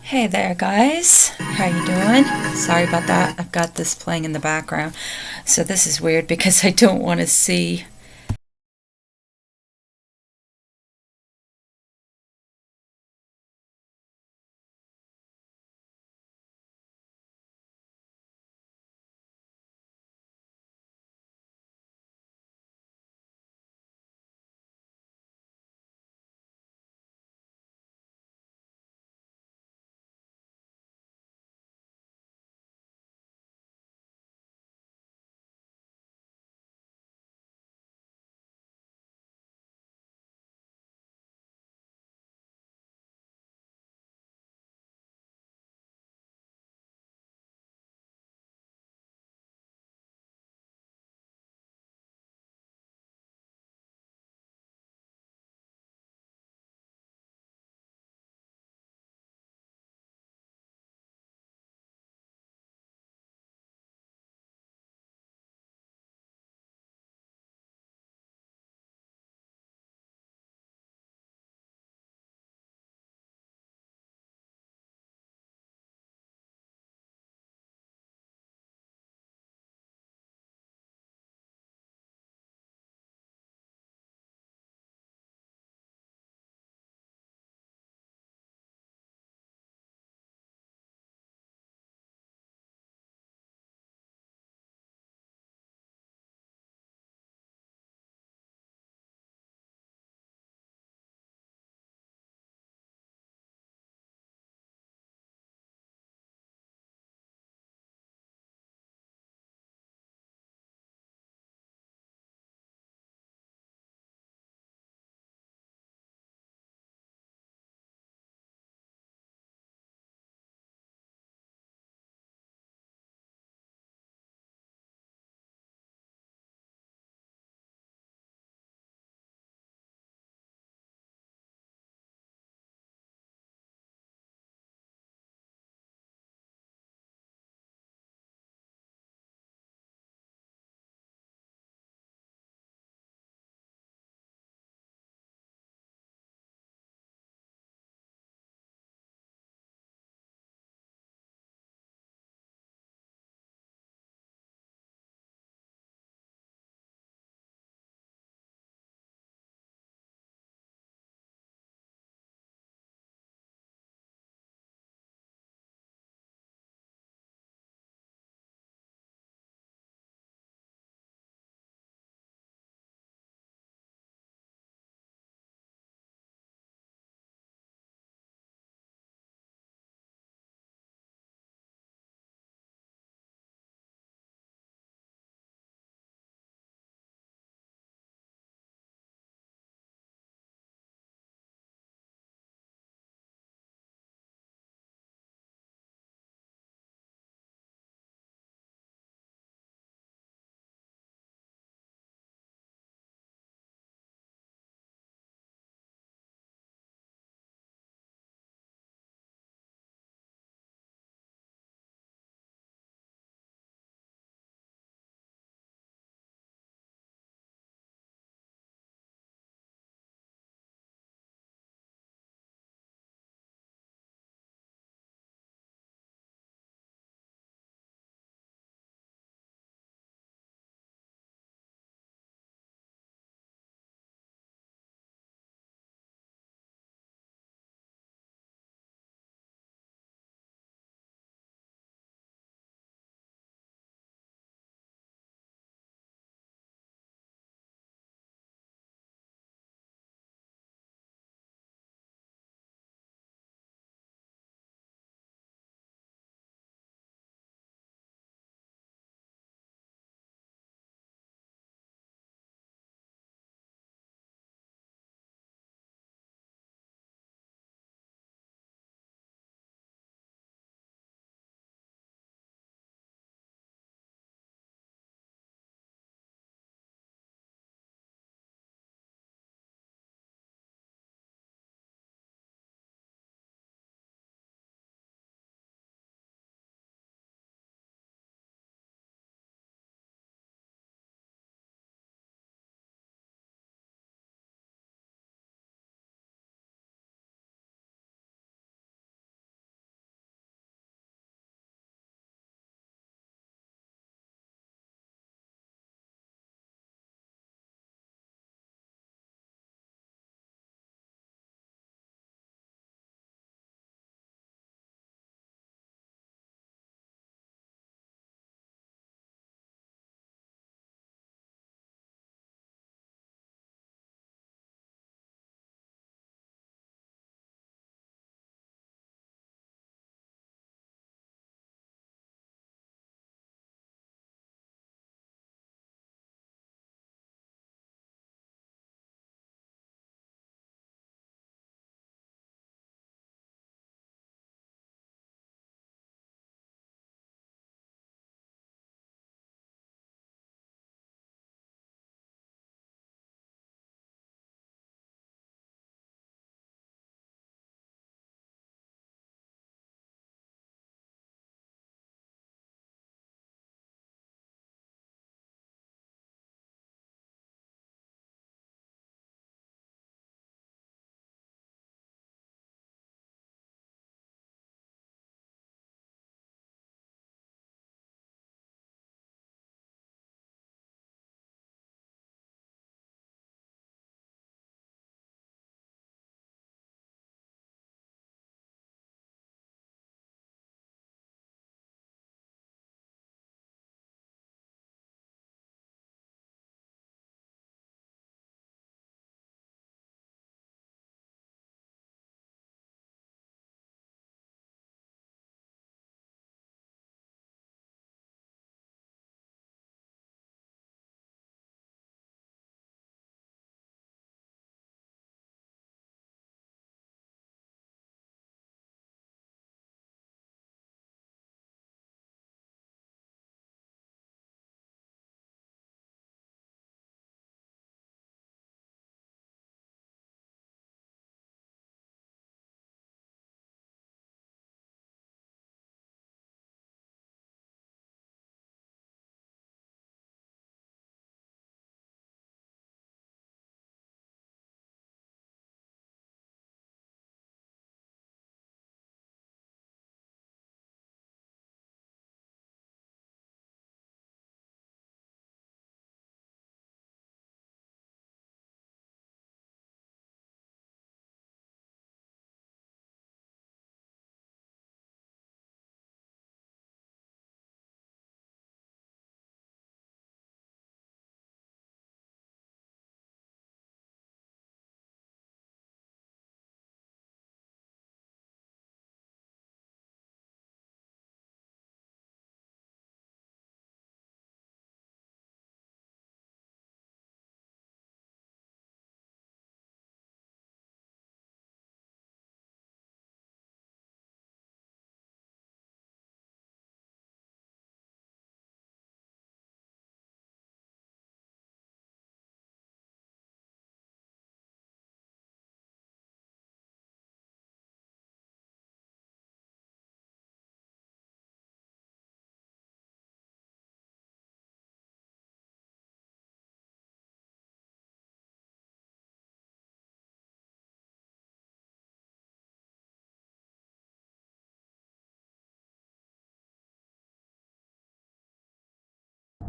Hey there, guys. How you doing? Sorry about that. I've got this playing in the background. So this is weird because I don't want to see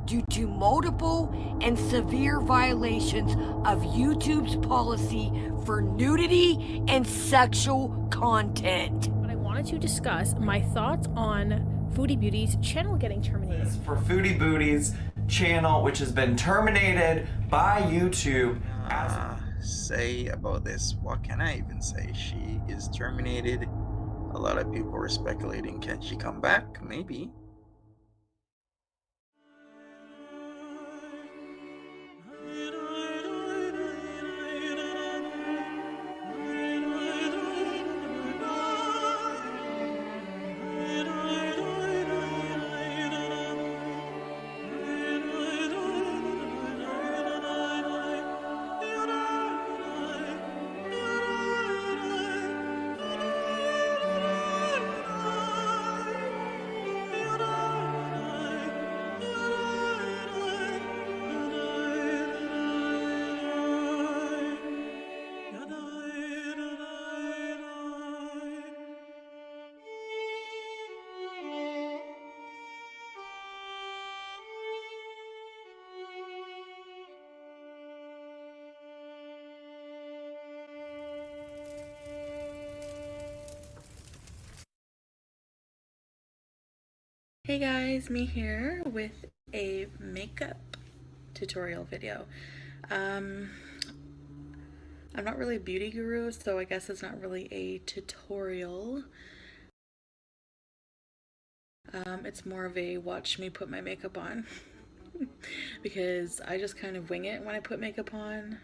due to multiple and severe violations of YouTube's policy for nudity and sexual content. But I wanted to discuss my thoughts on Foodie Beauty's channel getting terminated. For Foodie Booty's channel, which has been terminated by YouTube. Say about this, what can I even say? She is terminated. A lot of people are speculating, can she come back? Maybe. Hey guys, me here with a makeup tutorial video. I'm not really a beauty guru, so I guess it's not really a tutorial. It's more of a watch me put my makeup on because I just kind of wing it when I put makeup on.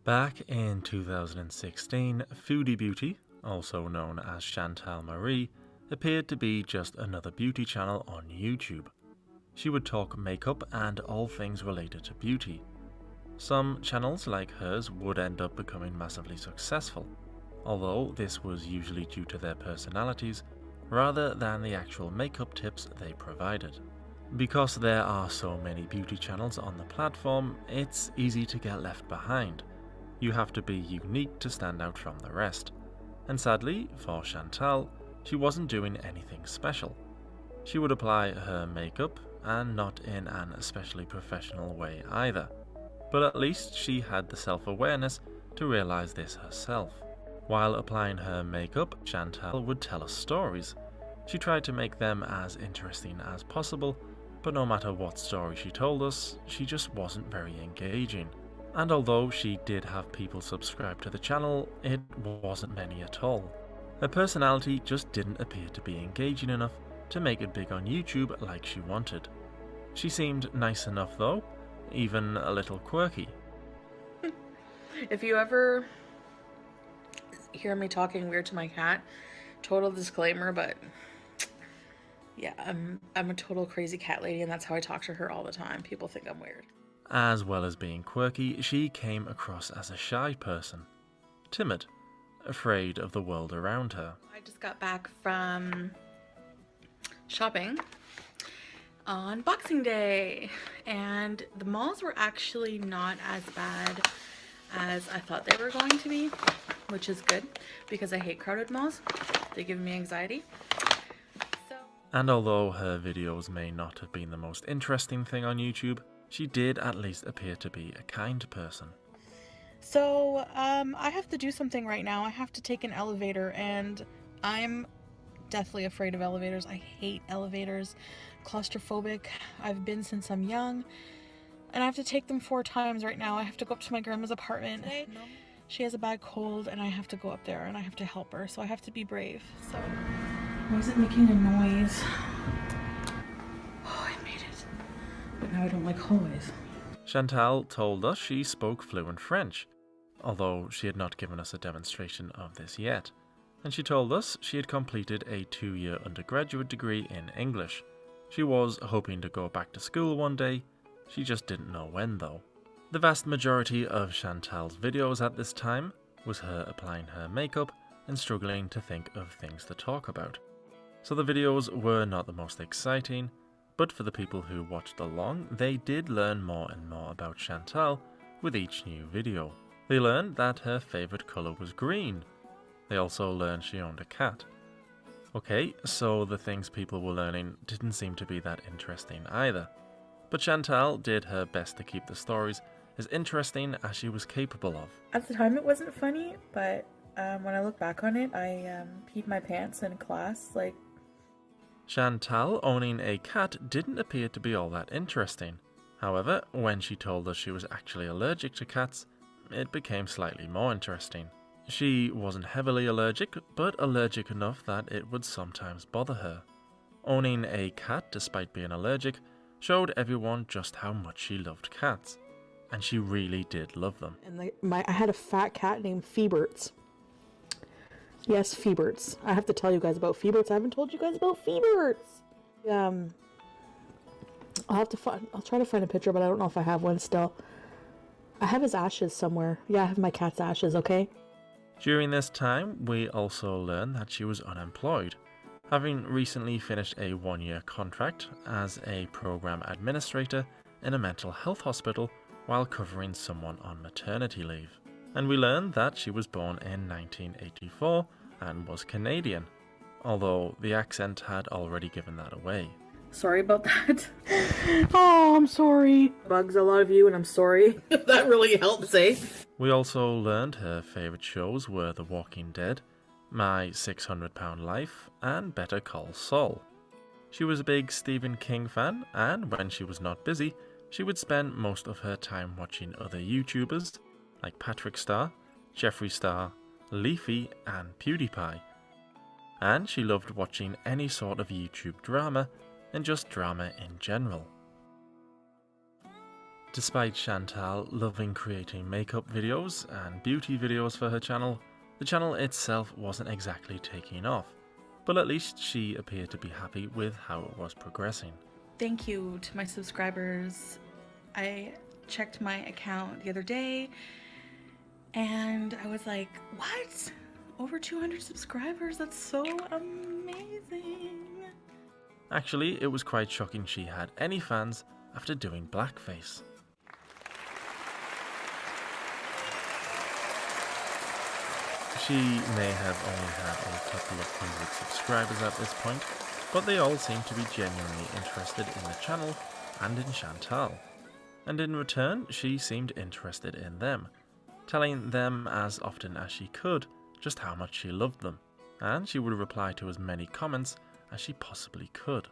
Back in 2016, Foodie Beauty, also known as Chantal Marie, appeared to be just another beauty channel on YouTube. She would talk makeup and all things related to beauty. Some channels like hers would end up becoming massively successful, although this was usually due to their personalities rather than the actual makeup tips they provided. Because there are so many beauty channels on the platform, it's easy to get left behind. You have to be unique to stand out from the rest. And sadly, for Chantal, she wasn't doing anything special. She would apply her makeup, and not in an especially professional way either. But at least she had the self-awareness to realize this herself. While applying her makeup, Chantal would tell us stories. She tried to make them as interesting as possible, but no matter what story she told us, she just wasn't very engaging. And although she did have people subscribe to the channel, it wasn't many at all. Her personality just didn't appear to be engaging enough to make it big on YouTube like she wanted. She seemed nice enough though, even a little quirky. If you ever hear me talking weird to my cat, total disclaimer, but yeah, I'm a total crazy cat lady, and that's how I talk to her all the time. People think I'm weird. As well as being quirky, she came across as a shy person. Timid, afraid of the world around her. I just got back from shopping on Boxing Day, and the malls were actually not as bad as I thought they were going to be, which is good because I hate crowded malls. They give me anxiety. And although her videos may not have been the most interesting thing on YouTube, she did at least appear to be a kind person. So, I have to do something right now. I have to take an elevator, and I'm deathly afraid of elevators. I hate elevators. Claustrophobic. I've been since I'm young, and I have to take them 4 times right now. I have to go up to my grandma's apartment. She has a bad cold, and I have to go up there, and I have to help her, so I have to be brave. So, why is it making a noise? Oh, I made it. But now I don't like hallways. Chantal told us she spoke fluent French, although she had not given us a demonstration of this yet. And she told us she had completed a 2-year undergraduate degree in English. She was hoping to go back to school one day, she just didn't know when though. The vast majority of Chantal's videos at this time was her applying her makeup and struggling to think of things to talk about. So the videos were not the most exciting, but for the people who watched along, they did learn more and more about Chantal with each new video. They learned that her favourite colour was green. They also learned she owned a cat. Okay, so the things people were learning didn't seem to be that interesting either. but Chantal did her best to keep the stories as interesting as she was capable of. At the time it wasn't funny, but when I look back on it, I peed my pants in class. Like, Chantal owning a cat didn't appear to be all that interesting. However, when she told us she was actually allergic to cats, it became slightly more interesting. She wasn't heavily allergic, but allergic enough that it would sometimes bother her. Owning a cat despite being allergic showed everyone just how much she loved cats. And she really did love them. and I had a fat cat named Feeberts. Yes, Feeberts. I have to tell you guys about Feeberts. I haven't told you guys about Feeberts. I'll try to find a picture, but I don't know if I have one still. I have his ashes somewhere. Yeah, I have my cat's ashes, okay? During this time, we also learned that she was unemployed, having recently finished a 1-year contract as a program administrator in a mental health hospital while covering someone on maternity leave. And we learned that she was born in 1984 and was Canadian, although the accent had already given that away. Sorry about that. Oh, I'm sorry. Bugs a lot of you, and I'm sorry. That really helps, eh? We also learned her favourite shows were The Walking Dead, My 600 Pound Life, and Better Call Saul. She was a big Stephen King fan, and when she was not busy, she would spend most of her time watching other YouTubers like Patrick Star, Jeffree Star, Leafy, and PewDiePie. And she loved watching any sort of YouTube drama, and just drama in general. Despite Chantal loving creating makeup videos and beauty videos for her channel, the channel itself wasn't exactly taking off, but at least she appeared to be happy with how it was progressing. Thank you to my subscribers. I checked my account the other day, and I was like, what? Over 200 subscribers? That's so amazing. Actually, it was quite shocking she had any fans after doing blackface. She may have only had a couple of hundred subscribers at this point, but they all seemed to be genuinely interested in the channel and in Chantal. And in return, she seemed interested in them, telling them as often as she could just how much she loved them, and she would reply to as many comments as she possibly could.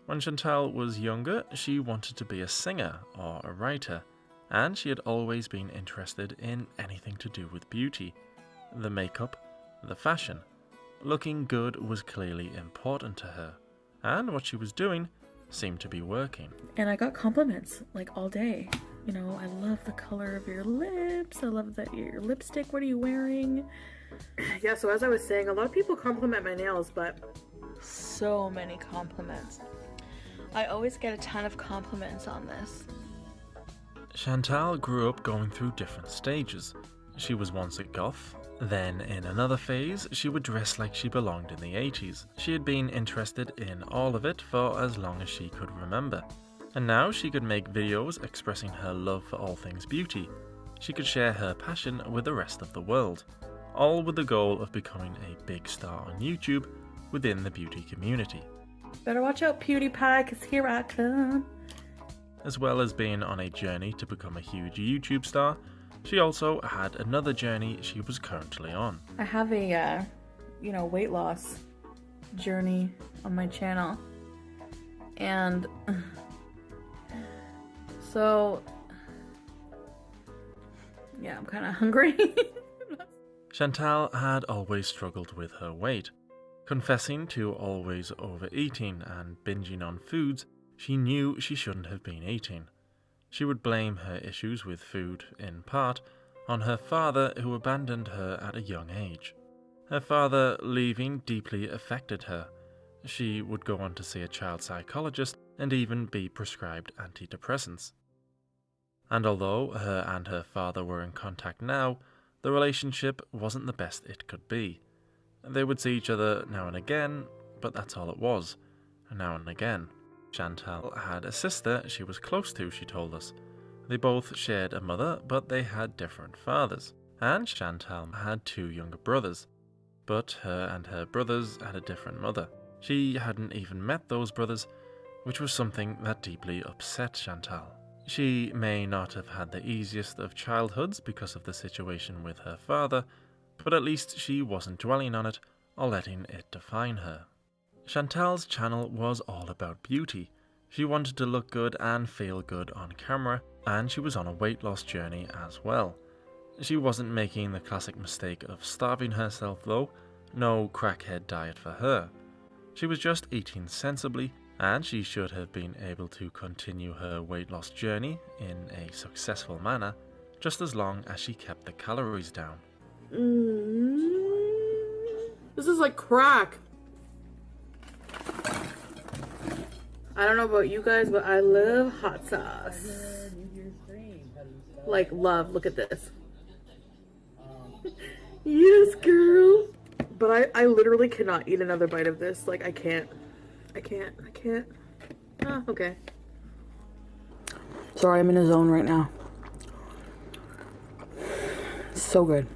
When Chantal was younger, she wanted to be a singer or a writer, and she had always been interested in anything to do with beauty, the makeup, the fashion. Looking good was clearly important to her, and what she was doing seemed to be working. And I got compliments like all day. You know, I love the color of your lips. I love your lipstick. What are you wearing? Yeah, so as I was saying, a lot of people compliment my nails, but so many compliments. I always get a ton of compliments on this. Chantal grew up going through different stages. She was once a goth, then in another phase she would dress like she belonged in the 80s. She had been interested in all of it for as long as she could remember. And now she could make videos expressing her love for all things beauty. She could share her passion with the rest of the world, all with the goal of becoming a big star on YouTube within the beauty community. Better watch out, PewDiePie, cause here I come. As well as being on a journey to become a huge YouTube star, she also had another journey she was currently on. I have a, weight loss journey on my channel. And so, yeah, I'm kind of hungry. Chantal had always struggled with her weight, confessing to always overeating and binging on foods she knew she shouldn't have been eating. She would blame her issues with food, in part, on her father who abandoned her at a young age. Her father leaving deeply affected her. She would go on to see a child psychologist and even be prescribed antidepressants. And although her and her father were in contact now, the relationship wasn't the best it could be. They would see each other now and again, but that's all it was, now and again. Chantal had a sister she was close to, she told us. They both shared a mother, but they had different fathers. And Chantal had 2 younger brothers, but her and her brothers had a different mother. She hadn't even met those brothers, which was something that deeply upset Chantal. She may not have had the easiest of childhoods because of the situation with her father, but at least she wasn't dwelling on it or letting it define her. Chantal's channel was all about beauty. She wanted to look good and feel good on camera, and she was on a weight loss journey as well. She wasn't making the classic mistake of starving herself though, no crackhead diet for her. She was just eating sensibly, and she should have been able to continue her weight loss journey in a successful manner, just as long as she kept the calories down. This is like crack. I don't know about you guys, but I love hot sauce. Like, love. Look at this. Yes, girl. But I literally cannot eat another bite of this. Like, I can't. Ah, okay. Sorry, I'm in a zone right now. So good.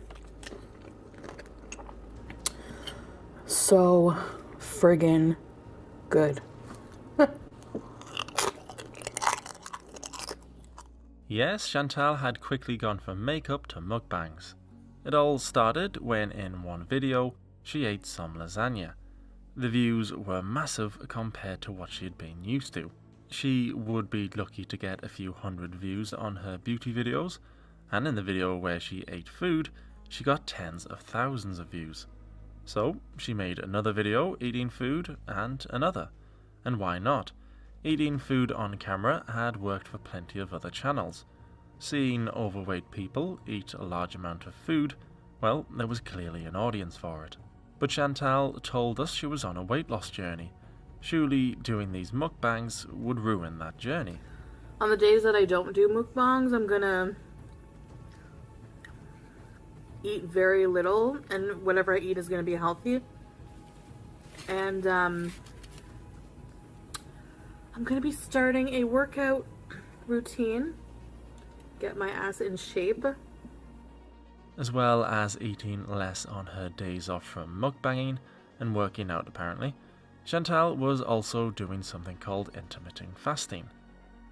So friggin' good. Yes, Chantal had quickly gone from makeup to mukbangs. It all started when in one video she ate some lasagna. The views were massive compared to what she had been used to. She would be lucky to get a few hundred views on her beauty videos, and in the video where she ate food, she got tens of thousands of views. So she made another video eating food and another. And why not? Eating food on camera had worked for plenty of other channels. Seeing overweight people eat a large amount of food, well, there was clearly an audience for it. But Chantal told us she was on a weight loss journey. Surely doing these mukbangs would ruin that journey. On the days that I don't do mukbangs, I'm gonna eat very little, and whatever I eat is gonna be healthy. And I'm gonna be starting a workout routine, get my ass in shape. As well as eating less on her days off from mukbanging and working out apparently, Chantal was also doing something called intermittent fasting.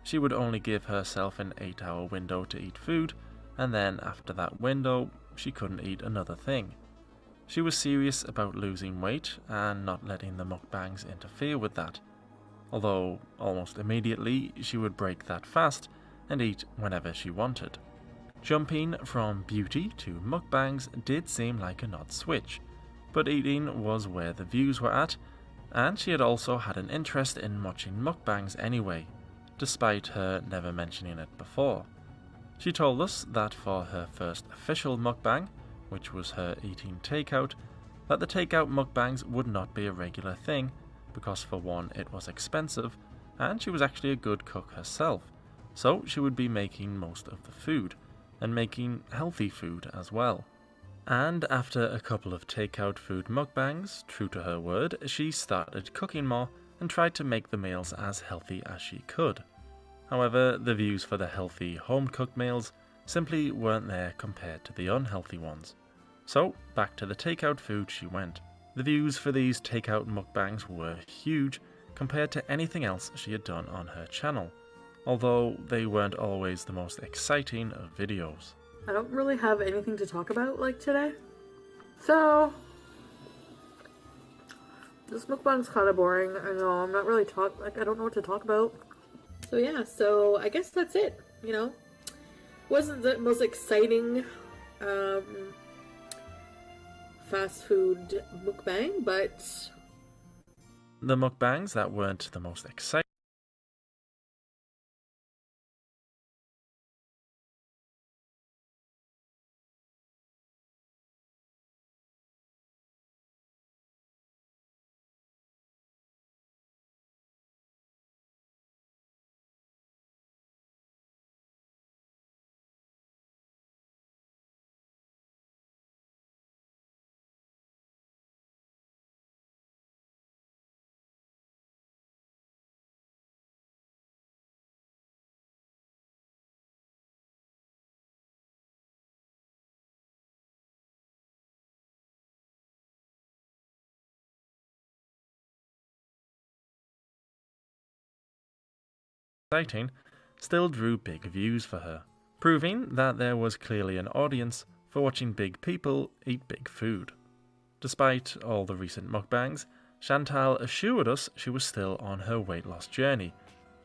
She would only give herself an 8-hour window to eat food, and then after that window, she couldn't eat another thing. She was serious about losing weight and not letting the mukbangs interfere with that. Although, almost immediately, she would break that fast and eat whenever she wanted. Jumping from beauty to mukbangs did seem like an odd switch, but eating was where the views were at, and she had also had an interest in watching mukbangs anyway, despite her never mentioning it before. She told us that for her first official mukbang, which was her eating takeout, that the takeout mukbangs would not be a regular thing, because for one it was expensive, and she was actually a good cook herself, so she would be making most of the food, and making healthy food as well. And after a couple of takeout food mukbangs, true to her word, she started cooking more and tried to make the meals as healthy as she could. However, the views for the healthy home-cooked meals simply weren't there compared to the unhealthy ones. So, back to the takeout food she went. The views for these takeout mukbangs were huge compared to anything else she had done on her channel, although they weren't always the most exciting of videos. I don't really have anything to talk about like today, so this mukbang's kind of boring. I know I'm not really I don't know what to talk about. So yeah, so I guess that's it. You know, wasn't the most exciting fast food mukbang, but The mukbangs that weren't the most exciting exciting, still drew big views for her, proving that there was clearly an audience for watching big people eat big food. Despite all the recent mukbangs, Chantal assured us she was still on her weight loss journey,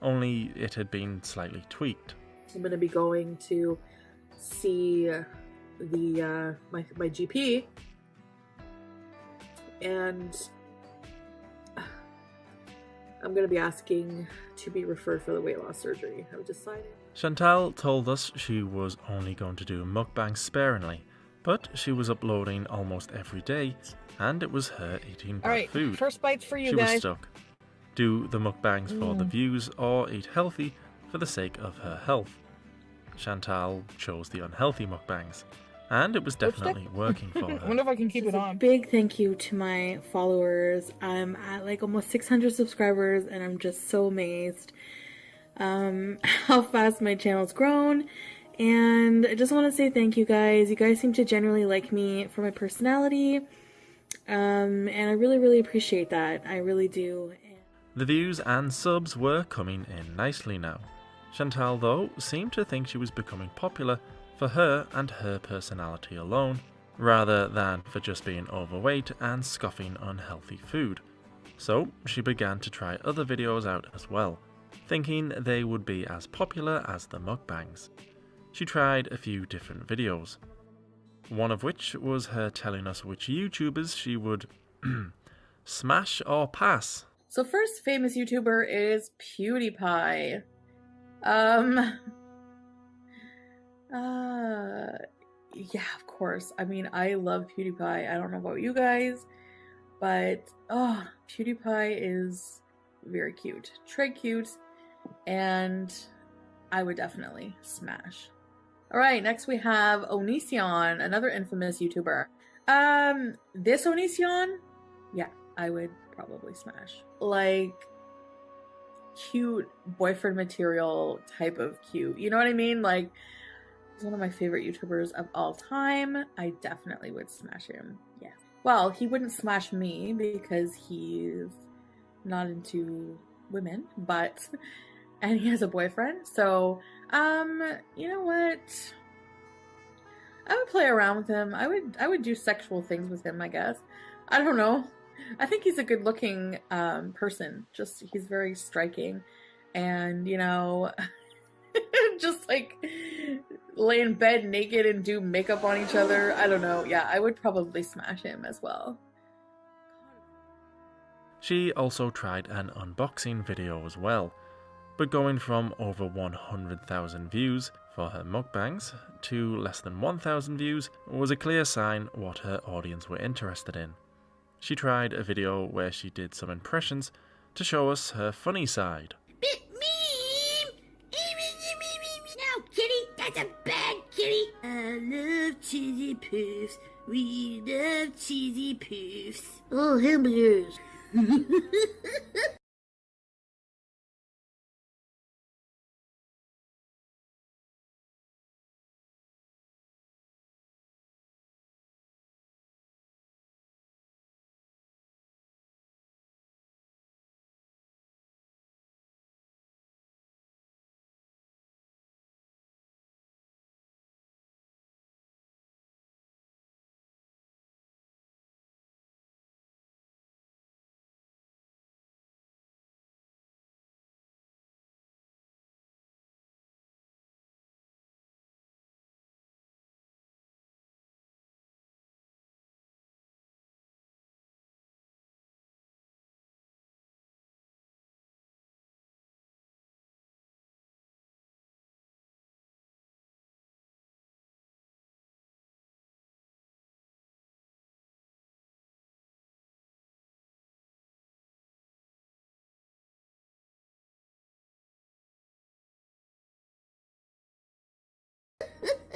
only it had been slightly tweaked. I'm gonna be going to see the my GP, and I'm gonna be asking to be referred for the weight loss surgery. I've decided. Chantal told us she was only going to do mukbangs sparingly, but she was uploading almost every day, and it was her eating bad Alright, food. first bites for you She guys. was stuck. Do the mukbangs for the views or eat healthy for the sake of her health? Chantal chose the unhealthy mukbangs, and it was definitely working for I her. wonder if I can keep it on. Big thank you to my followers. I'm at like almost 600 subscribers and I'm just so amazed how fast my channel's grown. And I just want to say thank you guys. You guys seem to genuinely like me for my personality. And I really appreciate that. I really do. The views and subs were coming in nicely now. Chantal, though, seemed to think she was becoming popular for her and her personality alone, rather than for just being overweight and scoffing unhealthy food. So she began to try other videos out as well, thinking they would be as popular as the mukbangs. She tried a few different videos, one of which was her telling us which YouTubers she would smash or pass. So first famous YouTuber is PewDiePie. Yeah, of course. I mean, I love PewDiePie. I don't know about you guys, but PewDiePie is very cute. Très cute, and I would definitely smash. Alright, next we have Onision, another infamous YouTuber. This Onision? Yeah, I would probably smash. Like, cute boyfriend material type of cute. You know what I mean? Like, he's one of my favorite YouTubers of all time. I definitely would smash him. Yeah. Well, he wouldn't smash me because he's not into women, but and he has a boyfriend. So, you know what? I would play around with him. I would do sexual things with him, I guess. I don't know. I think he's a good-looking person. Just he's very striking, and you know, just like lay in bed naked and do makeup on each other. I don't know. Yeah, I would probably smash him as well. She also tried an unboxing video as well, but going from over 100,000 views for her mukbangs to less than 1,000 views was a clear sign what her audience were interested in. She tried a video where she did some impressions to show us her funny side. No, kitty, that's a bad kitty. I love cheesy poofs. We love cheesy poofs. Oh, hamburgers.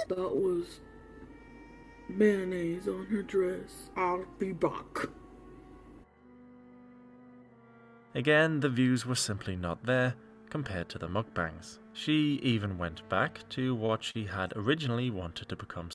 That was mayonnaise on her dress. I'll be back. Again, the views were simply not there compared to the mukbangs. She even went back to what she had originally wanted to become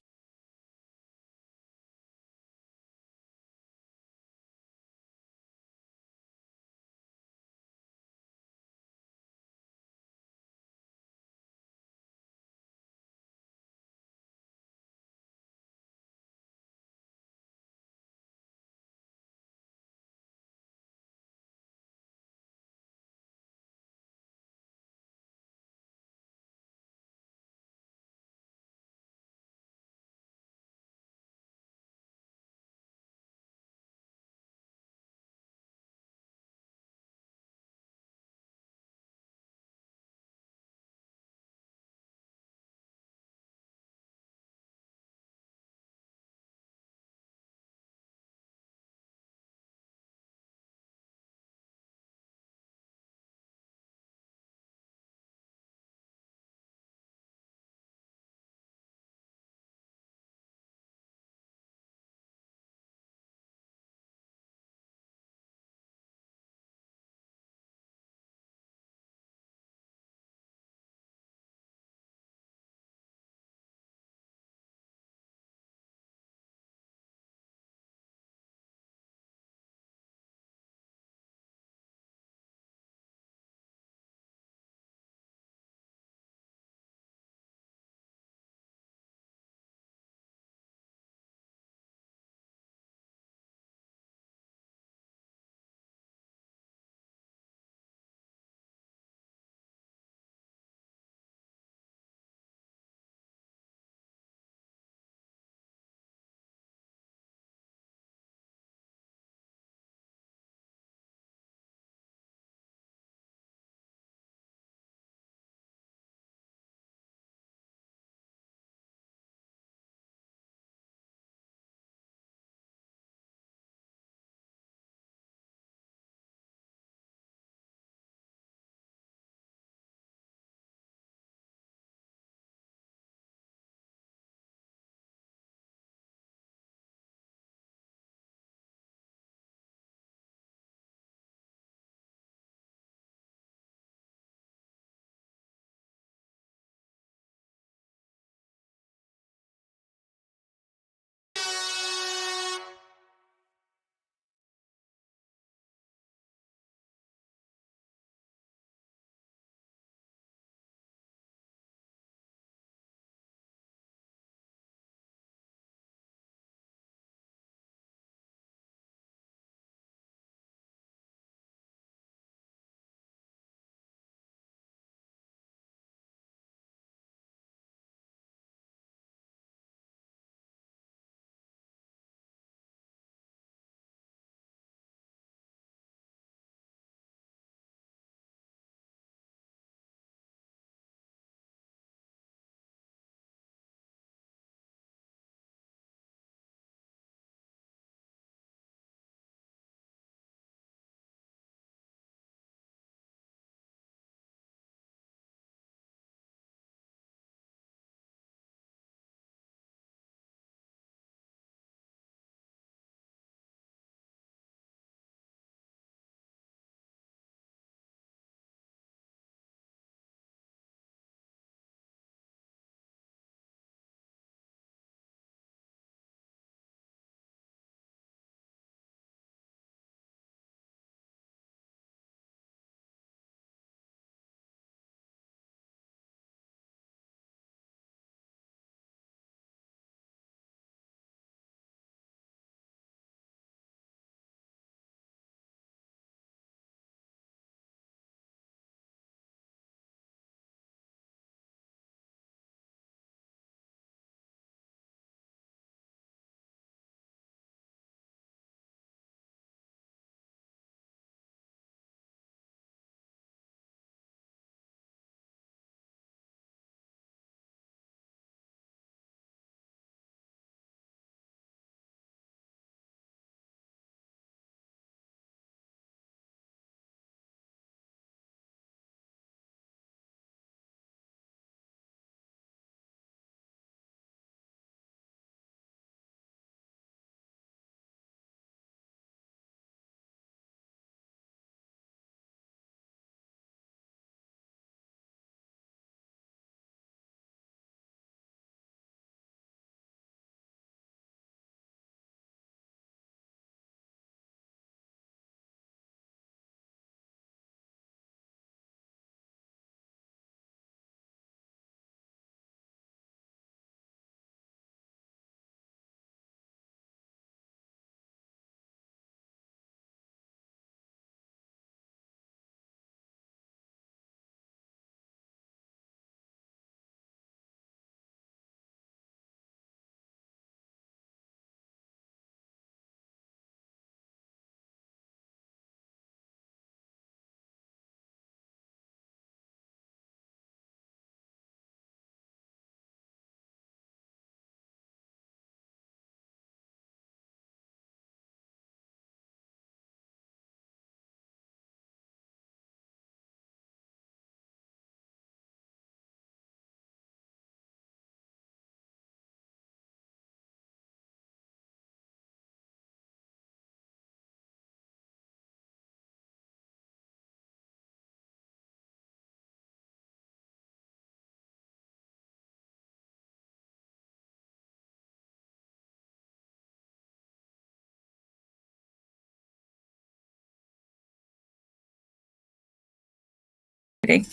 waiting.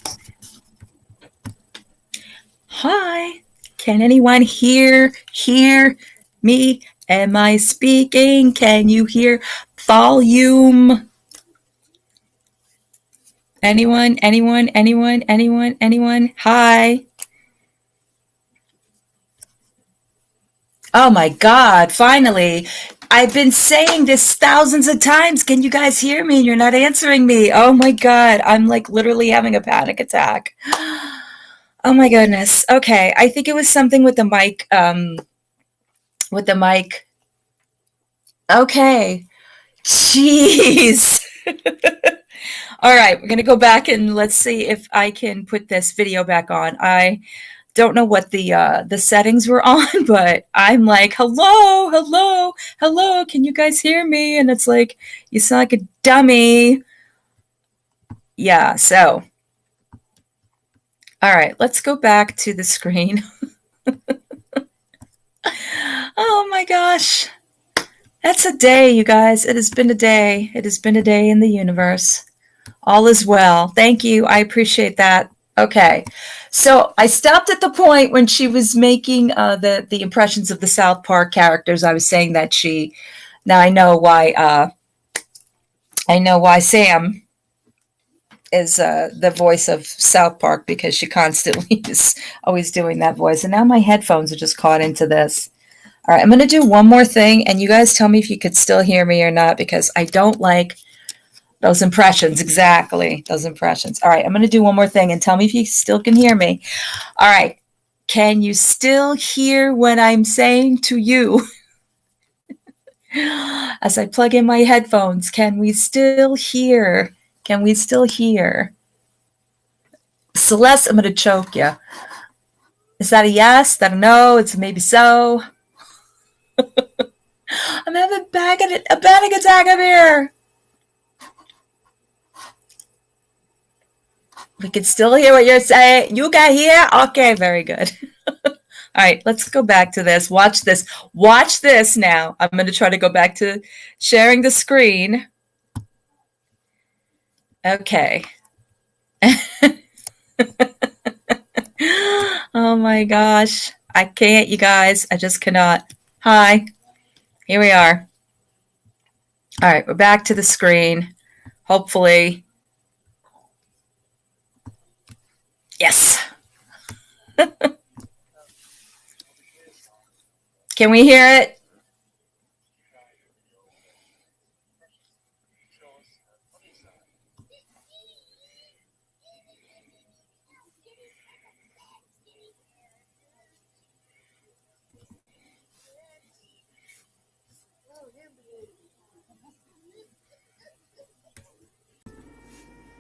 Hi. Can anyone hear me? Am I speaking? Can you hear? Volume. Anyone? Hi. Oh my God, finally. I've been saying this thousands of times. Can you guys hear me? You're not answering me. Oh my God, I'm like literally having a panic attack. Oh my goodness. Okay, I think it was something with the mic. Okay. Jeez. All right, we're going to go back and let's see if I can put this video back on. I don't know what the settings were on, but I'm like, hello, can you guys hear me? And it's like, you sound like a dummy. Yeah, so. All right, let's go back to the screen. Oh my gosh. That's a day, you guys. It has been a day. It has been a day in the universe. All is well. Thank you. I appreciate that. Okay. So I stopped at the point when she was making the impressions of the South Park characters. I was saying that now I know why Sam is the voice of South Park, because she constantly is always doing that voice. And now my headphones are just caught into this. All right, I'm going to do one more thing, and you guys tell me if you could still hear me or not, because I don't like those impressions. Exactly, those impressions. All right, I'm going to do one more thing, and tell me if you still can hear me. All right, can you still hear what I'm saying to you? As I plug in my headphones, can we still hear? Can we still hear? Celeste, I'm going to choke you. Is that a yes? Is that a no? It's a maybe so. I'm having a panic attack up here. We can still hear what you're saying. You can hear? Okay, very good. All right, let's go back to this. Watch this. Watch this now. I'm going to try to go back to sharing the screen. Okay. Oh my gosh. I can't, you guys. I just cannot. Hi. Here we are. All right, we're back to the screen. Hopefully. Yes. Can we hear it?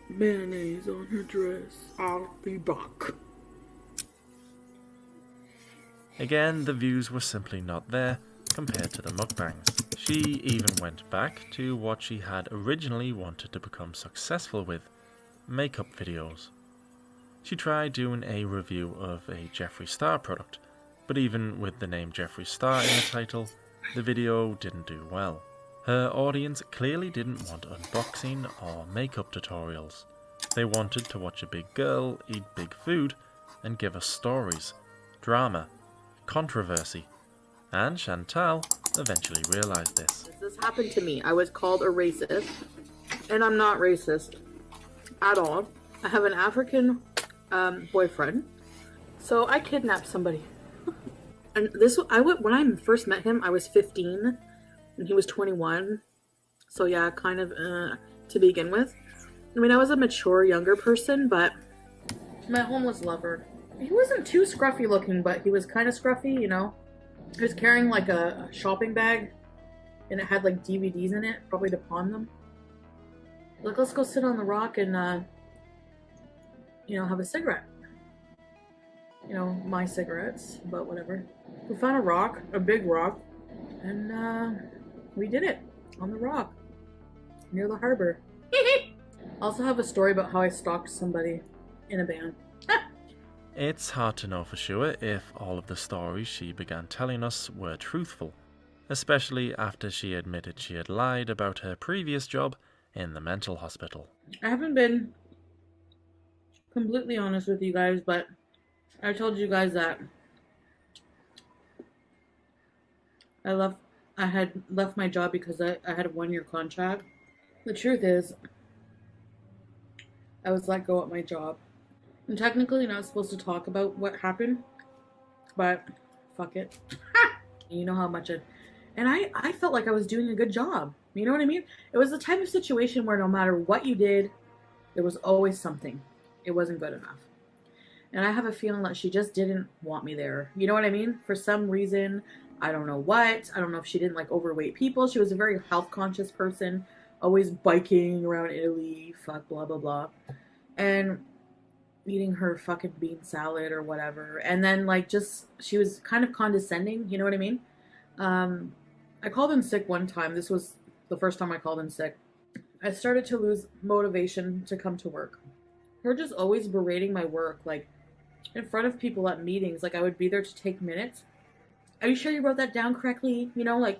Mayonnaise on her dress. I'll be back. Again, the views were simply not there compared to the mukbangs. She even went back to what she had originally wanted to become successful with, makeup videos. She tried doing a review of a Jeffree Star product, but even with the name Jeffree Star in the title, the video didn't do well. Her audience clearly didn't want unboxing or makeup tutorials. They wanted to watch a big girl eat big food and give us stories, drama, controversy. And Chantal eventually realized this. This happened to me. I was called a racist, and I'm not racist at all. I have an African boyfriend, so I kidnapped somebody. And when I first met him, I was 15, and he was 21. So yeah, kind of to begin with. I mean, I was a mature, younger person, but my homeless lover. He wasn't too scruffy looking, but he was kind of scruffy, you know. He was carrying like a shopping bag, and it had like DVDs in it, probably to pawn them. Like, let's go sit on the rock and, have a cigarette. My cigarettes, but whatever. We found a rock, a big rock, and we did it on the rock near the harbor. I also have a story about how I stalked somebody in a van. It's hard to know for sure if all of the stories she began telling us were truthful, especially after she admitted she had lied about her previous job in the mental hospital. I haven't been completely honest with you guys, but I told you guys that I had left my job because I had a 1-year contract. The truth is, I was let go at my job. I'm technically not supposed to talk about what happened, but fuck it. You know how much and I felt like I was doing a good job. You know what I mean? It was the type of situation where no matter what you did, there was always something. It wasn't good enough. And I have a feeling that she just didn't want me there. You know what I mean? For some reason, I don't know what. I don't know if she didn't like overweight people. She was a very health conscious person, always biking around Italy, fuck, blah, blah, blah. And eating her fucking bean salad or whatever. And then like just, she was kind of condescending. You know what I mean? I called in sick one time. This was the first time I called in sick. I started to lose motivation to come to work. Her just always berating my work, like in front of people at meetings. Like I would be there to take minutes. Are you sure you wrote that down correctly? You know, like,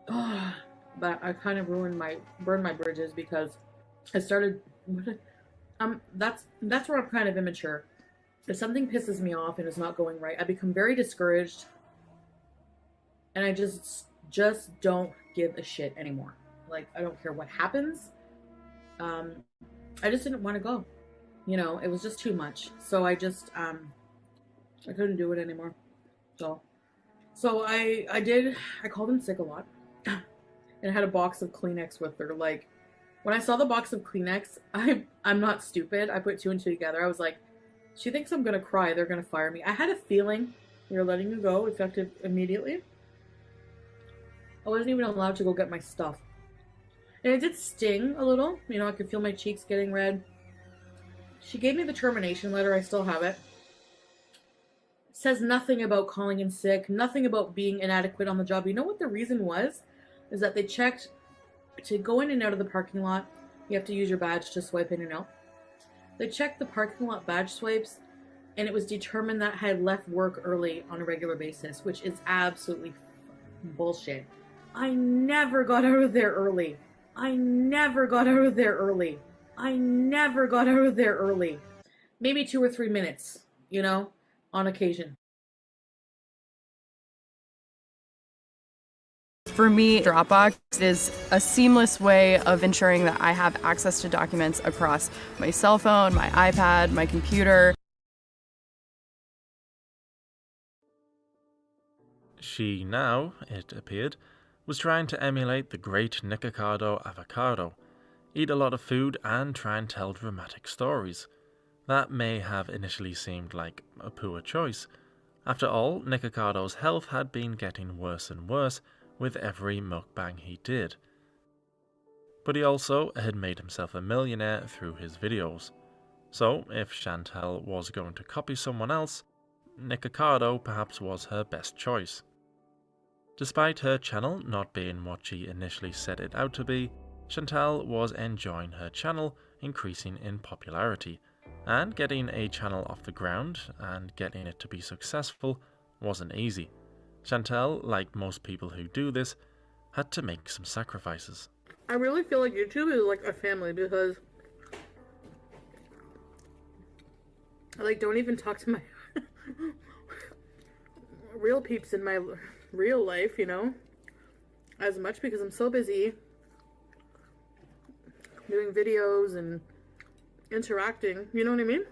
oh, but I kind of burned my bridges because I started, that's where I'm kind of immature. If something pisses me off and is not going right, I become very discouraged and I just don't give a shit anymore. Like, I don't care what happens. I just didn't want to go. You know, it was just too much. So I just, I couldn't do it anymore. So I called in sick a lot. And I had a box of Kleenex with her. Like, when I saw the box of Kleenex, I'm not stupid. I put 2 and 2 together. I was like, she thinks I'm going to cry. They're going to fire me. I had a feeling they were letting you go effective immediately. I wasn't even allowed to go get my stuff. And it did sting a little. You know, I could feel my cheeks getting red. She gave me the termination letter. I still have it. It says nothing about calling in sick, nothing about being inadequate on the job. You know what the reason was? Is that they checked to go in and out of the parking lot. You have to use your badge to swipe in and out. They checked the parking lot badge swipes, and it was determined that I had left work early on a regular basis, which is absolutely bullshit. I never got out of there early. I never got out of there early. I never got out of there early. Maybe 2 or 3 minutes, you know, on occasion. For me, Dropbox is a seamless way of ensuring that I have access to documents across my cell phone, my iPad, my computer. She now, it appeared, was trying to emulate the great Nikocado avocado, eat a lot of food and try and tell dramatic stories. That may have initially seemed like a poor choice. After all, Nikocado's health had been getting worse and worse with every mukbang he did. But he also had made himself a millionaire through his videos. So, if Chantal was going to copy someone else, Nikocado perhaps was her best choice. Despite her channel not being what she initially set it out to be, Chantal was enjoying her channel increasing in popularity, and getting a channel off the ground and getting it to be successful wasn't easy. Chantal, like most people who do this, had to make some sacrifices. I really feel like YouTube is like a family because I like don't even talk to my real peeps in my real life, you know, as much because I'm so busy doing videos and interacting, you know what I mean?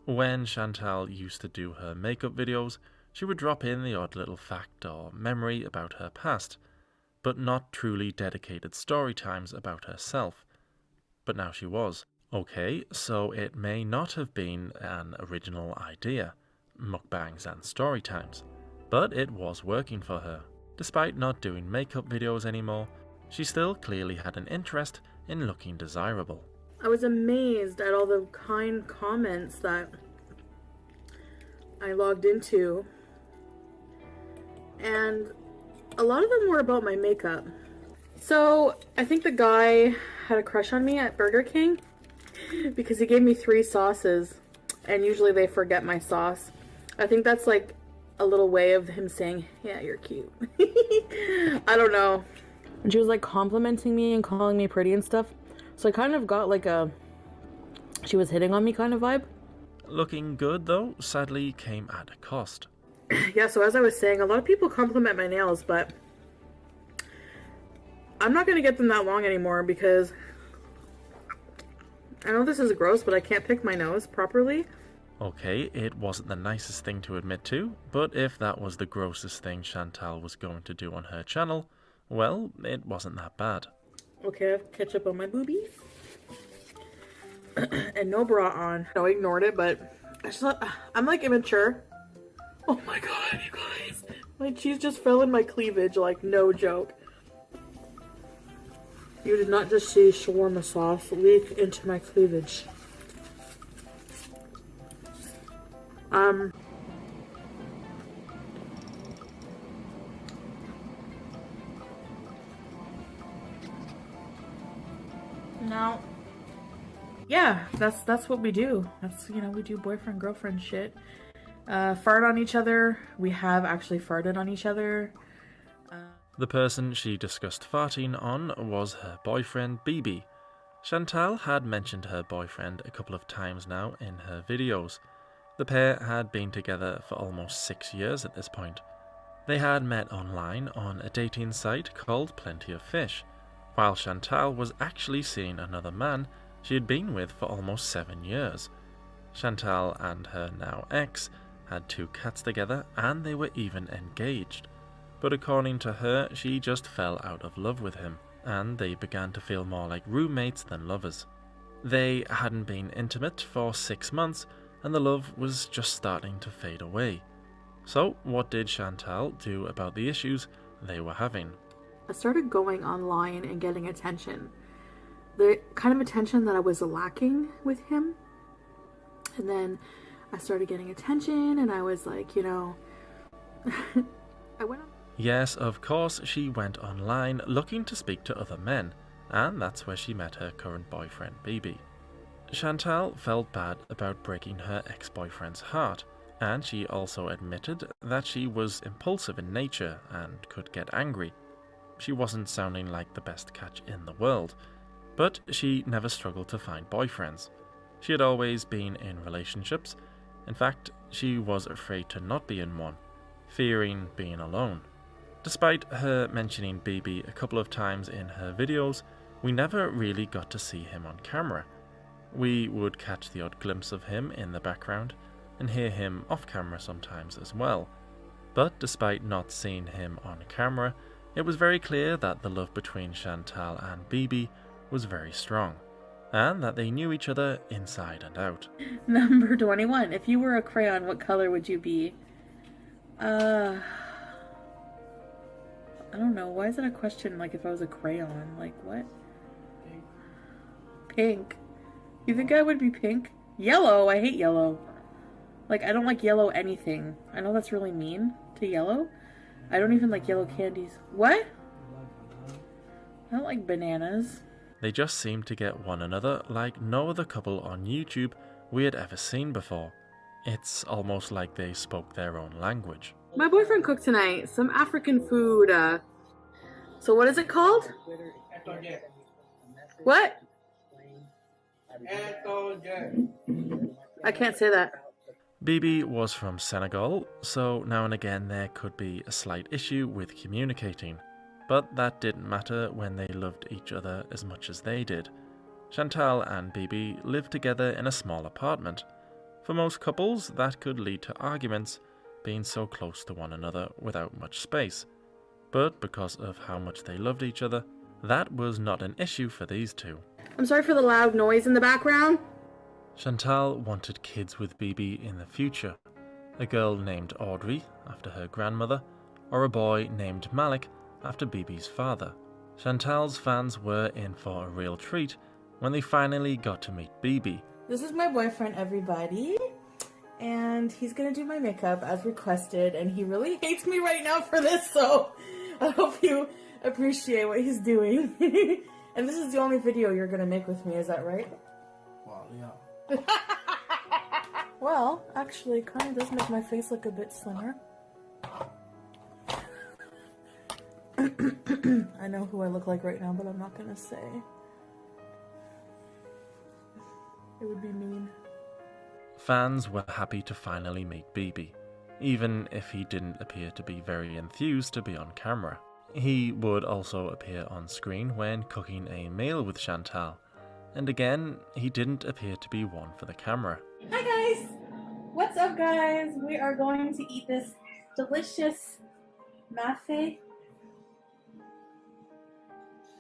When Chantal used to do her makeup videos, she would drop in the odd little fact or memory about her past, but not truly dedicated story times about herself. But now she was. Okay, so it may not have been an original idea, mukbangs and story times, but it was working for her. Despite not doing makeup videos anymore, she still clearly had an interest in looking desirable. I was amazed at all the kind comments that I logged into, and a lot of them were about my makeup. So I think the guy had a crush on me at Burger King because he gave me 3 sauces, and usually they forget my sauce. I think that's like a little way of him saying, yeah, you're cute. I don't know. And she was like complimenting me and calling me pretty and stuff. So I kind of got like a she was hitting on me kind of vibe. Looking good though, sadly came at a cost. Yeah, so as I was saying, a lot of people compliment my nails, but I'm not going to get them that long anymore because I know this is gross, but I can't pick my nose properly. Okay, it wasn't the nicest thing to admit to, but if that was the grossest thing Chantal was going to do on her channel, well, it wasn't that bad. Okay, I have ketchup on my boobies. And no bra on. No, I ignored it, but I'm like immature. Oh my god, you guys. My cheese just fell in my cleavage, like no joke. You did not just see shawarma sauce leak into my cleavage. Now, yeah, that's what we do. That's, you know, we do boyfriend girlfriend shit. Fart on each other. We have actually farted on each other. The person she discussed farting on was her boyfriend, BB. Chantal had mentioned her boyfriend a couple of times now in her videos. The pair had been together for almost 6 years at this point. They had met online on a dating site called Plenty of Fish, while Chantal was actually seeing another man she had been with for almost 7 years. Chantal and her now ex had 2 cats together and they were even engaged. But according to her, she just fell out of love with him, and they began to feel more like roommates than lovers. They hadn't been intimate for 6 months, and the love was just starting to fade away. So, what did Chantal do about the issues they were having? I started going online and getting attention. The kind of attention that I was lacking with him. And then I started getting attention, and I was like, you know, I went on. Yes, of course, she went online looking to speak to other men, and that's where she met her current boyfriend, BB. Chantal felt bad about breaking her ex-boyfriend's heart, and she also admitted that she was impulsive in nature and could get angry. She wasn't sounding like the best catch in the world, but she never struggled to find boyfriends. She had always been in relationships. In fact, she was afraid to not be in one, fearing being alone. Despite her mentioning BB a couple of times in her videos, we never really got to see him on camera. We would catch the odd glimpse of him in the background and hear him off camera sometimes as well. But despite not seeing him on camera, it was very clear that the love between Chantal and BB was very strong, and that they knew each other inside and out. Number 21. If you were a crayon, what color would you be? I don't know. Why is it a question like if I was a crayon? Like what? Pink. You think I would be pink? Yellow. I hate yellow. Like, I don't like yellow anything. I know that's really mean to yellow. I don't even like yellow candies. What? I don't like bananas. They just seemed to get one another like no other couple on YouTube we had ever seen before. It's almost like they spoke their own language. My boyfriend cooked tonight some African food. So what is it called? What? I can't say that. BB was from Senegal, so now and again there could be a slight issue with communicating, but that didn't matter when they loved each other as much as they did. Chantal and BB lived together in a small apartment. For most couples, that could lead to arguments, being so close to one another without much space. But because of how much they loved each other, that was not an issue for these two. I'm sorry for the loud noise in the background. Chantal wanted kids with BB in the future. A girl named Audrey, after her grandmother, or a boy named Malik, after BB's father. Chantal's fans were in for a real treat when they finally got to meet BB. This is my boyfriend, everybody. And he's gonna do my makeup as requested, and he really hates me right now for this, so I hope you appreciate what he's doing. And this is the only video you're gonna make with me, is that right? Well, yeah. Well, actually, it kind of does make my face look a bit slimmer. I know who I look like right now, but I'm not gonna say. It would be mean. Fans were happy to finally meet BB, even if he didn't appear to be very enthused to be on camera. He would also appear on screen when cooking a meal with Chantal, and again, he didn't appear to be one for the camera. Hi guys! What's up guys? We are going to eat this delicious mafe.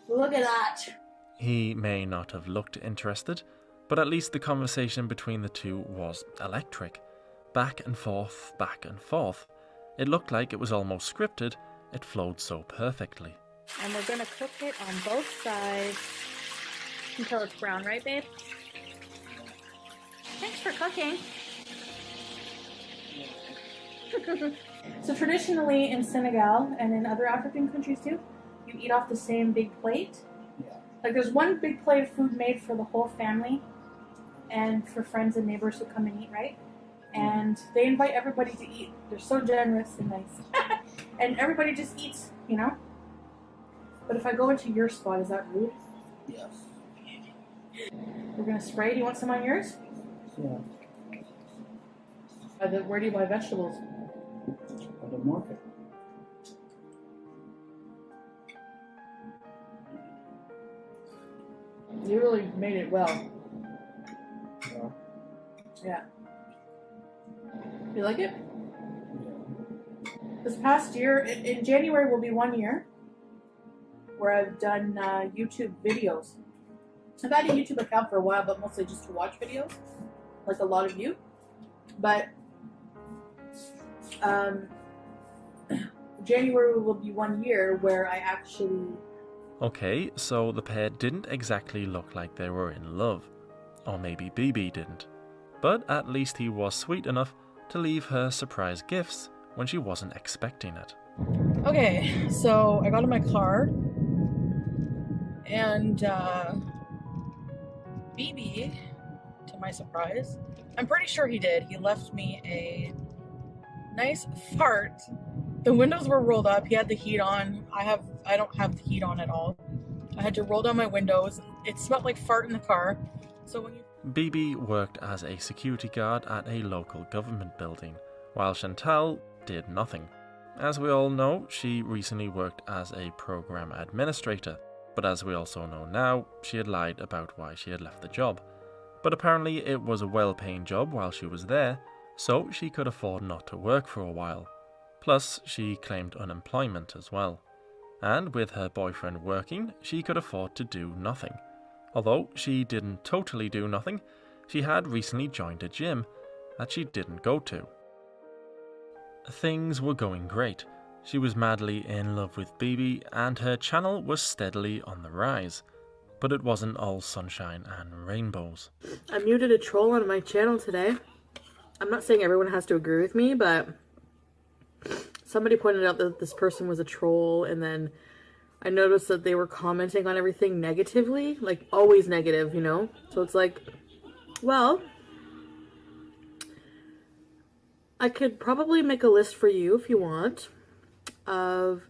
Look at that! He may not have looked interested, but at least the conversation between the two was electric. Back and forth, back and forth. It looked like it was almost scripted. It flowed so perfectly. And we're gonna cook it on both sides until it's brown, right babe? Thanks for cooking. So traditionally in Senegal and in other African countries too, you eat off the same big plate. Like there's one big plate of food made for the whole family and for friends and neighbors who come and eat, right? And they invite everybody to eat. They're so generous and nice. And everybody just eats, you know? But if I go into your spot, is that rude? Yes. We're gonna spray. Do you want some on yours? Yeah. Where do you buy vegetables? At the market. You really made it well. Yeah. Yeah. You like it? Yeah. This past year, in January will be 1 year where I've done YouTube videos. I've had a YouTube account for a while, but mostly just to watch videos, like a lot of you. But January will be 1 year where I actually... Okay, so the pair didn't exactly look like they were in love. Or maybe BB didn't. But at least he was sweet enough to leave her surprise gifts when she wasn't expecting it. Okay, so I got in my car and BB, to my surprise, I'm pretty sure he did. He left me a nice fart. The windows were rolled up. He had the heat on. I don't have the heat on at all. I had to roll down my windows. It smelled like fart in the car. So when you... BB worked as a security guard at a local government building, while Chantal did nothing. As we all know, she recently worked as a program administrator, but as we also know now, she had lied about why she had left the job. But apparently it was a well-paying job while she was there, so she could afford not to work for a while. Plus, she claimed unemployment as well. And with her boyfriend working, she could afford to do nothing. Although she didn't totally do nothing, she had recently joined a gym that she didn't go to. Things were going great. She was madly in love with BB and her channel was steadily on the rise. But it wasn't all sunshine and rainbows. I muted a troll on my channel today. I'm not saying everyone has to agree with me, but somebody pointed out that this person was a troll, and then I noticed that they were commenting on everything negatively, like always negative, you know? So it's like, well, I could probably make a list for you if you want of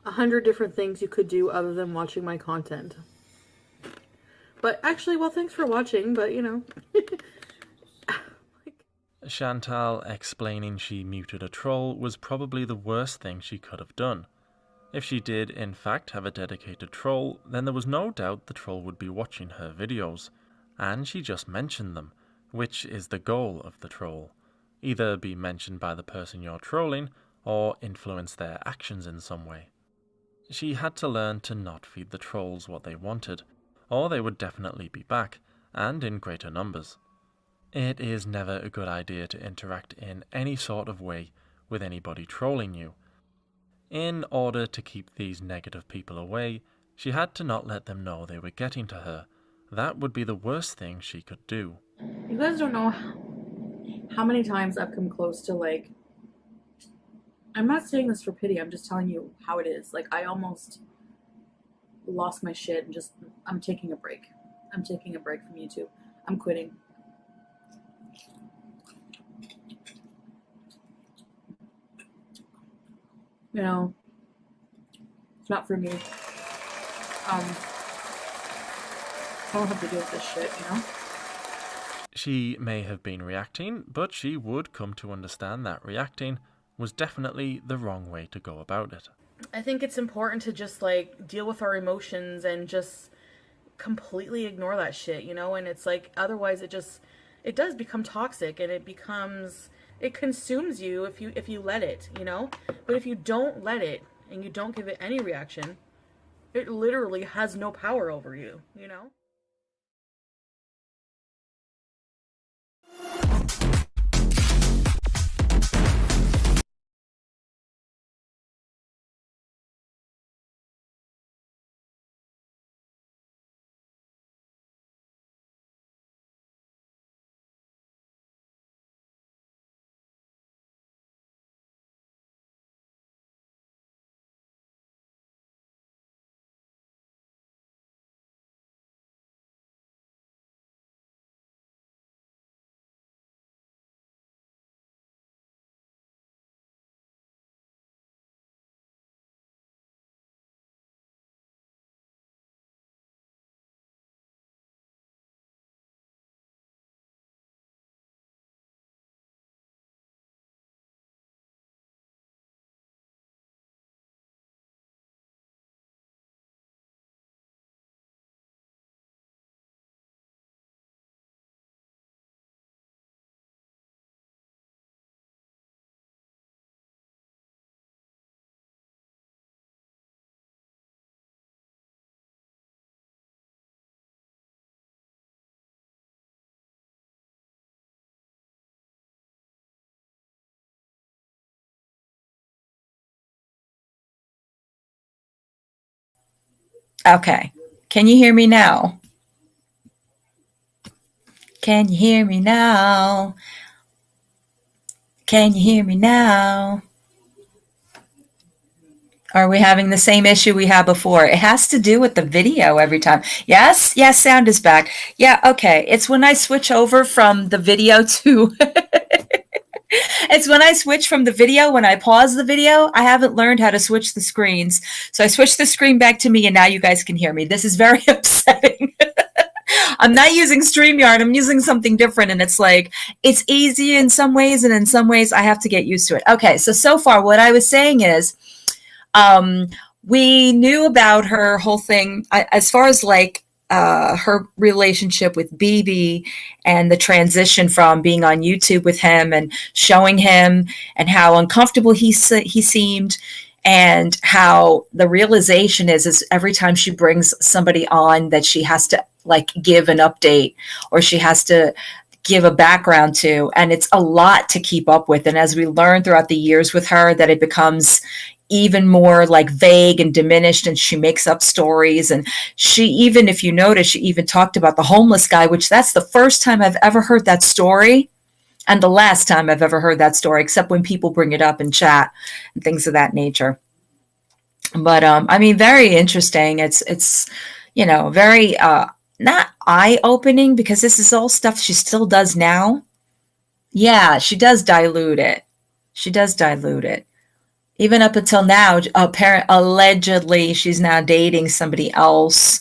100 different things you could do other than watching my content. But actually, well, thanks for watching, but you know. Chantal explaining she muted a troll was probably the worst thing she could have done. If she did in fact have a dedicated troll, then there was no doubt the troll would be watching her videos, and she just mentioned them, which is the goal of the troll. Either be mentioned by the person you're trolling, or influence their actions in some way. She had to learn to not feed the trolls what they wanted, or they would definitely be back, and in greater numbers. It is never a good idea to interact in any sort of way with anybody trolling you. In order to keep these negative people away, she had to not let them know they were getting to her. That would be the worst thing she could do. You guys don't know how many times I've come close to, like, I'm not saying this for pity, I'm just telling you how it is. Like, I almost lost my shit and just, I'm taking a break. I'm taking a break from YouTube. I'm quitting. You know, it's not for me. I don't have to deal with this shit, you know? She may have been reacting, but she would come to understand that reacting was definitely the wrong way to go about it. I think it's important to just, like, deal with our emotions and just completely ignore that shit, you know? And it's like, otherwise it does become toxic, and it consumes you if you let it, you know? But if you don't let it and you don't give it any reaction, it literally has no power over you, you know? Okay. Can you hear me now? Can you hear me now? Can you hear me now? Are we having the same issue we had before? It has to do with the video every time. Yes? Yes, sound is back. Yeah, okay. It's when I switch over from the video to... It's when I switch from the video, when I pause the video, I haven't learned how to switch the screens. So I switched the screen back to me, and now you guys can hear me. This is very upsetting. I'm not using StreamYard. I'm using something different. And it's like, it's easy in some ways, and in some ways I have to get used to it. Okay, so far what I was saying is, we knew about her whole thing as far as like her relationship with BB and the transition from being on YouTube with him and showing him and how uncomfortable he seemed, and how the realization is every time she brings somebody on that she has to like give an update, or she has to give a background to, and it's a lot to keep up with. And as we learn throughout the years with her, that it becomes even more like vague and diminished, and she makes up stories. And she even, if you notice, she even talked about the homeless guy, which that's the first time I've ever heard that story, and the last time I've ever heard that story, except when people bring it up in chat and things of that nature. But I mean, very interesting. It's very not eye-opening, because this is all stuff she still does now. Yeah, she does dilute it. She does dilute it. Even up until now, allegedly, she's now dating somebody else.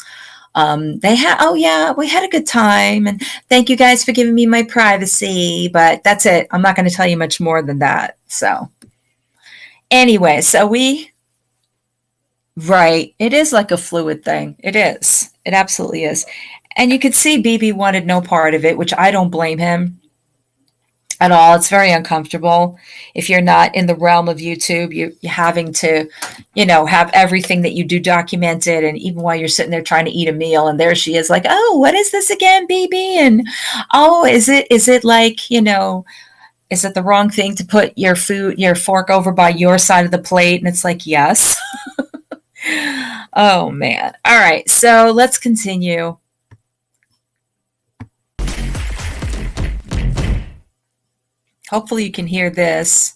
We had a good time, and thank you guys for giving me my privacy, but that's it. I'm not going to tell you much more than that. So anyway, right. It is like a fluid thing. It is. It absolutely is. And you could see BB wanted no part of it, which I don't blame him at all. It's very uncomfortable if you're not in the realm of YouTube. You're having to, have everything that you do documented, and even while you're sitting there trying to eat a meal, and there she is like, oh, what is this again, BB? And oh, is it like, is it the wrong thing to put your fork over by your side of the plate? And it's like, yes. Oh man. All right, so let's continue. Hopefully you can hear this.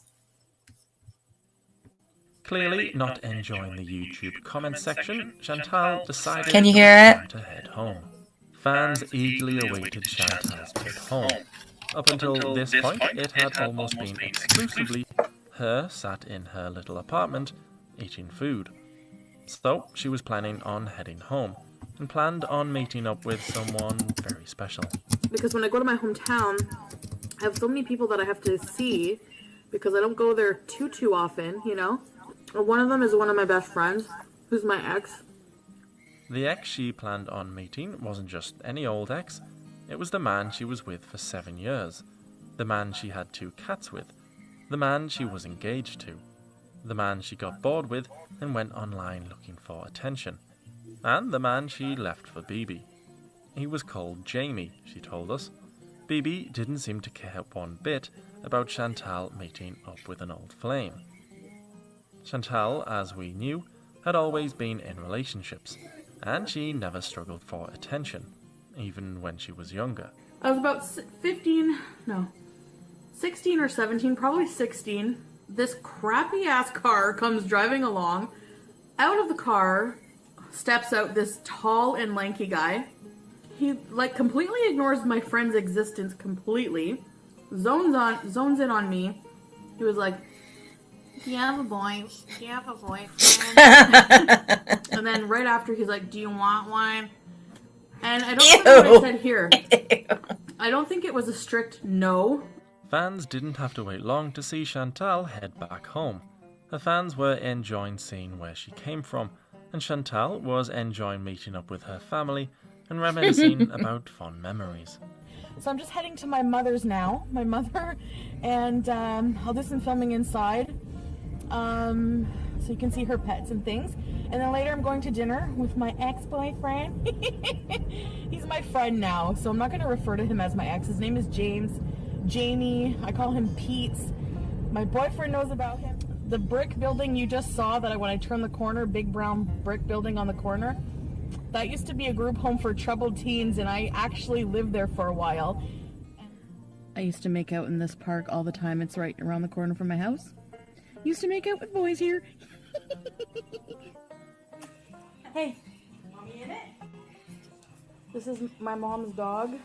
Clearly not enjoying the YouTube comment section, Chantal decided Can you hear it? to head home. Fans eagerly awaited Chantal's trip home. Up until this point, it had almost been exclusively her sat in her little apartment eating food. So she was planning on heading home, and planned on meeting up with someone very special. Because when I go to my hometown, I have so many people that I have to see because I don't go there too often, you know? And one of them is one of my best friends, who's my ex. The ex she planned on meeting wasn't just any old ex, it was the man she was with for 7 years, the man she had 2 cats with, the man she was engaged to, the man she got bored with and went online looking for attention, and the man she left for BB. He was called Jamie, she told us. BB didn't seem to care one bit about Chantal meeting up with an old flame. Chantal, as we knew, had always been in relationships, and she never struggled for attention, even when she was younger. I was about 16 or 17, probably 16. This crappy ass car comes driving along. Out of the car steps out this tall and lanky guy. He like completely ignores my friend's existence completely. Zones in on me. He was like, do you have a boyfriend? And then right after he's like, do you want one? And I don't know what I said here. I don't think it was a strict no. Fans didn't have to wait long to see Chantal head back home. The fans were enjoying seeing where she came from, and Chantal was enjoying meeting up with her family and reminiscing about fond memories. So I'm just heading to my mother's now, and I'll do some filming inside, so you can see her pets and things. And then later I'm going to dinner with my ex-boyfriend. He's my friend now, so I'm not going to refer to him as my ex. His name is Jamie. I call him Pete's. My boyfriend knows about him. The brick building you just saw that when I turned the corner, big brown brick building on the corner, that used to be a group home for troubled teens, and I actually lived there for a while. I used to make out in this park all the time. It's right around the corner from my house. Used to make out with boys here. Hey, mommy in it? This is my mom's dog,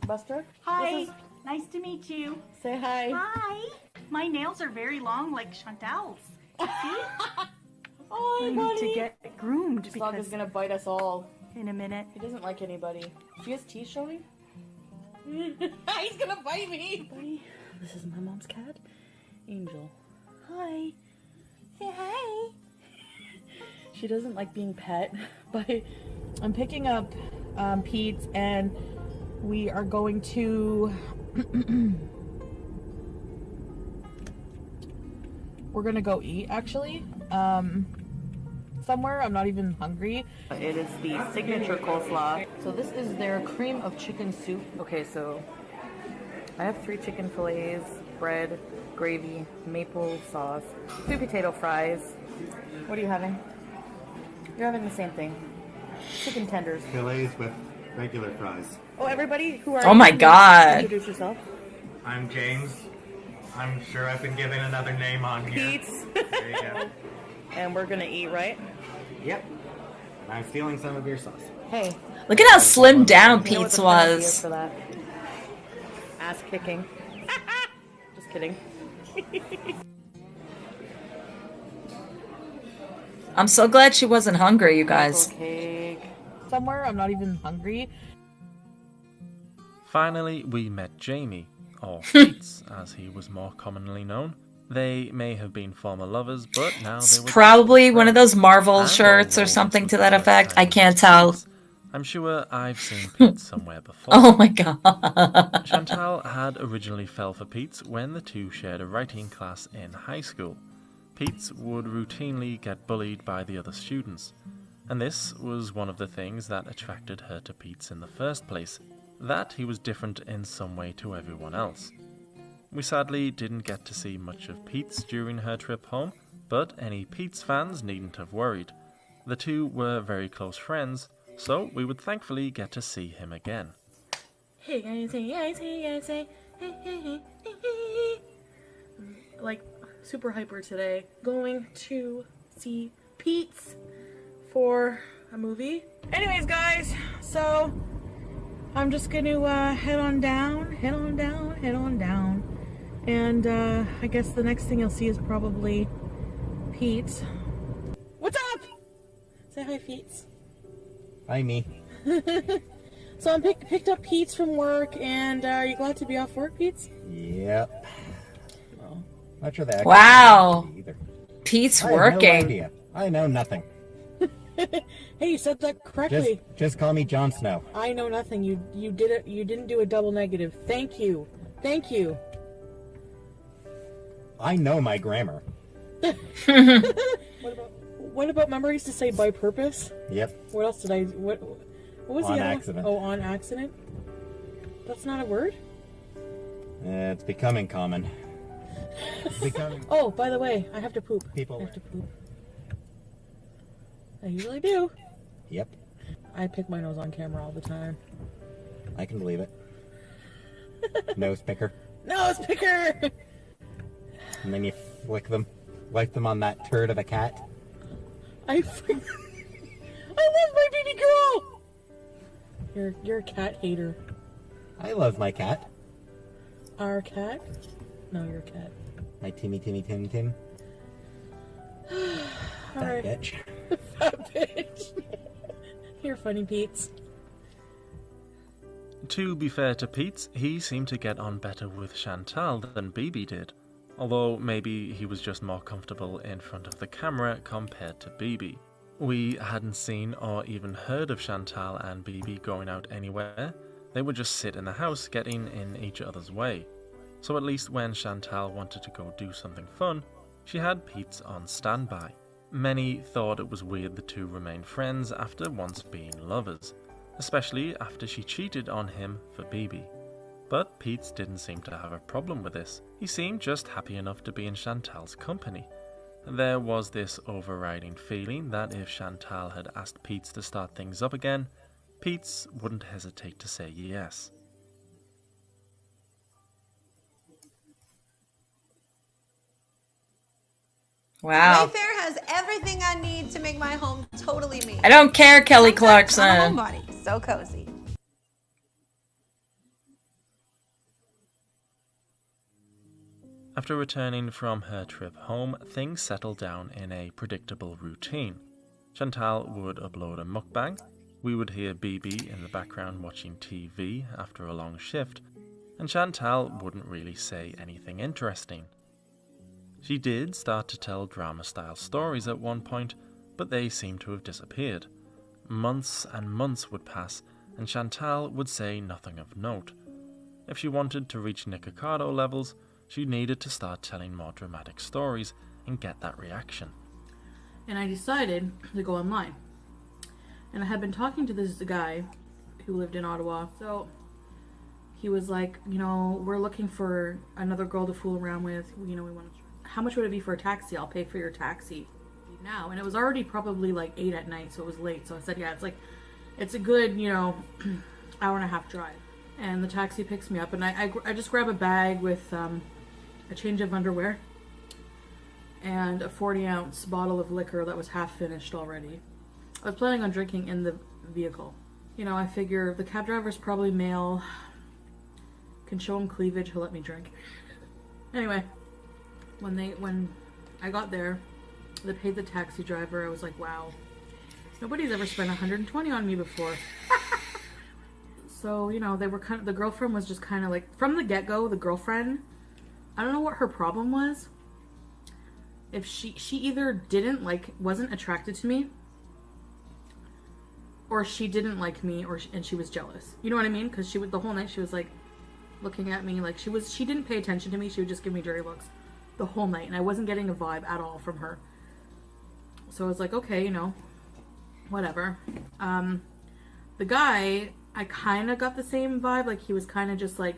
Buster. Hi, nice to meet you. Say hi. Hi. My nails are very long like Chantal's. See? Oh, I need to get groomed this dog is gonna bite us all. In a minute. He doesn't like anybody. She has teeth showing? He's gonna bite me! Buddy, this is my mom's cat, Angel. Hi. Say hi. She doesn't like being pet, but I'm picking up Pete, and we are going to... we're gonna go eat, actually. Somewhere. I'm not even hungry. It is the signature coleslaw. So this is their cream of chicken soup. Okay, so I have 3 chicken fillets, bread, gravy, maple sauce, 2 potato fries. What are you having? You're having the same thing. Chicken tenders. Fillets with regular fries. Oh, everybody, who are Oh my God. Introduce yourself. I'm James. I'm sure I've been given another name on here. Pete's. There you go. And we're gonna eat, right? Yep. I'm stealing some of your sauce. Hey. Look at how slimmed down You know what Pete's the penalty is was. for that? Ass kicking. Just kidding. I'm so glad she wasn't hungry, you guys. Cake. Somewhere, I'm not even hungry. Finally, we met Jamie, or Pete's, as he was more commonly known. They may have been former lovers, but now they were Probably one of those Marvel and shirts or although something this to was that the first effect. time I we can't met tell. Pete, I'm sure I've seen Pete somewhere before. Oh my God. Chantal had originally fell for Pete's when the two shared a writing class in high school. Pete's would routinely get bullied by the other students, and this was one of the things that attracted her to Pete's in the first place, that he was different in some way to everyone else. We sadly didn't get to see much of Pete's during her trip home, but any Pete's fans needn't have worried. The two were very close friends, so we would thankfully get to see him again. Hey guys, hey guys, hey guys, hey, hey, hey, hey, hey, hey. Like, super hyper today. Going to see Pete's for a movie. Anyways, guys, so I'm just gonna head on down. And I guess the next thing you'll see is probably Pete. What's up? Say hi, Feets. Hi, me. So I picked up Pete's from work, and are you glad to be off work, Pete's? Yep. Well, not sure that. Wow. Pete's working. I have no idea. I know nothing. Hey, you said that correctly. Just call me Jon Snow. I know nothing. You did it. You didn't do a double negative. Thank you. Thank you. I know my grammar. What about remember I used to say by purpose? Yep. What else did I? What was the on other accident. one? Oh, on accident. That's not a word. It's becoming common. It's becoming. Oh, by the way, I have to poop. People. I have to poop. I usually do. Yep. I pick my nose on camera all the time. I can believe it. Nose picker. Nose picker! And then you wipe them on that turd of a cat. I love my baby girl! You're a cat hater. I love my cat. Our cat? No, your cat. My Timmy. That bitch. That bitch. You're funny, Pete's. To be fair to Pete, he seemed to get on better with Chantal than BB did, although maybe he was just more comfortable in front of the camera compared to BB. We hadn't seen or even heard of Chantal and BB going out anywhere. They would just sit in the house getting in each other's way. So at least when Chantal wanted to go do something fun, she had Pete on standby. Many thought it was weird the two remained friends after once being lovers, especially after she cheated on him for BB. But Pete didn't seem to have a problem with this. He seemed just happy enough to be in Chantal's company. There was this overriding feeling that if Chantal had asked Pete to start things up again, Pete wouldn't hesitate to say yes. Wow. Wayfair has everything I need to make my home totally me. I don't care, Kelly Sometimes I'm Clarkson. a homebody, so cozy. After returning from her trip home, things settled down in a predictable routine. Chantal would upload a mukbang, we would hear BB in the background watching TV after a long shift, and Chantal wouldn't really say anything interesting. She did start to tell drama-style stories at one point, but they seemed to have disappeared. Months and months would pass, and Chantal would say nothing of note. If she wanted to reach Nikocado levels, she needed to start telling more dramatic stories and get that reaction. And I decided to go online. And I had been talking to this guy who lived in Ottawa. So he was like, you know, we're looking for another girl to fool around with. You know, we want to. How much would it be for a taxi? I'll pay for your taxi now. And it was already probably like 8 at night, so it was late. So I said, yeah, it's a good, you know, hour and a half drive. And the taxi picks me up, and I just grab a bag with a change of underwear and a 40-ounce bottle of liquor that was half finished already. I was planning on drinking in the vehicle. You know, I figure the cab driver's probably male, can show him cleavage, he'll let me drink. Anyway, when I got there, they paid the taxi driver. I was like, wow, nobody's ever spent $120 on me before. So, you know, they were the girlfriend was just kind of like, from the get-go, the girlfriend, I don't know what her problem was. If she either wasn't attracted to me, or she didn't like me, and she was jealous. You know what I mean? Because the whole night she was like looking at me like she didn't pay attention to me. She would just give me dirty looks the whole night, and I wasn't getting a vibe at all from her. So I was like, okay, you know, whatever. The guy, I kind of got the same vibe. Like, he was kind of just like,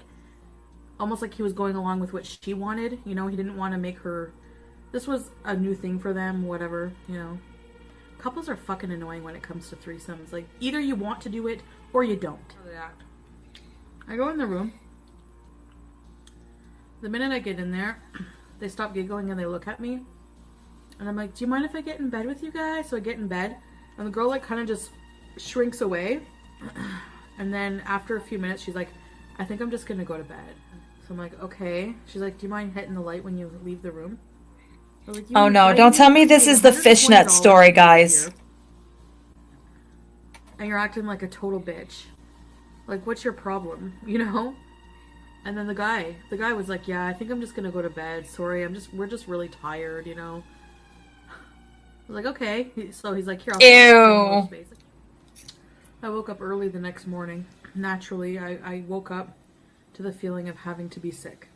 almost like he was going along with what she wanted. You know, he didn't want to make her, this was a new thing for them, whatever, you know. Couples are fucking annoying when it comes to threesomes. Like, either you want to do it or you don't. I go in the room. The minute I get in there, they stop giggling and they look at me. And I'm like, do you mind if I get in bed with you guys? So I get in bed. And the girl, like, kind of just shrinks away. And then after a few minutes, she's like, I think I'm just going to go to bed. So I'm like, okay. She's like, do you mind hitting the light when you leave the room? Like, oh no, don't tell me this is the fishnet story, guys. and you're acting like a total bitch. Like, what's your problem, you know? And then the guy was like, yeah, I think I'm just gonna go to bed. Sorry, we're just really tired, you know? I was like, okay. So he's like, here, I'll Ew. I woke up early the next morning. Naturally, I woke up to the feeling of having to be sick.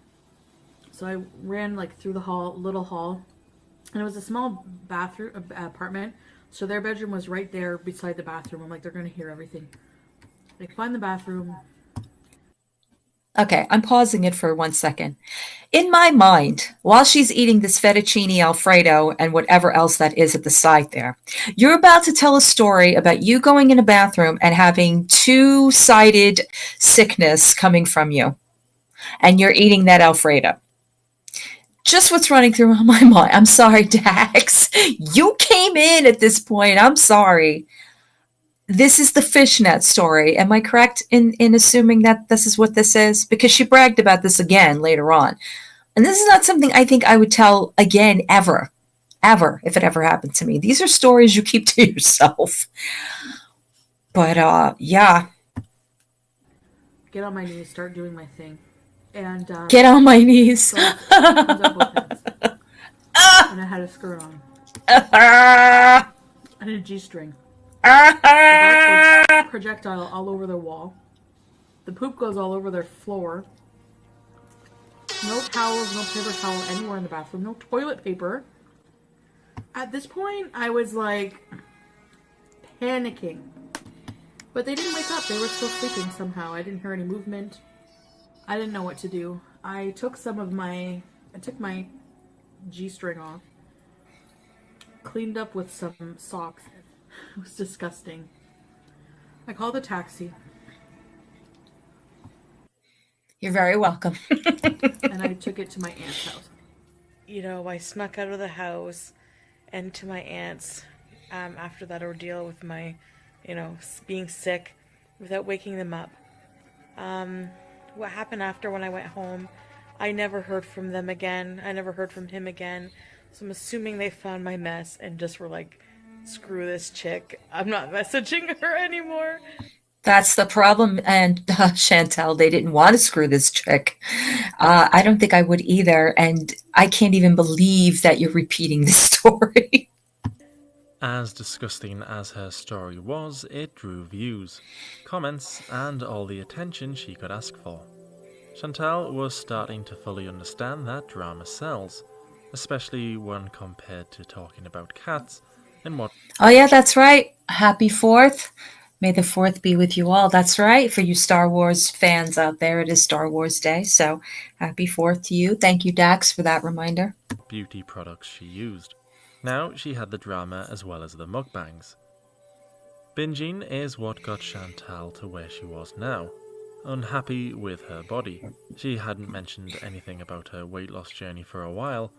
So I ran like through the little hall, and it was a small bathroom apartment. So their bedroom was right there beside the bathroom. I'm like, they're gonna hear everything. They find the bathroom. Okay, I'm pausing it for 1 second. In my mind, while she's eating this fettuccine Alfredo and whatever else that is at the side there, you're about to tell a story about you going in a bathroom and having two-sided sickness coming from you. And you're eating that Alfredo. Just what's running through my mind. I'm sorry, Dax. You came in at this point. I'm sorry. This is the fishnet story. Am I correct in assuming that this is what this is? Because she bragged about this again later on. And this is not something I think I would tell again ever. Ever, if it ever happened to me. These are stories you keep to yourself. But, yeah. Get on my knees, start doing my thing. And get on my knees. So and I had a skirt on. And a G-string. The projectile all over their wall. The poop goes all over their floor. No towels, no paper towel anywhere in the bathroom. No toilet paper. At this point, I was like panicking. But they didn't wake up. They were still sleeping somehow. I didn't hear any movement. I didn't know what to do. I took my G-string off. Cleaned up with some socks. It was disgusting. I called a taxi. You're very welcome. And I took it to my aunt's house. You know, I snuck out of the house and to my aunt's after that ordeal with my, being sick without waking them up. What happened after when I went home, I never heard from them again. I never heard from him again. So I'm assuming they found my mess and just were like, screw this chick. I'm not messaging her anymore. That's the problem. And Chantal, they didn't want to screw this chick. I don't think I would either. And I can't even believe that you're repeating this story. As disgusting as her story was, it drew views, comments, and all the attention she could ask for. Chantal was starting to fully understand that drama sells, especially when compared to talking about cats and what... Oh yeah, that's right. Happy 4th. May the 4th be with you all. That's right. For you Star Wars fans out there, it is Star Wars Day. So happy 4th to you. Thank you, Dax, for that reminder. Beauty products she used. Now she had the drama as well as the mukbangs. Binging is what got Chantal to where she was now. Unhappy with her body. She hadn't mentioned anything about her weight loss journey for a while,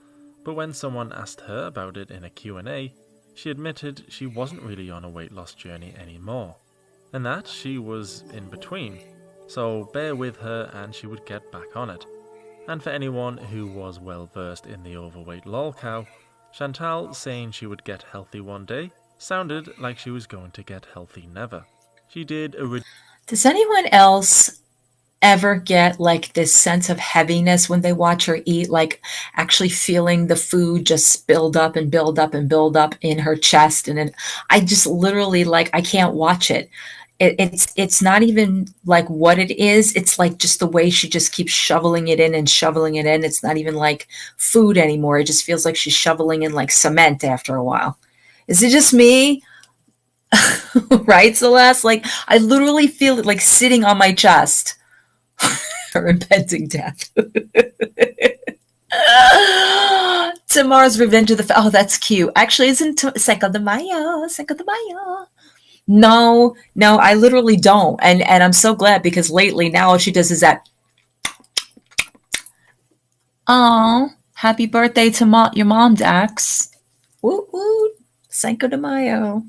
but when someone asked her about it in a Q&A, she admitted she wasn't really on a weight loss journey anymore, and that she was in between, so bear with her and she would get back on it. And for anyone who was well versed in the overweight lolcow, Chantal saying she would get healthy one day sounded like she was going to get healthy never. She did Does anyone else ever get like this sense of heaviness when they watch her eat, like actually feeling the food just build up and build up and build up in her chest? And then I just literally like, I can't watch it. It's not even like what it is. It's like just the way she just keeps shoveling it in and shoveling it in. It's not even like food anymore. It just feels like she's shoveling in like cement after a while. Is it just me? Right, Celeste? Like I literally feel it like sitting on my chest. Her impending death. Tomorrow's Revenge of the... Oh, that's cute. Actually, isn't Cinco de Mayo. Cinco de Mayo. No, I literally don't. And I'm so glad because lately now all she does is that. Oh, happy birthday to your mom, Dax. Woot woot. Cinco de Mayo.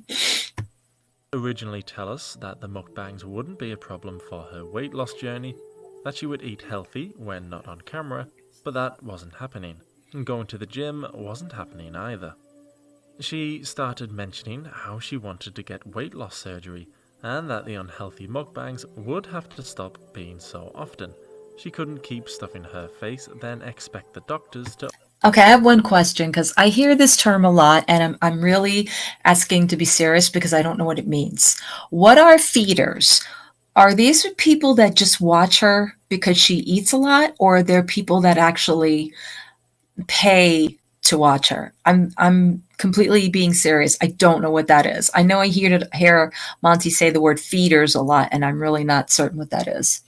Originally tell us that the mukbangs wouldn't be a problem for her weight loss journey, that she would eat healthy when not on camera, but that wasn't happening, and going to the gym wasn't happening either. She started mentioning how she wanted to get weight loss surgery and that the unhealthy mukbangs would have to stop being so often. She couldn't keep stuffing her face, then expect the doctors to... Okay, I have one question because I hear this term a lot, and I'm really asking to be serious because I don't know what it means. What are feeders? Are these people that just watch her because she eats a lot, or are there people that actually pay to watch her? I'm completely being serious. I don't know what that is. I know I hear Monty say the word feeders a lot, and I'm really not certain what that is.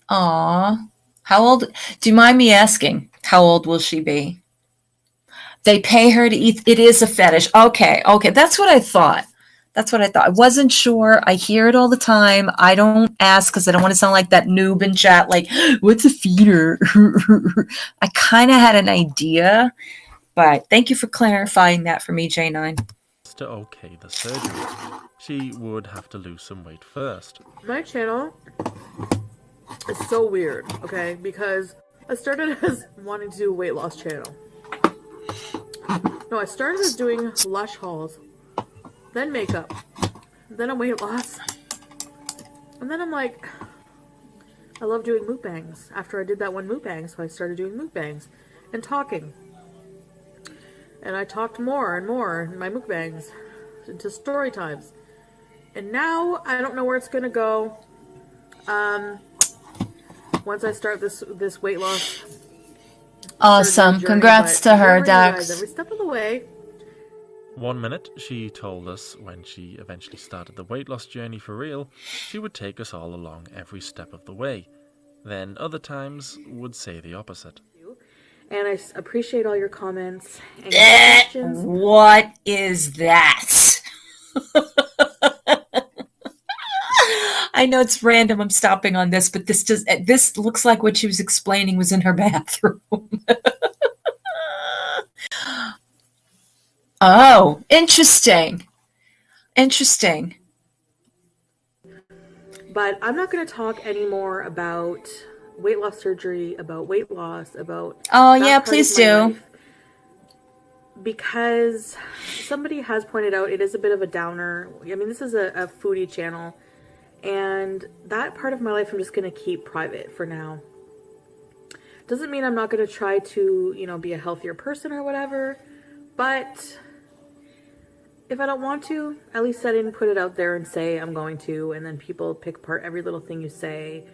Aw. How old? Do you mind me asking? How old will she be? They pay her to eat. It is a fetish. Okay. That's what I thought. I wasn't sure. I hear it all the time. I don't ask because I don't want to sound like that noob in chat, like, what's a feeder? I kind of had an idea, but thank you for clarifying that for me, J9. to okay the surgery. She would have to lose some weight first. My channel is so weird, okay? Because I started as wanting to do a weight loss channel. No, I started as doing Lush hauls, then makeup, then a weight loss, and then I'm like, I love doing mukbangs. After I did that one mukbang, so I started doing mukbangs and talking. And I talked more and more in my mukbangs into story times. And now I don't know where it's gonna go. Once I start this weight loss. Awesome. Congrats to her, Dax. Every step of the way. 1 minute, she told us when she eventually started the weight loss journey for real, she would take us all along every step of the way. Then other times would say the opposite. And I appreciate all your comments and your questions. What is that? I know it's random. I'm stopping on this, but this looks like what she was explaining was in her bathroom. Oh, interesting. Interesting. But I'm not going to talk anymore about weight loss surgery, about weight loss, about... Oh, yeah, please do. Because somebody has pointed out it is a bit of a downer. I mean, this is a foodie channel. And that part of my life I'm just going to keep private for now. Doesn't mean I'm not going to try to, you know, be a healthier person or whatever. But if I don't want to, at least I didn't put it out there and say I'm going to. And then people pick apart every little thing you say.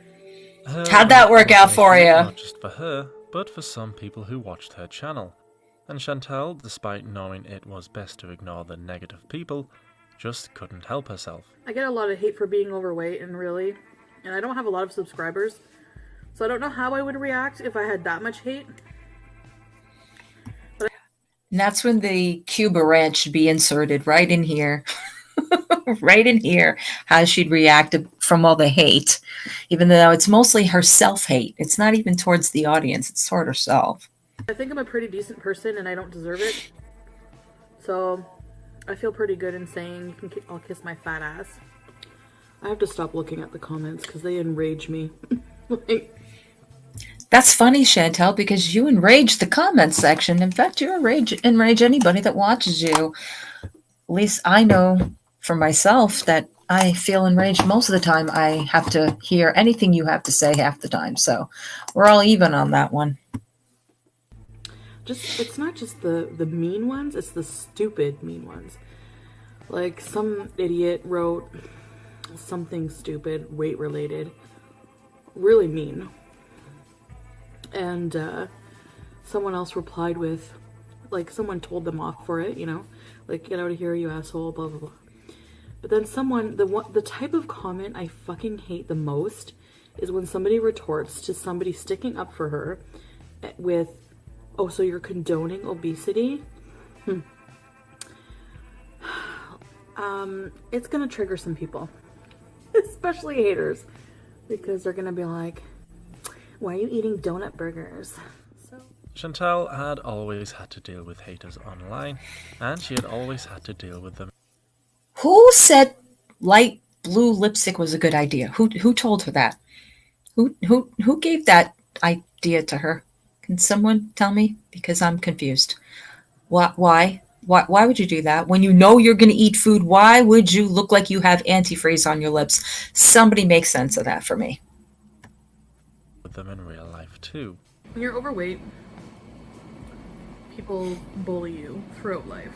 How'd that work out for you? Not just for her, but for some people who watched her channel. And Chantal, despite knowing it was best to ignore the negative people, just couldn't help herself. I get a lot of hate for being overweight, and I don't have a lot of subscribers, so I don't know how I would react if I had that much hate. And that's when the Cuba Rant should be inserted right in here. Right in here, how she'd react from all the hate, even though it's mostly her self-hate. It's not even towards the audience, it's toward herself. I think I'm a pretty decent person and I don't deserve it. So I feel pretty good in saying I'll kiss my fat ass. I have to stop looking at the comments because they enrage me. That's funny, Chantal, because you enrage the comment section. In fact, you enrage anybody that watches you. At least I know for myself that I feel enraged most of the time. I have to hear anything you have to say half the time. So we're all even on that one. It's not just the mean ones, it's the stupid mean ones. Like some idiot wrote something stupid, weight related, really mean. And someone else replied with, like, someone told them off for it, you know, like, get out of here, you asshole, blah, blah, blah. But then the type of comment I fucking hate the most is when somebody retorts to somebody sticking up for her with, oh, so you're condoning obesity? It's gonna trigger some people, especially haters, because they're gonna be like, why are you eating donut burgers? Chantal had always had to deal with haters online, and she had always had to deal with them. Who said light blue lipstick was a good idea? Who told her that? Who gave that idea to her? Can someone tell me? Because I'm confused. Why? Why would you do that? When you know you're going to eat food, why would you look like you have antifreeze on your lips? Somebody make sense of that for me. With them in real life too. When you're overweight, people bully you throughout life.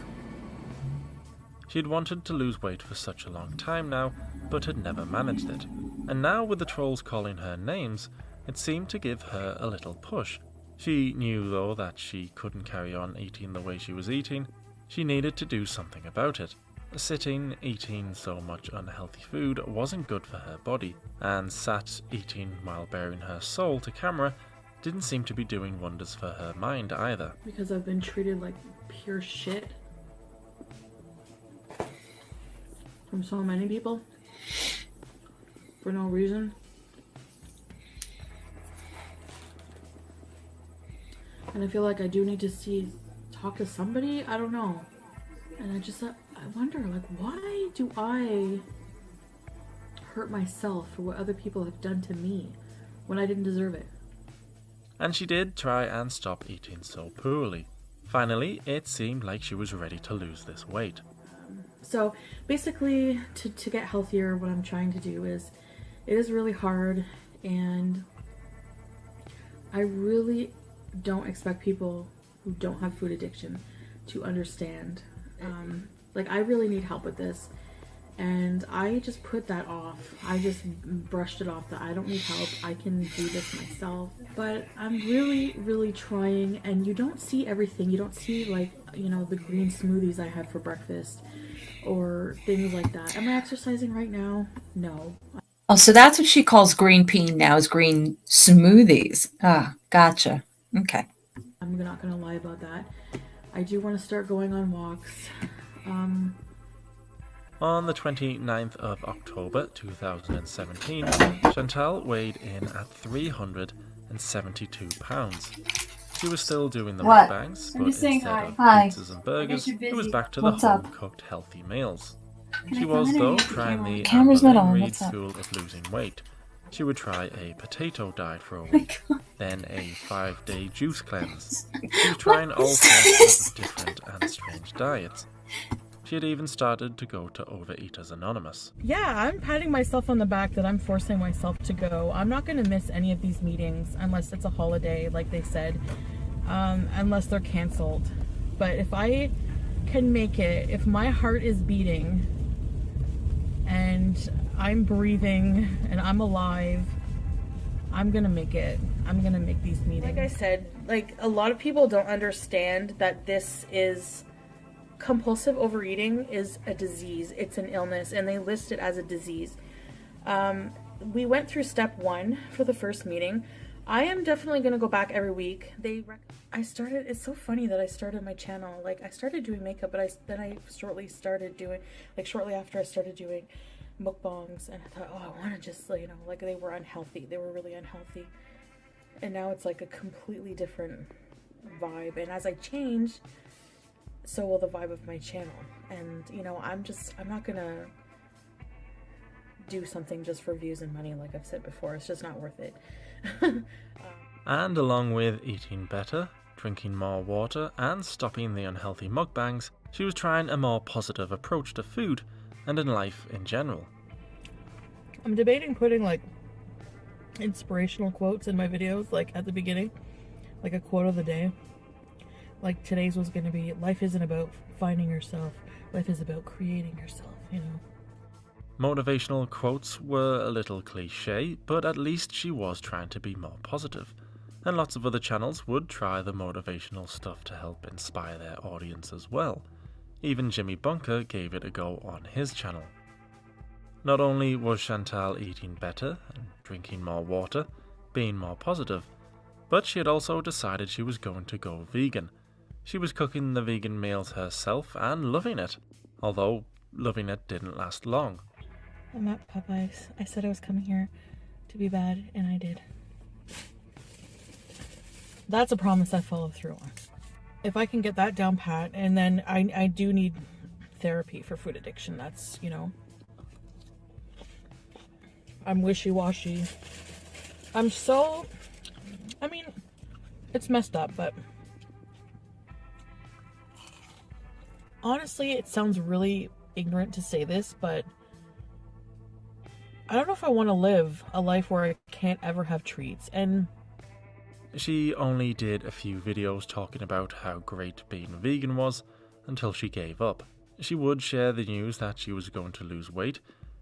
She'd wanted to lose weight for such a long time now, but had never managed it. And now with the trolls calling her names, it seemed to give her a little push. She knew though that she couldn't carry on eating the way she was eating. She needed to do something about it. Sitting, eating so much unhealthy food wasn't good for her body, and sat eating while baring her soul to camera didn't seem to be doing wonders for her mind either. Because I've been treated like pure shit from so many people for no reason. And I feel like I do need to talk to somebody. I don't know. And I wonder, like, why do I hurt myself for what other people have done to me when I didn't deserve it? And she did try and stop eating so poorly. Finally, it seemed like she was ready to lose this weight. So basically, to get healthier, what I'm trying to do is, it is really hard, and I really don't expect people who don't have food addiction to understand. Like, I really need help with this, and I just put that off. I just brushed it off that I don't need help. I can do this myself. But I'm really, really trying, and you don't see everything. You don't see, like, you know, the green smoothies I had for breakfast or things like that. Am I exercising right now? No. Oh, so that's what she calls green pea now, is green smoothies. Ah, gotcha. Okay. I'm not gonna lie about that. I do want to start going on walks. On the 29th of October 2017, Chantal weighed in at 372 pounds. She was still doing the mukbangs, but instead of pizzas and burgers, it was back to the home-cooked healthy meals. She was, though, trying the Anne Reid school of losing weight. She would try a potato diet for a week, then a 5-day juice cleanse. She was trying all sorts of different and strange diets. She had even started to go to Overeaters Anonymous. Yeah, I'm patting myself on the back that I'm forcing myself to go. I'm not going to miss any of these meetings unless it's a holiday, like they said, unless they're canceled. But if I can make it, if my heart is beating and I'm breathing and I'm alive, I'm going to make it. I'm going to make these meetings. Like I said, like, a lot of people don't understand that this is... compulsive overeating is a disease. It's an illness, and they list it as a disease. We went through step 1 for the first meeting. I am definitely going to go back every week. It's so funny that I started my channel. Like, I started doing makeup, but then I shortly after I started doing mukbangs, and I thought, oh, I want to just, you know, like, they were unhealthy. They were really unhealthy. And now it's like a completely different vibe. And as I change, so will the vibe of my channel. And, you know, I'm not gonna do something just for views and money, like I've said before. It's just not worth it. And along with eating better, drinking more water, and stopping the unhealthy mukbangs, she was trying a more positive approach to food and in life in general. I'm debating putting, like, inspirational quotes in my videos, like at the beginning, like a quote of the day. Like, today's was going to be, life isn't about finding yourself, life is about creating yourself, you know. Motivational quotes were a little cliche, but at least she was trying to be more positive. And lots of other channels would try the motivational stuff to help inspire their audience as well. Even Jimmy Bunker gave it a go on his channel. Not only was Chantal eating better and drinking more water, being more positive, but she had also decided she was going to go vegan. She was cooking the vegan meals herself and loving it, although loving it didn't last long. I'm at Popeyes. I said I was coming here to be bad, and I did. That's a promise I followed through on. If I can get that down pat, and then I do need therapy for food addiction. That's, you know, I'm wishy-washy. I mean, it's messed up, but honestly, it sounds really ignorant to say this, but I don't know if I want to live a life where I can't ever have treats. And she only did a few videos talking about how great being vegan was until she gave up. She would share the news that she was going to lose weight,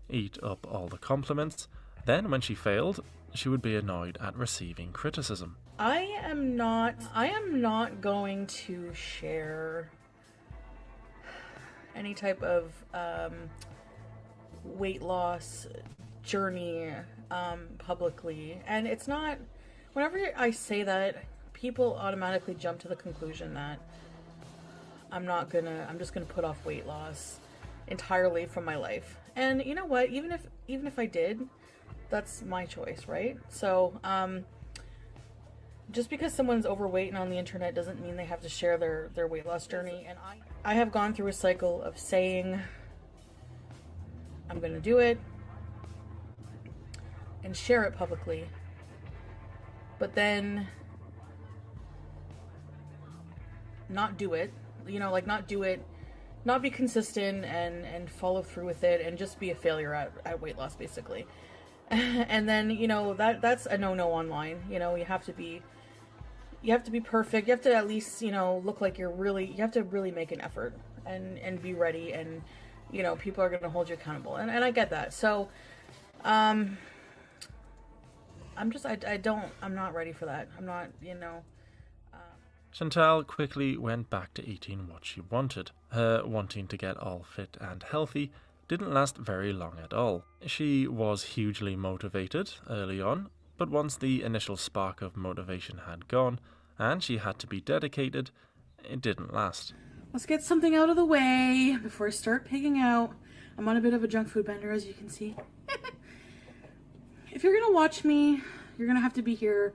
eat up all the compliments. Then when she failed, she would be annoyed at receiving criticism. I am not going to share any type of weight loss journey publicly. And it's not, whenever I say that, people automatically jump to the conclusion that I'm just gonna put off weight loss entirely from my life. And you know what, even if I did, that's my choice, right? So just because someone's overweight and on the internet doesn't mean they have to share their weight loss journey. And I have gone through a cycle of saying I'm gonna do it and share it publicly, but then not do it, not do it, not be consistent and follow through with it, and just be a failure at weight loss, basically. And then, that's a no-no online. You have to be perfect. You have to at least, look like you have to really make an effort and be ready, and, people are going to hold you accountable. And I get that. So, I'm not ready for that. I'm not, Chantal quickly went back to eating what she wanted. Her wanting to get all fit and healthy didn't last very long at all. She was hugely motivated early on, but once the initial spark of motivation had gone, and she had to be dedicated, it didn't last. Let's get something out of the way before I start pigging out. I'm on a bit of a junk food bender, as you can see. If you're gonna watch me, you're gonna have to be here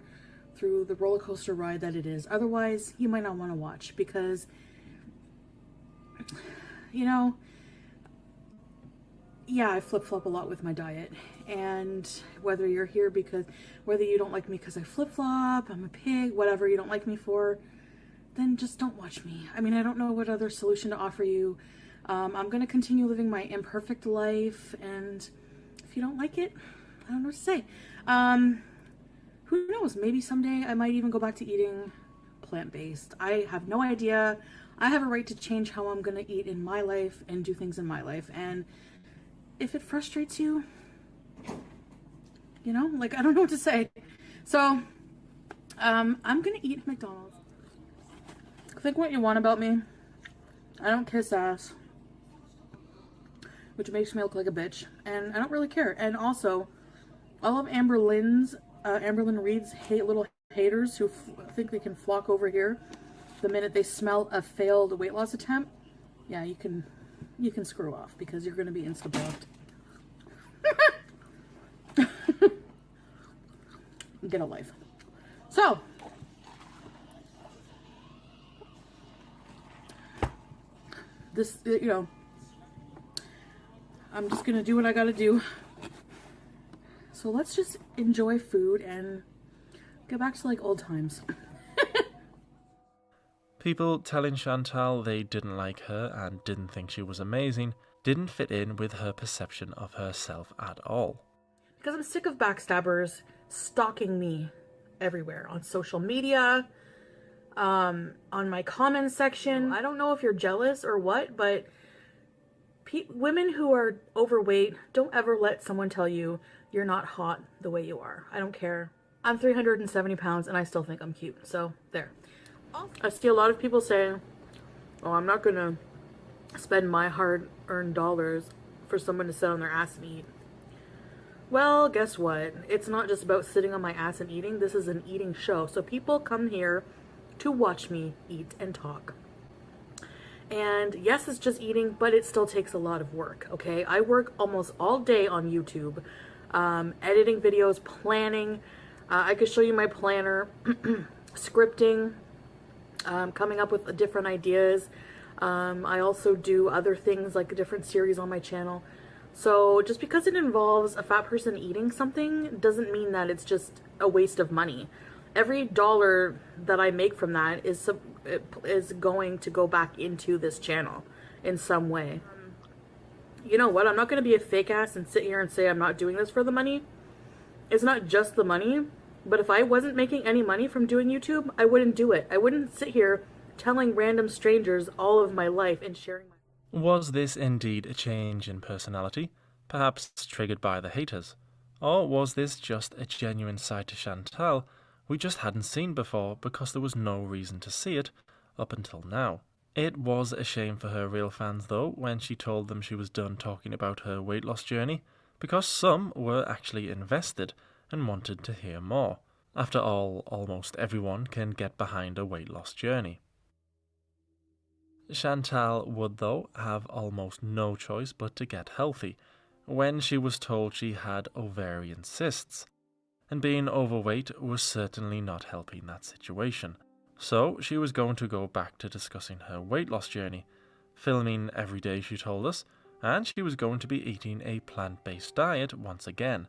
through the roller coaster ride that it is. Otherwise, you might not want to watch, because, yeah, I flip-flop a lot with my diet. And whether you're here whether you don't like me because I flip-flop, I'm a pig, whatever you don't like me for, then just don't watch me. I mean, I don't know what other solution to offer you. I'm going to continue living my imperfect life, and if you don't like it, I don't know what to say. Who knows? Maybe someday I might even go back to eating plant-based. I have no idea. I have a right to change how I'm going to eat in my life and do things in my life. And if it frustrates you, I don't know what to say. So, I'm going to eat McDonald's. Think what you want about me. I don't kiss ass, which makes me look like a bitch. And I don't really care. And also, all of Amber Lynn Reed's little haters who think they can flock over here the minute they smell a failed weight loss attempt, yeah, you can screw off, because you're going to be insta-blocked. Get a life. So, this, I'm just going to do what I got to do. So let's just enjoy food and get back to old times. People telling Chantal they didn't like her and didn't think she was amazing didn't fit in with her perception of herself at all. Because I'm sick of backstabbers stalking me everywhere, on social media, on my comment section. I don't know if you're jealous or what, but women who are overweight, don't ever let someone tell you you're not hot the way you are. I don't care. I'm 370 pounds and I still think I'm cute. So there. I see a lot of people saying, oh, I'm not gonna spend my hard-earned dollars for someone to sit on their ass and eat. Well, guess what? It's not just about sitting on my ass and eating. This is an eating show. So people come here to watch me eat and talk. And yes, it's just eating, but it still takes a lot of work, okay? I work almost all day on YouTube, editing videos, planning. I could show you my planner, scripting, coming up with different ideas. I also do other things like different series on my channel. So just because it involves a fat person eating something doesn't mean that it's just a waste of money. Every dollar that I make from that is going to go back into this channel. in some way. You know what? I'm not going to be a fake ass and sit here and say I'm not doing this for the money. It's not just the money, but if I wasn't making any money from doing YouTube, I wouldn't do it. I wouldn't sit here telling random strangers all of my life and sharing my... Was this indeed a change in personality, perhaps triggered by the haters? Or was this just a genuine side to Chantal we just hadn't seen before because there was no reason to see it up until now? It was a shame for her real fans though when she told them she was done talking about her weight loss journey, because some were actually invested and wanted to hear more. After all, almost everyone can get behind a weight loss journey. Chantal would though have almost no choice but to get healthy when she was told she had ovarian cysts, and being overweight was certainly not helping that situation. So she was going to go back to discussing her weight loss journey, filming every day she told us, and she was going to be eating a plant-based diet once again.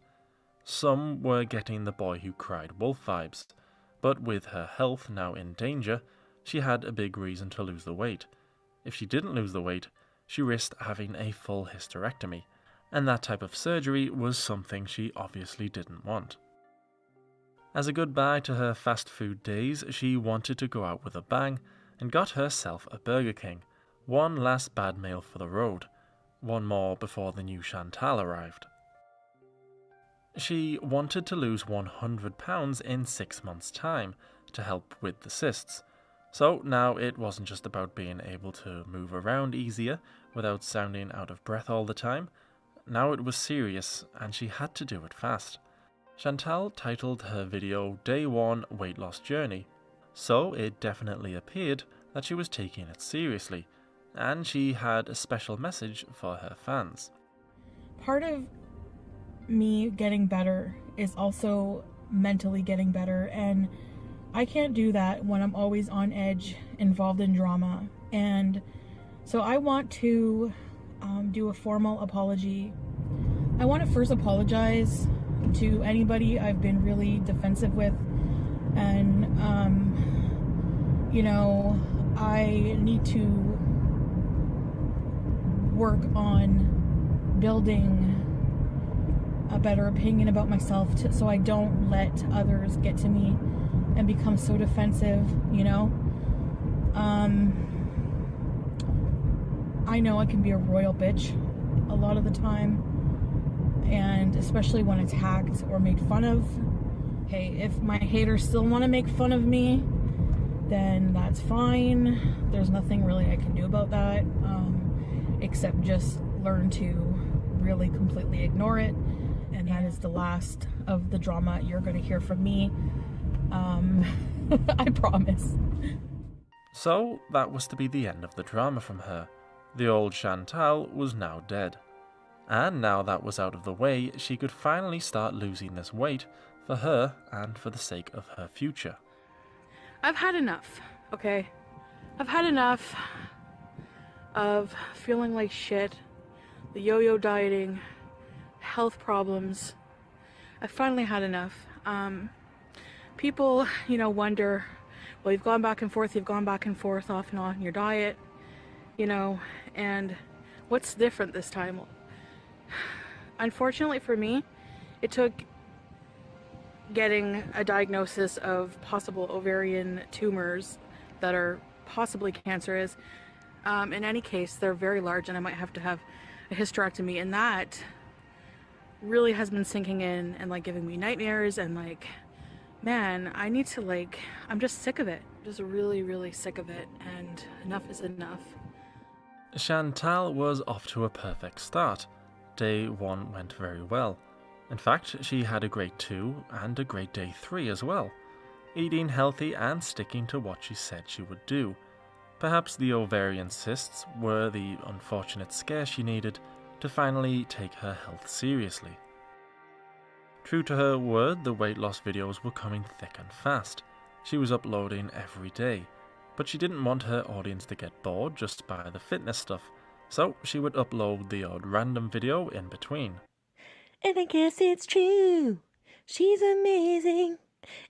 Some were getting the boy who cried wolf vibes, but with her health now in danger, she had a big reason to lose the weight. If she didn't lose the weight, she risked having a full hysterectomy, and that type of surgery was something she obviously didn't want. As a goodbye to her fast food days, she wanted to go out with a bang and got herself a Burger King. One last bad meal for the road. One more before the new Chantal arrived. She wanted to lose 100 pounds in 6 months' time to help with the cysts. So now it wasn't just about being able to move around easier without sounding out of breath all the time. Now it was serious and she had to do it fast. Chantal titled her video Day 1 Weight Loss Journey, so it definitely appeared that she was taking it seriously, and she had a special message for her fans. Part of me getting better is also mentally getting better, and I can't do that when I'm always on edge, involved in drama. And so I want to do a formal apology. I want to first apologize to anybody I've been really defensive with, and you know, I need to work on building a better opinion about myself so I don't let others get to me and become so defensive, you know. I know I can be a royal bitch a lot of the time, and especially when attacked or made fun of. Hey, if my haters still want to make fun of me, then that's fine. There's nothing really I can do about that, except just learn to really completely ignore it. And that is the last of the drama you're going to hear from me. I promise. So that was to be the end of the drama from her. The old Chantal was now dead. And now that was out of the way, she could finally start losing this weight for her and for the sake of her future. I've had enough, okay? I've had enough of feeling like shit, the yo-yo dieting, health problems. I've finally had enough. People, you know, wonder, well, you've gone back and forth off and on your diet, you know, and what's different this time? Unfortunately for me, it took getting a diagnosis of possible ovarian tumors that are possibly cancerous. In any case, they're very large and I might have to have a hysterectomy, and that really has been sinking in and like giving me nightmares, and like, man, I need to like, I'm just sick of it. Just really, really sick of it, and enough is enough. Chantal was off to a perfect start. Day 1 went very well. In fact, she had a great 2 and a great day 3 as well, eating healthy and sticking to what she said she would do. Perhaps the ovarian cysts were the unfortunate scare she needed to finally take her health seriously. True to her word, the weight loss videos were coming thick and fast. She was uploading every day, but she didn't want her audience to get bored just by the fitness stuff, so she would upload the odd random video in between. And I guess it's true, she's amazing.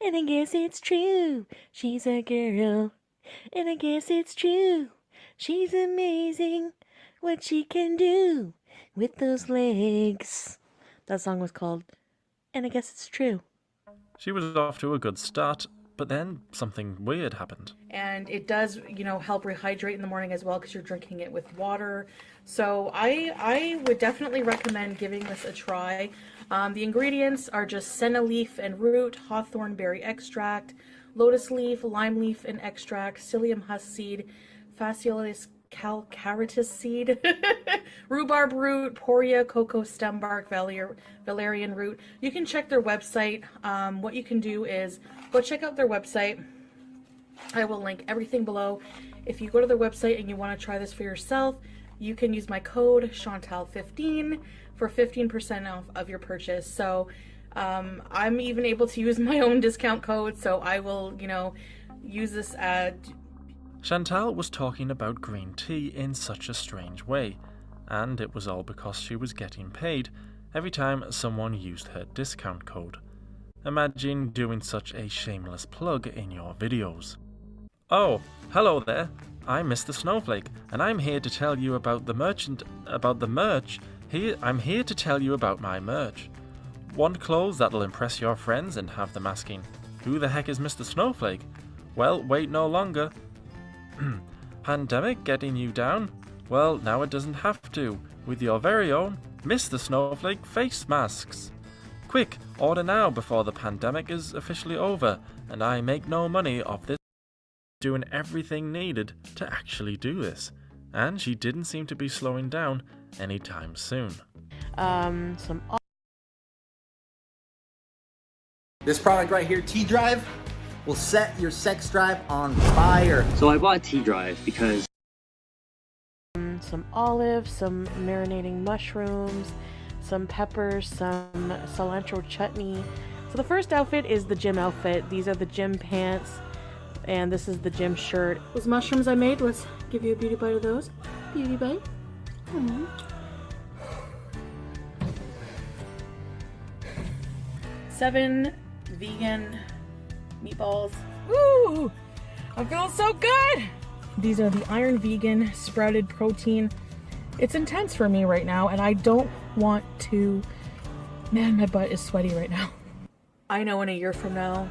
And I guess it's true, she's a girl. And I guess it's true, she's amazing. what she can do with those legs. That song was called And I Guess It's True. She was off to a good start, but then something weird happened. And it does, you know, help rehydrate in the morning as well because you're drinking it with water. So I would definitely recommend giving this a try. The ingredients are just senna leaf and root, hawthorn berry extract, lotus leaf, lime leaf and extract, psyllium husk seed, Phaseolus calcaritas seed, rhubarb root, poria, cocoa stem bark, valerian root. You can check their website. What you can do is go check out their website. I will link everything below. If you go to their website and you want to try this for yourself, you can use my code Chantal15 for 15% off of your purchase. So I'm even able to use my own discount code, so I will, you know, use this Chantal was talking about green tea in such a strange way, and it was all because she was getting paid every time someone used her discount code. Imagine doing such a shameless plug in your videos. Oh, hello there. I'm Mr. Snowflake, and I'm here to tell you about the merch. I'm here to tell you about my merch. Want clothes that'll impress your friends and have them asking, who the heck is Mr. Snowflake? Well, wait no longer. Pandemic getting you down? Well, now it doesn't have to, with your very own Mr. Snowflake face masks. Quick, order now before the pandemic is officially over, and I make no money off this. Doing everything needed to actually do this, and she didn't seem to be slowing down anytime soon. This product right here, T-Drive, will set your sex drive on fire. So I bought T-Drive because some olives, some marinating mushrooms, some peppers, some cilantro chutney. So the first outfit is the gym outfit. These are the gym pants, and this is the gym shirt. Those mushrooms I made, let's give you a beauty bite of those. Beauty bite. 7 vegan meatballs. Woo! I'm feeling so good! These are the Iron Vegan sprouted protein. It's intense for me right now, and I don't want to... Man, my butt is sweaty right now. I know in a year from now,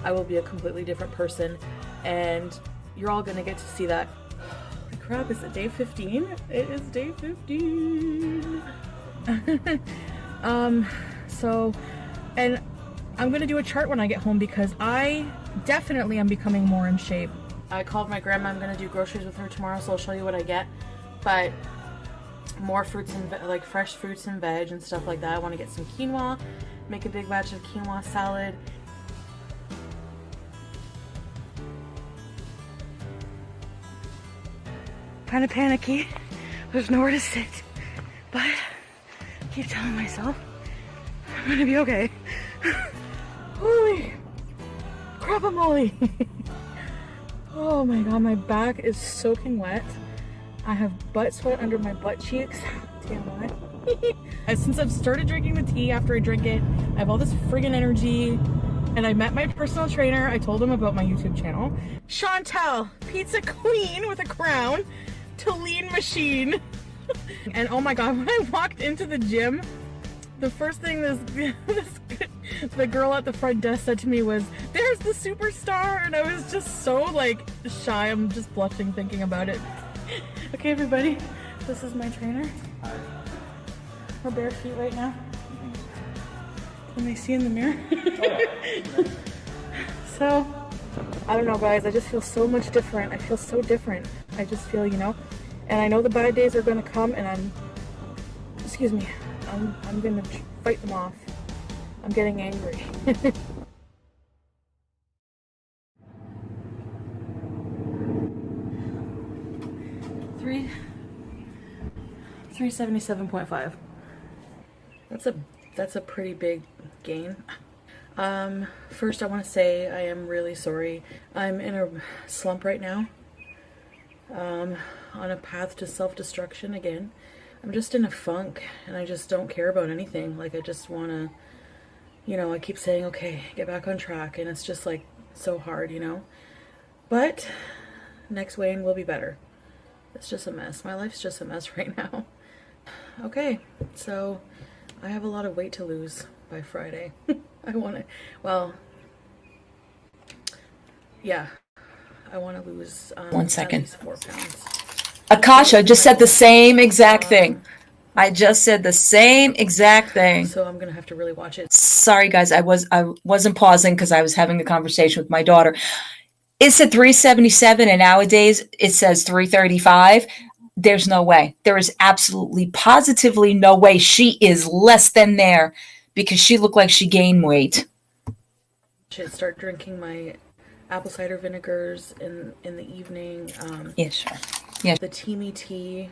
I will be a completely different person, and you're all gonna get to see that. Holy crap, is it day 15? It is day 15! And I'm gonna do a chart when I get home because I definitely am becoming more in shape. I called my grandma. I'm gonna do groceries with her tomorrow, so I'll show you what I get. But more fruits and like fresh fruits and veg and stuff like that. I want to get some quinoa, make a big batch of quinoa salad. Kind of panicky. There's nowhere to sit, but I keep telling myself I'm gonna be okay. Holy crap-a-moly. Oh my god, my back is soaking wet. I have butt sweat under my butt cheeks. Damn it. Since I've started drinking the tea after I drink it, I have all this friggin' energy. And I met my personal trainer. I told him about my YouTube channel. Chantal, pizza queen with a crown, to lean machine. And oh my god, when I walked into the gym, the first thing the girl at the front desk said to me was, "There's the superstar," and I was just so like shy. I'm just blushing thinking about it. Okay, everybody, this is my trainer. We're bare feet right now. Can they see in the mirror? So, I don't know, guys. I just feel so much different. I feel so different. I just feel, you know, and I know the bad days are gonna come, and excuse me. I'm gonna fight them off. I'm getting angry. 377.5. That's a pretty big gain. First I want to say I am really sorry. I'm in a slump right now. On a path to self-destruction again. I'm just in a funk, and I just don't care about anything. Like, I just want to, you know, I keep saying, okay, get back on track, and it's just, like, so hard, you know? But next weighing will be better. It's just a mess. My life's just a mess right now. Okay, so I have a lot of weight to lose by Friday. I want to, well, yeah, I want to lose 1 second. at least 4 pounds. Akasha just said the same exact thing. I just said the same exact thing. So I'm gonna have to really watch it. Sorry guys, I wasn't pausing because I was having a conversation with my daughter. It said 377 and nowadays it says 335. There's no way. There is absolutely positively no way she is less than there because she looked like she gained weight. Should start drinking my apple cider vinegars in the evening. Yeah, sure. Yeah. The Teamy tea,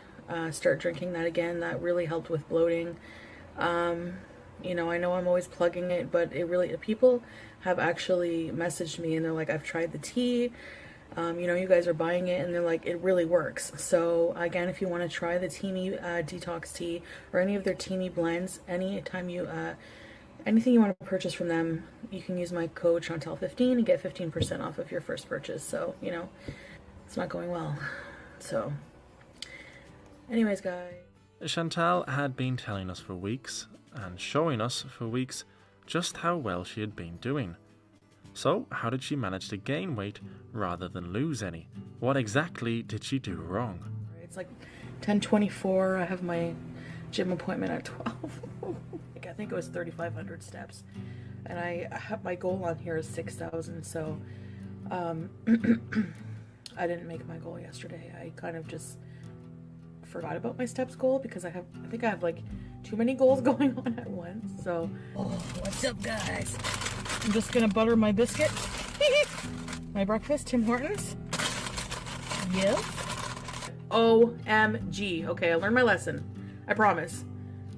start drinking that again. That really helped with bloating. You know, I know I'm always plugging it, but it really, people have actually messaged me and they're like, I've tried the tea. You know, you guys are buying it and they're like, it really works. So again, if you want to try the Teamy detox tea or any of their Teamy blends, anytime you, anything you want to purchase from them, you can use my code Chantal15 and get 15% off of your first purchase. So, you know, it's not going well. So, anyways, guys. Chantal had been telling us for weeks, and showing us for weeks, just how well she had been doing. So, how did she manage to gain weight rather than lose any? What exactly did she do wrong? It's like 10:24. I have my gym appointment at 12. I think it was 3,500 steps, and I have my goal on here is 6,000. So, I didn't make my goal yesterday. I kind of just forgot about my steps goal because I think I have like too many goals going on at once. So, What's up, guys? I'm just gonna butter my biscuit. My breakfast, Tim Hortons. Yep. OMG. Okay, I learned my lesson. I promise.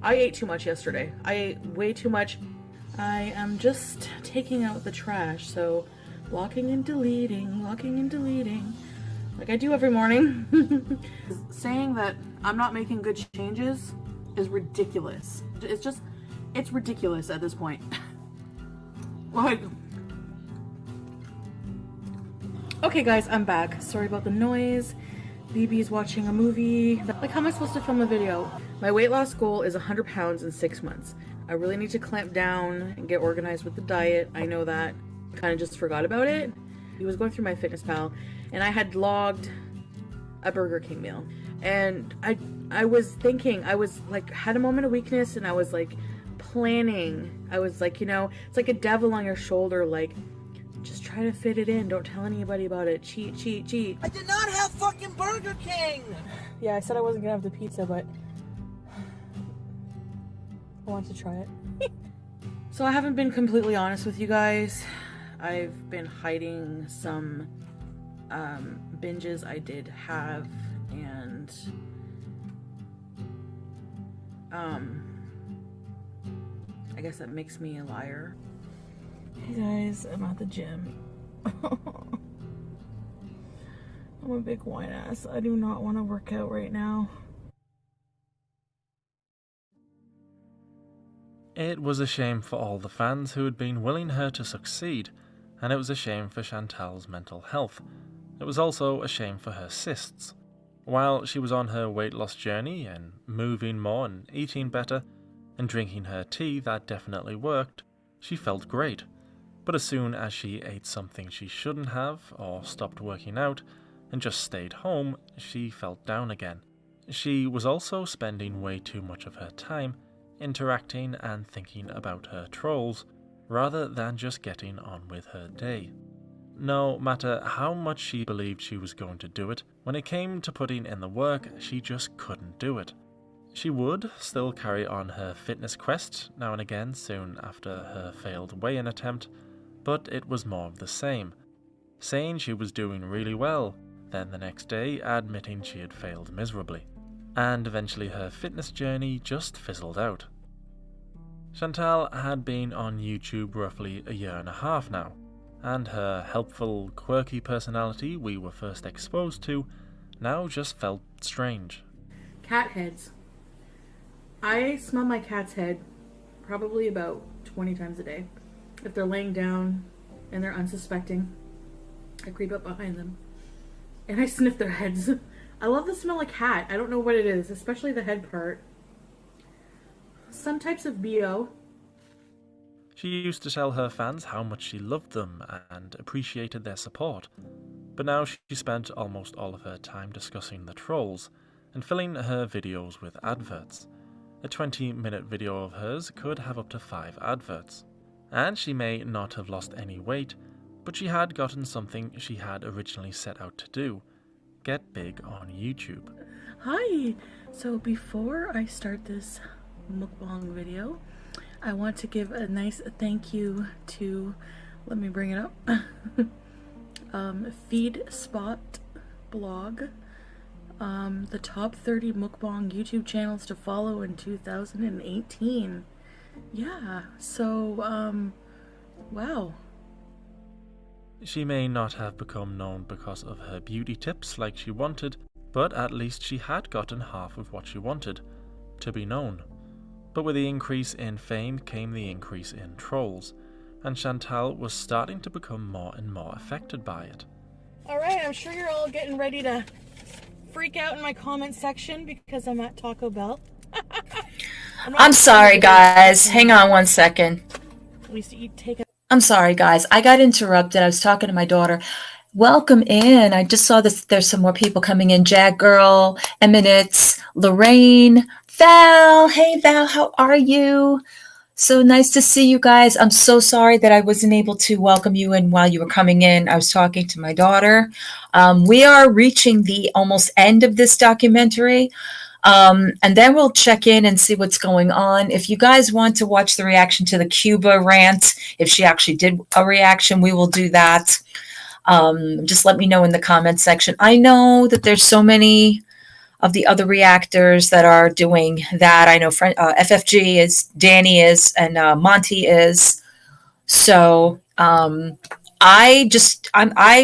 I ate too much yesterday. I ate way too much. I am just taking out the trash, so locking and deleting, like I do every morning. Saying that I'm not making good changes is ridiculous. It's ridiculous at this point. Like, okay guys, I'm back. Sorry about the noise. BB's watching a movie. Like, how am I supposed to film a video? My weight loss goal is 100 pounds in 6 months. I really need to clamp down and get organized with the diet. I know that. Kind of just forgot about it. He was going through my FitnessPal and I had logged a Burger King meal. And I was thinking, I was like, had a moment of weakness and I was like planning. I was like, you know, it's like a devil on your shoulder, like, just try to fit it in. Don't tell anybody about it. Cheat, cheat, cheat. I did not have fucking Burger King! Yeah, I said I wasn't gonna have the pizza, but I want to try it. So I haven't been completely honest with you guys. I've been hiding some binges I did have, and I guess that makes me a liar. Hey guys, I'm at the gym. I'm a big white ass. I do not want to work out right now. It was a shame for all the fans who had been willing her to succeed, and it was a shame for Chantal's mental health. It was also a shame for her cysts. While she was on her weight loss journey and moving more and eating better and drinking her tea that definitely worked, she felt great. But as soon as she ate something she shouldn't have or stopped working out and just stayed home, she felt down again. She was also spending way too much of her time interacting and thinking about her trolls, rather than just getting on with her day. No matter how much she believed she was going to do it, when it came to putting in the work, she just couldn't do it. She would still carry on her fitness quest now and again soon after her failed weigh-in attempt, but it was more of the same, saying she was doing really well, then the next day admitting she had failed miserably. And eventually her fitness journey just fizzled out. Chantal had been on YouTube roughly a year and a half now, and her helpful, quirky personality we were first exposed to now just felt strange. Cat heads. I smell my cat's head probably about 20 times a day. If they're laying down and they're unsuspecting, I creep up behind them and I sniff their heads. I love the smell of cat. I don't know what it is, especially the head part. Some types of BO. She used to tell her fans how much she loved them and appreciated their support, but now she spent almost all of her time discussing the trolls and filling her videos with adverts. A 20-minute video of hers could have up to 5 adverts. And she may not have lost any weight, but she had gotten something she had originally set out to do: get big on YouTube. Hi! So before I start this mukbang video, I want to give a nice thank you to, let me bring it up, Feed Spot blog, the top 30 mukbang YouTube channels to follow in 2018. Yeah, so, wow. She may not have become known because of her beauty tips like she wanted, but at least she had gotten half of what she wanted: to be known. But with the increase in fame came the increase in trolls, and Chantal was starting to become more and more affected by it. Alright, I'm sure you're all getting ready to freak out in my comment section because I'm at Taco Bell. I'm sorry, guys. Hang on one second. We used to eat takeout. I'm sorry, guys. I got interrupted. I was talking to my daughter. Welcome in. I just saw this. There's some more people coming in. Jag Girl, Eminence, Lorraine, Val. Hey, Val, how are you? So nice to see you guys. I'm so sorry that I wasn't able to welcome you in while you were coming in. I was talking to my daughter. We are reaching the almost end of this documentary. And then we'll check in and see what's going on. If you guys want to watch the reaction to the Cuba Rant, if she actually did a reaction, we will do that. Just let me know in the comment section. I know that there's so many of the other reactors that are doing that. I know FFG is, Danny is, and Monty is. So I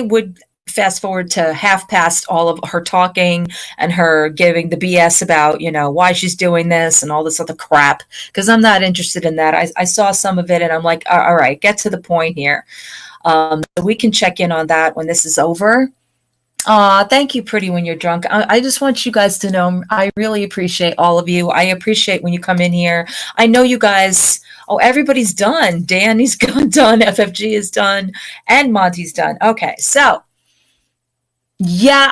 would fast forward to half past all of her talking and her giving the BS about, why she's doing this and all this other crap, because I'm not interested in that. I saw some of it and I'm like, all right, get to the point here. So we can check in on that when this is over. Thank you, Pretty When You're Drunk. I just want you guys to know I really appreciate all of you. I appreciate when you come in here. I know you guys, everybody's done. Danny's done, FFG is done, and Monty's done. Okay, so yeah,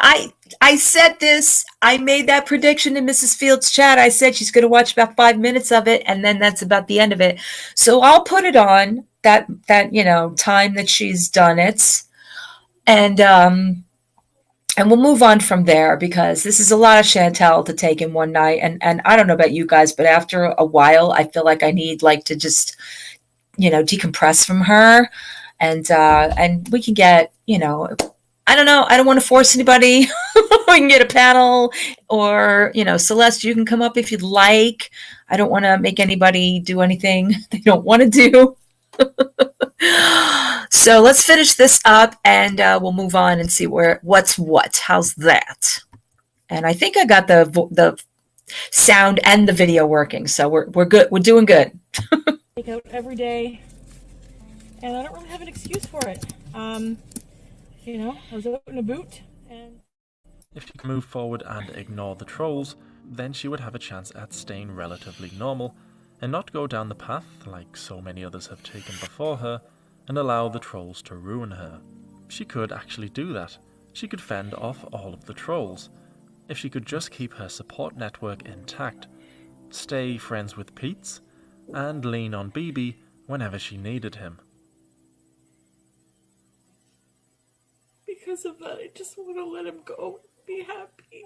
I said this. I made that prediction in Mrs. Fields' chat. I said she's going to watch about 5 minutes of it, and then that's about the end of it. So I'll put it on that time that she's done it, and we'll move on from there, because this is a lot of Chantal to take in one night, and I don't know about you guys, but after a while, I feel like I need to just decompress from her, and we can get I don't know. I don't want to force anybody. We can get a panel, or, Celeste, you can come up if you'd like. I don't want to make anybody do anything they don't want to do. So let's finish this up, and we'll move on and see what's what. How's that? And I think I got the sound and the video working, so we're good. We're doing good. Take out every day, and I don't really have an excuse for it. I was out in a boot, and If she could move forward and ignore the trolls, then she would have a chance at staying relatively normal and not go down the path like so many others have taken before her and allow the trolls to ruin her. She could actually do that. She could fend off all of the trolls if she could just keep her support network intact, stay friends with Pete's, and lean on BB whenever she needed him. because of that, I just want to let him go and be happy.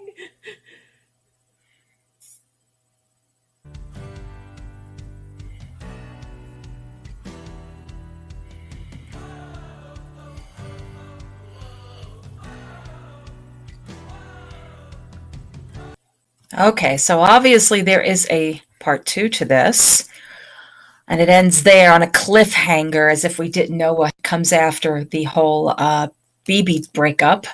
Okay, so obviously there is a part 2 to this, and it ends there on a cliffhanger, as if we didn't know what comes after the whole BB breakup.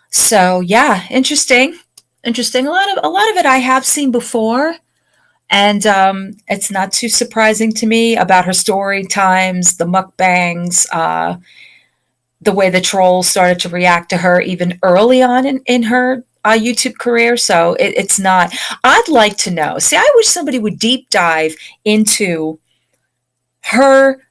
So yeah, interesting. A lot of it I have seen before, and it's not too surprising to me about her story times, the mukbangs, the way the trolls started to react to her even early on in her YouTube career, so it's not. I'd like to know. See, I wish somebody would deep dive into her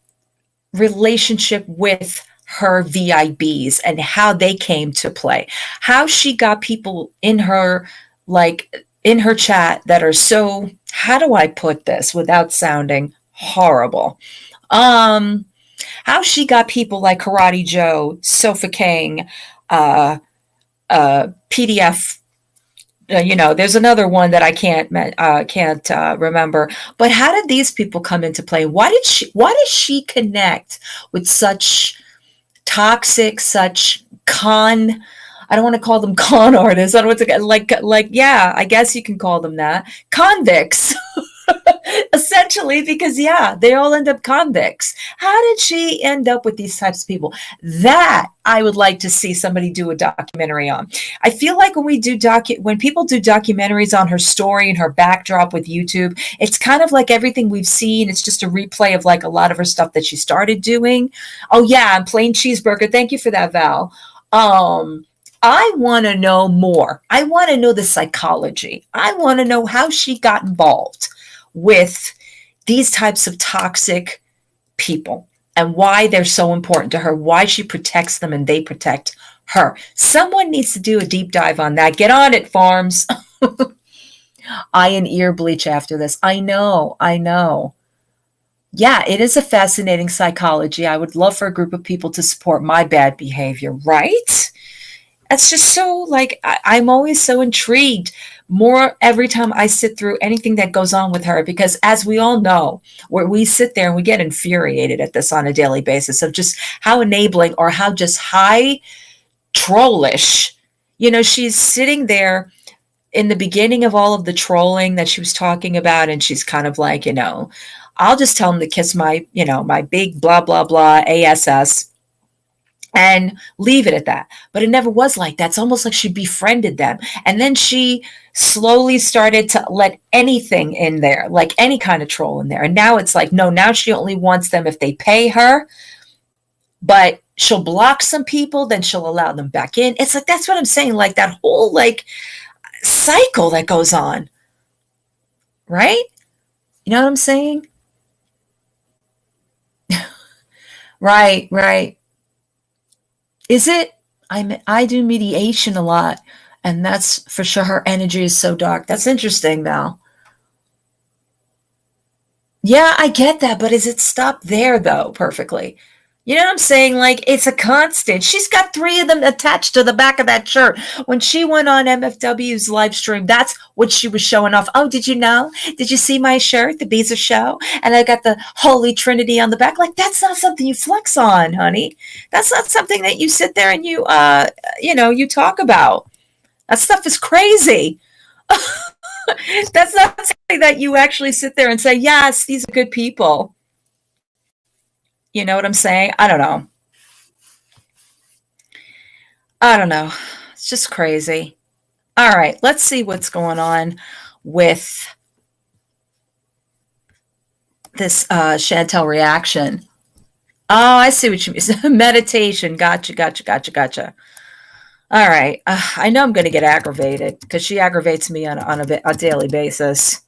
relationship with her VIBs and how they came to play, how she got people in her, like in her chat that are so, how do I put this without sounding horrible? How she got people like Karate Joe, Sofa King, PDF. There's another one that I can't remember. But how did these people come into play? Why did she connect with such toxic, such con? I don't want to call them con artists. I don't want to yeah, I guess you can call them that, convicts. Essentially, because they all end up convicts. How did she end up with these types of people? That I would like to see somebody do a documentary on. I feel like when people do documentaries on her story and her backdrop with YouTube, it's kind of like everything we've seen. It's just a replay of like a lot of her stuff that she started doing. Oh yeah, and plain cheeseburger. Thank you for that, Val. I want to know more. I want to know the psychology. I want to know how she got involved with these types of toxic people and why they're so important to her, why she protects them and they protect her. Someone needs to do a deep dive on that. Get on it, Farms. Eye and ear bleach after this. I know. Yeah, it is a fascinating psychology. I would love for a group of people to support my bad behavior, right? That's just so, like, I'm always so intrigued more every time I sit through anything that goes on with her, because as we all know, where we sit there and we get infuriated at this on a daily basis of just how enabling or how just high trollish, she's sitting there in the beginning of all of the trolling that she was talking about. And she's kind of like, I'll just tell them to kiss my, my big blah, blah, blah, ASS. And leave it at that. But it never was like that. It's almost like she befriended them. And then she slowly started to let anything in there, like any kind of troll in there. And now it's like, no, now she only wants them if they pay her. But she'll block some people, then she'll allow them back in. It's like, that's what I'm saying. Like that whole like cycle that goes on. Right? You know what I'm saying? Right. Is it? I do mediation a lot, and that's for sure. Her energy is so dark. That's interesting, Val. Yeah, I get that, but is it stopped there though? Perfectly. You know what I'm saying? Like, it's a constant. She's got 3 of them attached to the back of that shirt. When she went on MFW's live stream, that's what she was showing off. Oh, did you know? Did you see my shirt, the Bees of Show? And I got the Holy Trinity on the back. Like, that's not something you flex on, honey. That's not something that you sit there and you talk about. That stuff is crazy. That's not something that you actually sit there and say, yes, these are good people. You know what I'm saying? I don't know. It's just crazy. All right, let's see what's going on with this Chantal reaction. Oh, I see what you mean. Meditation. Gotcha. All right. I know I'm going to get aggravated because she aggravates me on a daily basis.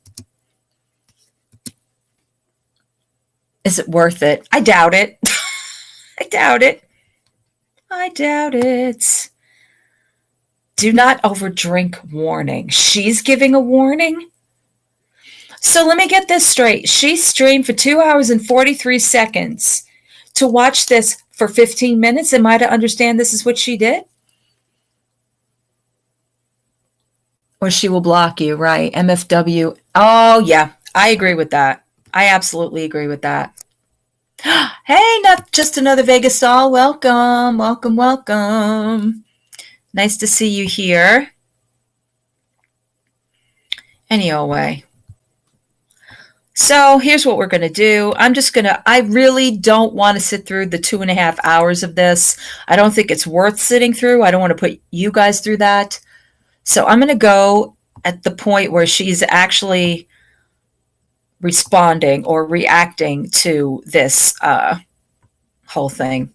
Is it worth it? I doubt it. I doubt it. Do not overdrink warning. She's giving a warning? So let me get this straight. She streamed for 2 hours and 43 seconds to watch this for 15 minutes. Am I to understand this is what she did? Or she will block you, right? MFW. Oh, yeah. I agree with that. I absolutely agree with that. Hey, not just another Vegas doll. Welcome. Nice to see you here. Anyway. So here's what we're going to do. I really don't want to sit through the 2.5 hours of this. I don't think it's worth sitting through. I don't want to put you guys through that. So I'm going to go at the point where she's actually responding or reacting to this whole thing.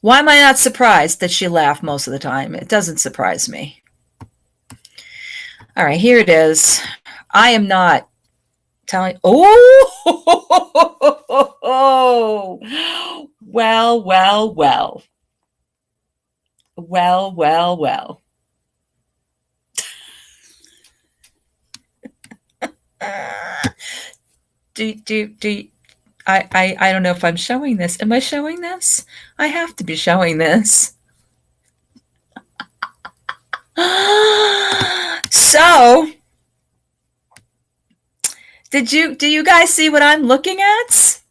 Why am I not surprised that she laughed most of the time? It doesn't surprise me. All right, here it is. I am not telling. Oh, well, well, well. Well, well, well. I don't know if I'm showing this. Am I showing this? I have to be showing this. So, do you guys see what I'm looking at?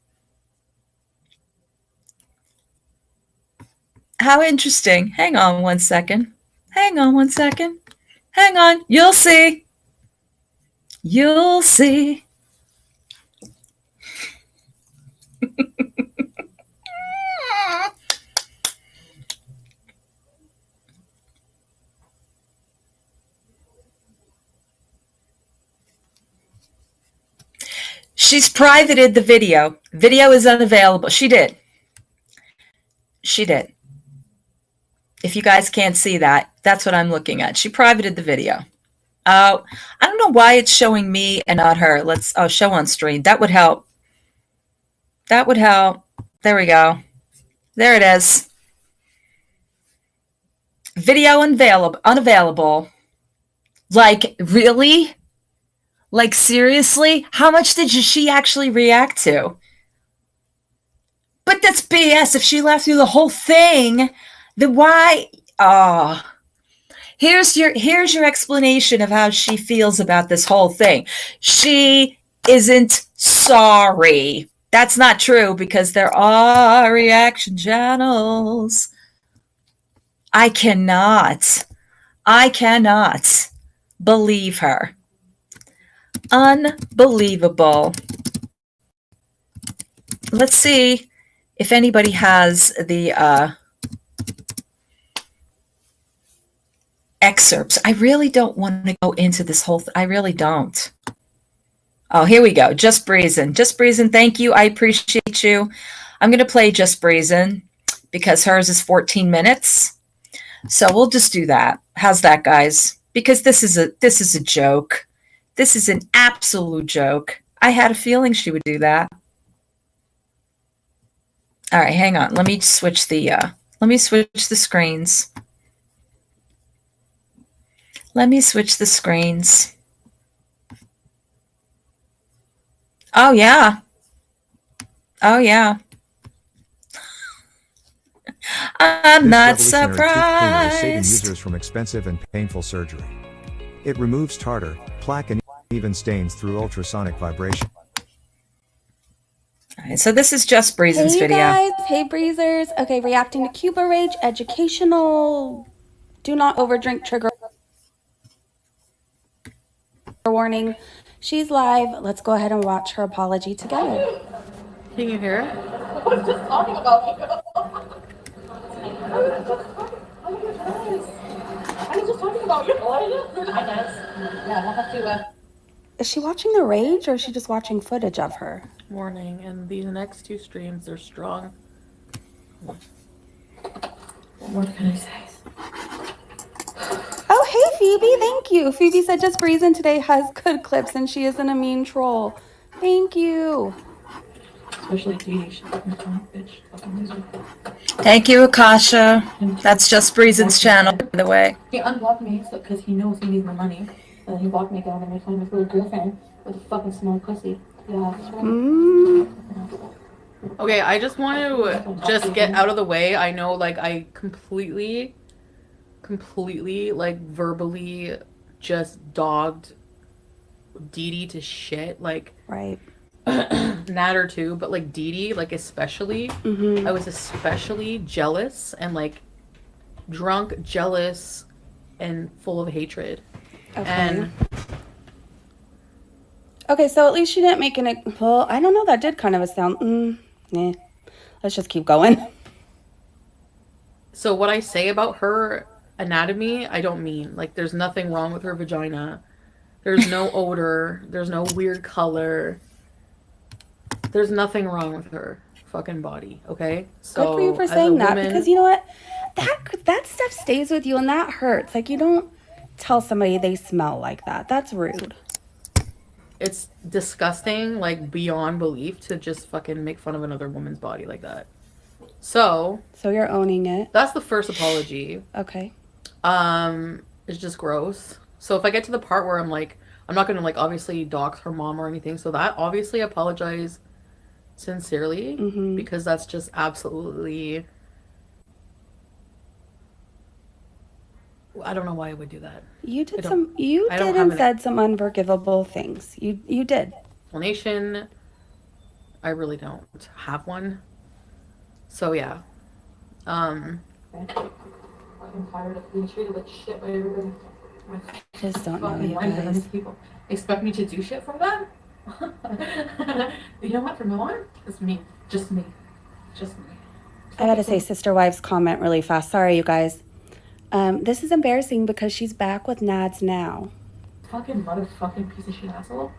How interesting. Hang on one second. Hang on one second. Hang on. You'll see. You'll see. She's privated the video. Video is unavailable. She did. She did. If you guys can't see that, that's what I'm looking at. She privated the video. I don't know why it's showing me and not her. Let's show on screen. That would help. That would help. There we go. There it is. Video unavailable. Like, really? Like, seriously? How much did she actually react to? But that's BS. If she laughed through the whole thing, then why? Here's your explanation of how she feels about this whole thing. She isn't sorry. That's not true because there are reaction channels. I cannot believe her. Unbelievable. Let's see if anybody has the excerpts. I really don't want to go into this whole I really don't. Oh, here we go. Just Breezin. Just Breezin, thank you. I appreciate you. I'm going to play Just Breezin because hers is 14 minutes. So we'll just do that. How's that, guys? Because this is a joke. This is an absolute joke. I had a feeling she would do that. All right, hang on. Let me switch the screens. Let me switch the screens. Oh, yeah. Oh, yeah. I'm not surprised. Saving users from expensive and painful surgery. It removes tartar, plaque, and even stains through ultrasonic vibration. All right, so this is Just Breezin's video. Hey guys, hey breezers. Okay, reacting to Cuba Rage, educational, do not overdrink, trigger warning. She's live. Let's go ahead and watch her apology together. Can you hear it? I was just talking about you. I was just talking about you. Yeah, we'll have to. Is she watching the rage or is she just watching footage of her? Morning, and these next two streams, they're strong. What can I say? Oh, hey, Phoebe. Thank you. Phoebe said Just Breezin today has good clips and she isn't a mean troll. Thank you. Especially Dee. Thank you, Akasha. That's Just Breezin's channel, by the way. He unblocked me because he knows he needs my money. And he blocked me again and I find my little girlfriend with a fucking small pussy. Yeah. Okay, I just want to just get out of the way. I know, like, I completely, like, verbally just dogged Dee to shit. Like, right. Natter too, but like Dee, like, especially, I was especially jealous and, like, drunk, jealous, and full of hatred. Okay. And okay, so at least she didn't make an. Well, I don't know. That did kind of a sound. Let's just keep going. so what I say about her anatomy, I don't mean. Like, there's nothing wrong with her vagina. There's no odor. There's no weird color. There's nothing wrong with her. fucking body, okay? Good for you for as a saying that, woman- because you know what? That stuff stays with you and that hurts. Like, you don't tell somebody they smell like that. That's rude. It's disgusting, like, beyond belief to just fucking make fun of another woman's body like that. So you're owning it. That's the first apology. Okay. It's just gross. So if I get to the part where I'm like, I'm not gonna like obviously dox her mom or anything, so that obviously apologize sincerely, because that's just absolutely, I don't know why I would do that. You did I don't and have an said some unforgivable things. You did. explanation. I really don't have one. So yeah. I'm tired of being treated like shit by everybody. I just don't know, you Lives of guys. these people expect me to do shit for them? You know what? From now on, it's me. Just me. Just me. I gotta say, Sister Wives comment really fast. Sorry, you guys. This is embarrassing because she's back with Nads now. Fucking motherfucking piece of shit asshole.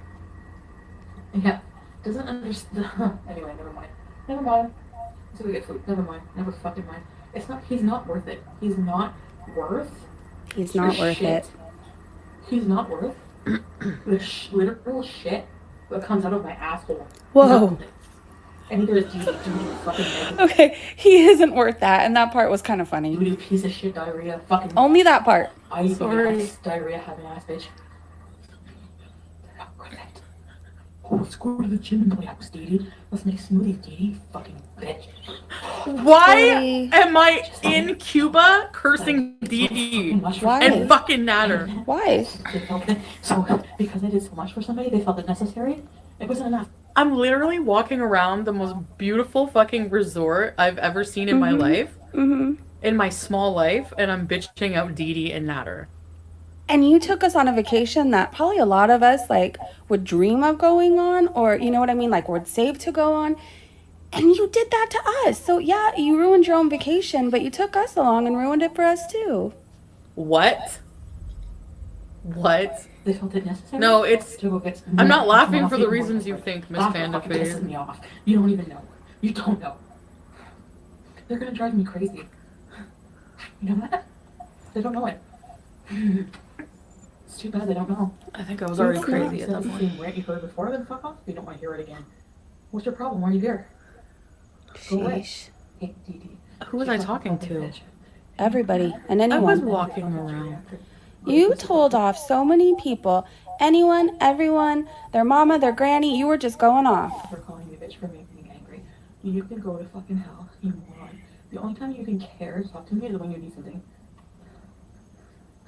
Yeah. Doesn't understand. Anyway, never mind. Never mind. Until we get food. Never mind. Never fucking mind. He's not worth it. He's not worth. He's not worth it. He's not worth the literal shit that comes out of my asshole. Whoa. And neither is Judy. Judy's fucking negative. Okay, he isn't worth that, and that part was kind of funny. Judy, piece of shit diarrhea. Fucking. Only that part. I used to Sorry. get diarrhea having ass bitch. Oh, let's go to the gym and play house, Dee. Let's make smoothies, Dee. Fucking bitch. Why am I in Cuba cursing Dee Why? and fucking Nader? Why? So, because I did so much for somebody, they felt it necessary. It wasn't enough. I'm literally walking around the most beautiful fucking resort I've ever seen in my life, in my small life, and I'm bitching out Dee and Nader. And you took us on a vacation that probably a lot of us like would dream of going on, or you know what I mean, like would save to go on. And you did that to us. So yeah, you ruined your own vacation, but you took us along and ruined it for us too. What? What? They felt it necessary. No, it's. I'm not laughing for the People reasons you think, Miss fucking pisses me off. You don't even know. You don't know. They're gonna drive me crazy. You know that? They don't know it. It's too bad they don't know. I think I was already crazy at that The point. same rant you heard before, then fuck off. You don't want to hear it again. What's your problem? Why are you here? Go away. Sheesh. Hey, Dee. Who was I talking to? Everybody and anyone. I was walking around. You told off so many people. Anyone, everyone, their mama, their granny, you were just going off. For calling me a bitch for making me angry. You can go to fucking hell. You moron. The only time you can care to talk to me is when you need something.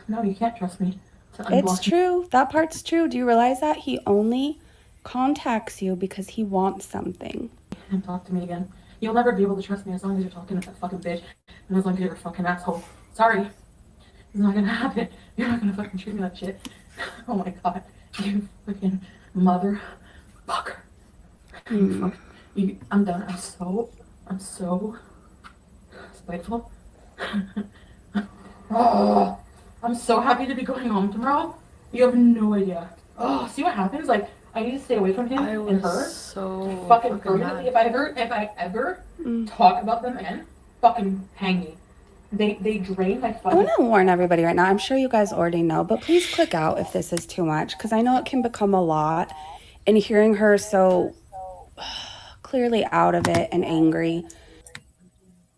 No, you can't trust me to unblock It's me. true. That part's true. Do you realize that? He only contacts you because he wants something. And talk to me again. You'll never be able to trust me as long as you're talking to that fucking bitch and as long as you're a fucking asshole. Sorry. It's not gonna happen. You're not gonna fucking treat me like shit. Oh my god. You fucking motherfucker. I'm done. I'm so spiteful. Oh, I'm so happy to be going home tomorrow. You have no idea. Oh, see what happens? Like, I need to stay away from him and her. So Fucking permanently. If I ever talk about them again, fucking hang me. They drain my I fucking. want to warn everybody right now. I'm sure you guys already know, but please click out if this is too much because I know it can become a lot. And hearing her so clearly out of it and angry.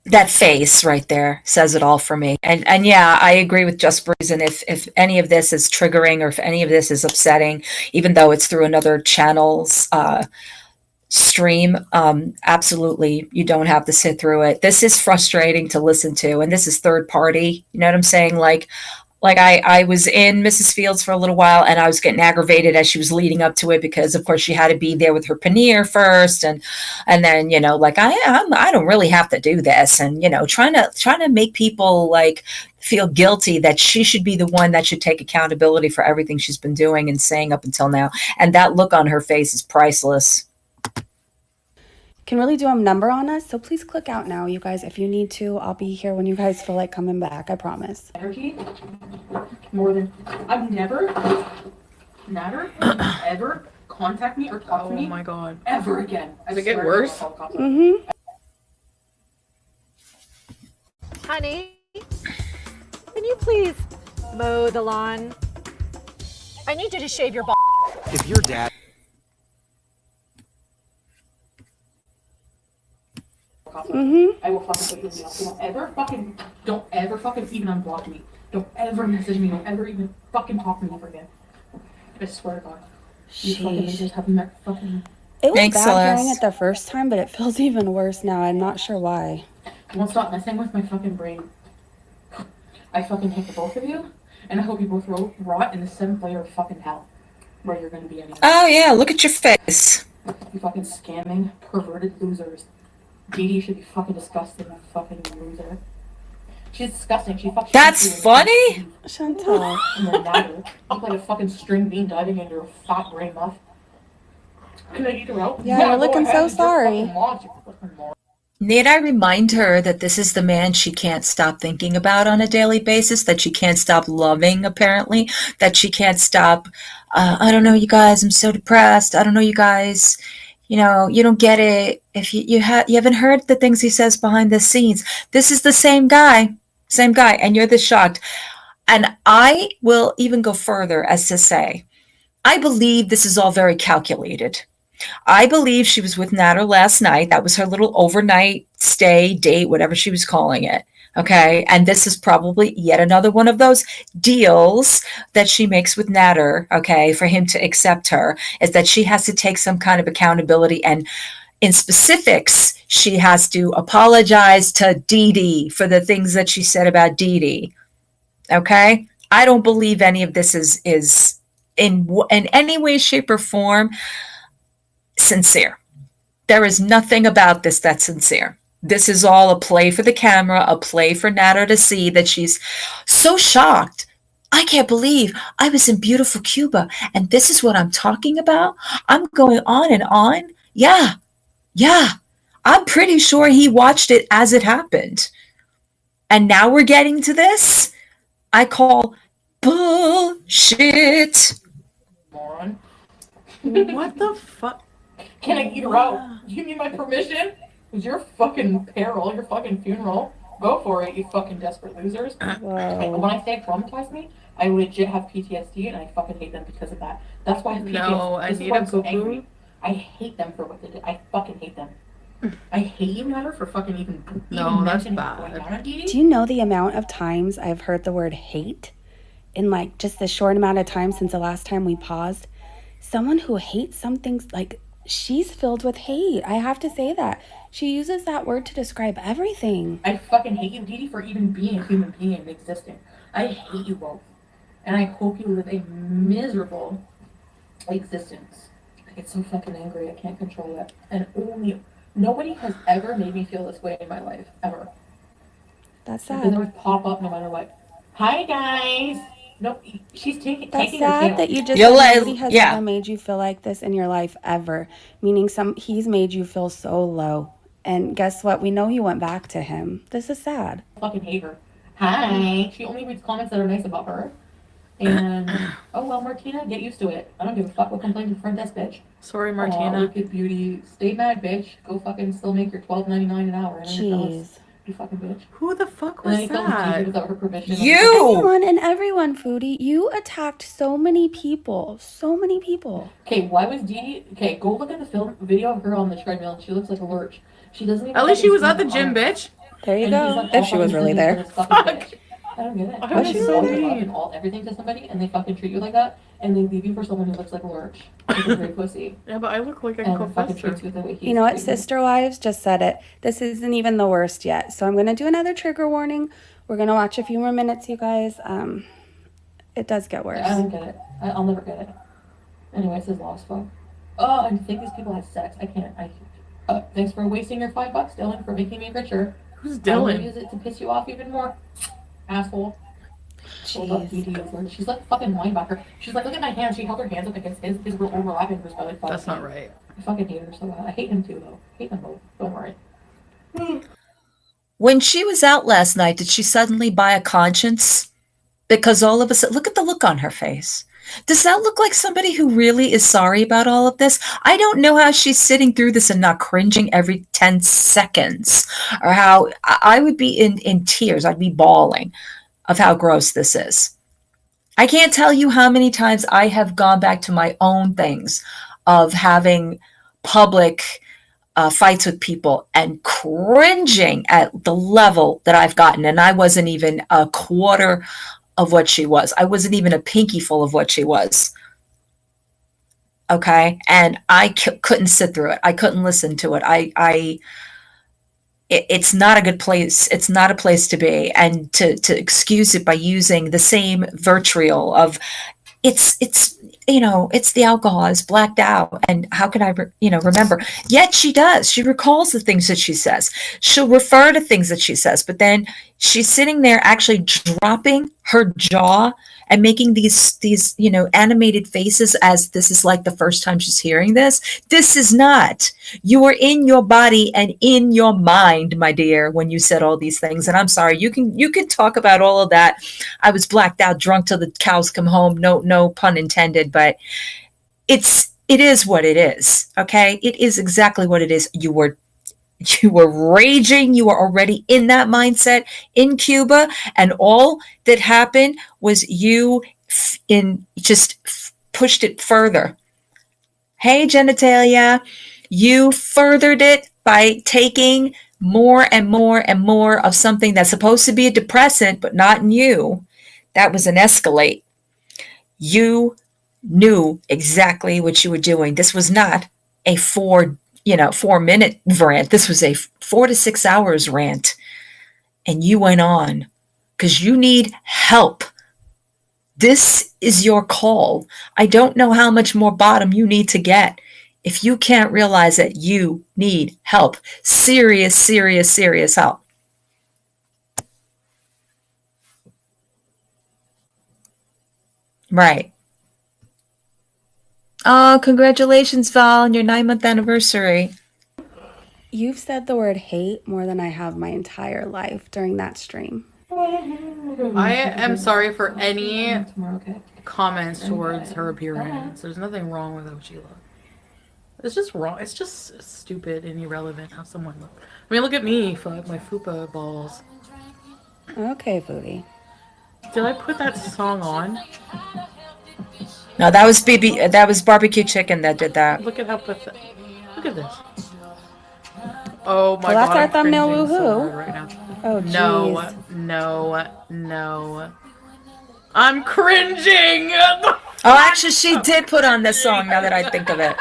That face right there says it all for me. And yeah, I agree with Just Breezin. If any of this is triggering or if any of this is upsetting, even though it's through another channel's stream, absolutely, you don't have to sit through it. This is frustrating to listen to, and this is third party. You know what I'm saying? Like I was in Mrs. Fields for a little while and I was getting aggravated as she was leading up to it because of course she had to be there with her paneer first and then, you know, like I don't really have to do this, and, you know, trying to make people like feel guilty that she should be the one that should take accountability for everything she's been doing and saying up until now. And that look on her face is priceless. Can really do a number on us, so please click out now, you guys, if you need to. I'll be here when you guys feel like coming back, I promise. Energy more than I've never ever contact me or talk to me. Oh my god. Ever again. Does it get worse? Mm-hmm. Honey, can you please mow the lawn? I need you to shave your ball. If your dad. I will fucking put you in jail. So don't ever fucking even unblock me. Don't ever message me. Don't ever even fucking talk to me ever again. I swear to God. You fucking just have met fucking. It was Thanks, bad Celeste. hearing it the first time, but it feels even worse now. I'm not sure why. Won't stop messing with my fucking brain. I fucking hate the both of you, and I hope you both rot in the 7th layer of fucking hell, where you're gonna be anyway. Oh yeah, look at your face. You fucking scamming, perverted losers. Dee Dee should be fucking disgusting, you fucking loser. She's disgusting. She fucking. That's funny. Chantal. And then Nader, look like a fucking string bean diving into your fat brain muff. Can I eat her out? Yeah, you're looking so sorry. Need I remind her that this is the man she can't stop thinking about on a daily basis, that she can't stop loving, apparently, that she can't stop, I don't know, you guys, I'm so depressed. I don't know, you guys, you know, you don't get it. If you haven't heard the things he says behind the scenes. This is the same guy, and you're this shocked. And I will even go further as to say, I believe this is all very calculated. I believe she was with Nader last night. That was her little overnight stay, date, whatever she was calling it. Okay. And this is probably yet another one of those deals that she makes with Nader. Okay. For him to accept her, is that she has to take some kind of accountability. And in specifics, she has to apologize to Dee Dee for the things that she said about Dee Dee. Okay. I don't believe any of this is in any way, shape, or form sincere. There is nothing about this that's sincere. This is all a play for the camera, a play for Nader to see that she's so shocked. I can't believe I was in beautiful Cuba, and this is what I'm talking about. I'm going on and on. Yeah. I'm pretty sure he watched it as it happened. And now we're getting to this. I call bullshit. Moron. What the fuck? Can I eat her out? Do you need my permission? It's your fucking peril, your fucking funeral. Go for it, you fucking desperate losers. Wow. When I say traumatized me, I legit have PTSD and I fucking hate them because of that. That's why I have PTSD. No, I This is need why a I'm so poo-poo. angry. I hate them for what they did. I fucking hate them. I hate you, Nader, for fucking even that's mentioning bad. going down on Dee Dee. Do you know the amount of times I've heard the word hate in like just the short amount of time since the last time we paused? Someone who hates something, like, she's filled with hate. I have to say that. She uses that word to describe everything. I fucking hate you, Dee Dee, for even being a human being and existing. I hate you both. And I hope you live a miserable existence. I get so fucking angry, I can't control it. And nobody has ever made me feel this way in my life, ever. That's They sad. always pop up no matter what. Hi, guys! No, she's taking That's her sad tail. that you just said nobody has ever made you feel like this in your life ever. Meaning he's made you feel so low. And guess what? We know you went back to him. This is sad. I fucking hate her. Hi! She only reads comments that are nice about her. And, oh well, Martina, get used to it. I don't give a fuck what complaint your front desk, bitch. Sorry, Martina. Aw, wicked beauty. Stay mad, bitch. Go fucking still make your $12.99 an hour. Jeez. You fucking bitch. Who the fuck And was then he comes to that? you without her permission. Anyone and everyone, Foodie. You attacked so many people. So many people. Okay, why was Dee Dee... Okay, go look at the video of her on the treadmill and she looks like a lurch. She doesn't even... At least she was at the gym, bitch. There you And go. he's like, If she was really there. Fuck. I don't get it. Why was she so really love and all everything to somebody and they fucking treat you like that and they leave you for someone who looks like a lurch. Like a great pussy. Yeah, but I look like a And fucking professor. treats you the way he's You know what? treating you. Sister Wives just said it. This isn't even the worst yet. So I'm going to do another trigger warning. We're going to watch a few more minutes, you guys. It does get worse. I don't get it. I'll never get it. Anyway, this is lost fuck. Oh, I think these people have sex. I can't. Thanks for wasting your $5, Dylan, for making me richer. Who's I'm gonna Dylan? use it to piss you off even more. Asshole. Hold up, Dee Dee is like- She's like fucking linebacker. She's like, look at my hands. She held her hands up against his real overlapping his belly button. That's not right. I fucking hate her so bad. I hate him too, though. Hate them both. Don't worry. When she was out last night, did she suddenly buy a conscience? Because all of a sudden, look at the look on her face. Does that look like somebody who really is sorry about all of this? I don't know how she's sitting through this and not cringing every 10 seconds, or how I would be in tears. I'd be bawling of how gross this is. I can't tell you how many times I have gone back to my own things of having public fights with people and cringing at the level that I've gotten. And I wasn't even a quarter of what she was. I wasn't even a pinky full of what she was. Okay. And I couldn't sit through it. I couldn't listen to it. It's not a good place. It's not a place to be. And to excuse it by using the same vitriol of it's the alcohol is blacked out. And how can I, remember? Yet she does. She recalls the things that she says. She'll refer to things that she says, but then she's sitting there actually dropping her jaw and making these animated faces as this is like the first time she's hearing this. This is not. You were in your body and in your mind, my dear, when you said all these things. And I'm sorry, you can talk about all of that. I was blacked out, drunk till the cows come home. No pun intended, but it is what it is. Okay. It is exactly what it is. You were raging. You were already in that mindset in Cuba. And all that happened was you pushed it further. Hey, genitalia, you furthered it by taking more and more and more of something that's supposed to be a depressant, but not in you. That was an escalate. You knew exactly what you were doing. This was not a 4-minute rant. This was a 4 to 6 hours rant. And you went on because you need help. This is your call. I don't know how much more bottom you need to get if you can't realize that you need help. Serious, serious, serious help. Right. Oh, congratulations, Val, on your 9-month anniversary. You've said the word hate more than I have my entire life during that stream. I am sorry for any comments towards her appearance. There's nothing wrong with how she looks. It's just wrong. It's just stupid and irrelevant how someone looks. I mean, look at me. Fuck my fupa balls. Okay, Foodie. Did I put that song on? No, that was that was barbecue chicken that did that. Look at how pathetic. Look at this. Oh my god. Well, that's our I'm thumbnail cringing so woohoo. hard right now. Oh, jeez. No. I'm cringing. Oh, actually, she did put on this song now that I think of it.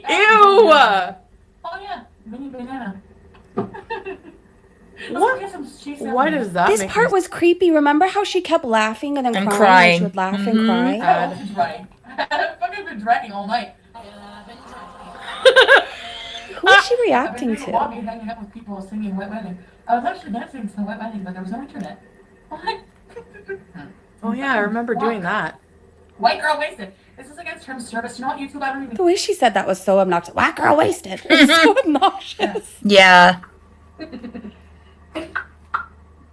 Ew. Oh yeah, mini banana. Why does that This part was creepy. Remember how she kept laughing and then And crying? crying. And she would laugh and cry. I've fucking been dragging all night. Who is she reacting I've been in the lobby to? hanging out with people singing Wet Wedding. I was actually dancing to Wet Wedding, but there was no internet. Oh yeah, I remember doing that. White girl wasted. This is against terms of service. You know what, YouTube? I don't even. The way she said that was so obnoxious. White girl wasted. It's so obnoxious. Yeah.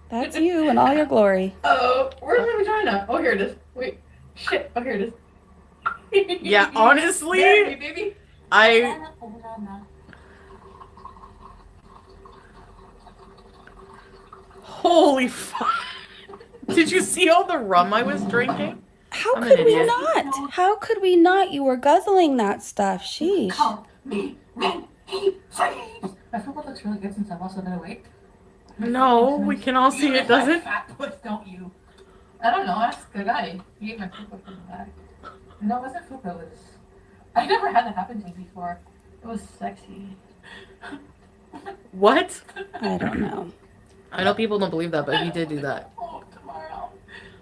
That's you in all your glory. Oh, where's my vagina? Oh, here it is. Wait. Shit. Oh, here it is. Yeah, honestly, baby. Holy fuck. Did you see all the rum I was drinking? How I'm an could we idiot. not? How could we not? You were guzzling that stuff. Sheesh. My football looks really good since I've also been awake. No, we can all see it, does it? Fat puss, don't you? I don't know. Ask the guy. He ate my fupa from the back. No, it wasn't fupa. It was. I never had that happen to me before. It was sexy. What? I don't know. I know people don't believe that, but he did do that. Oh, tomorrow.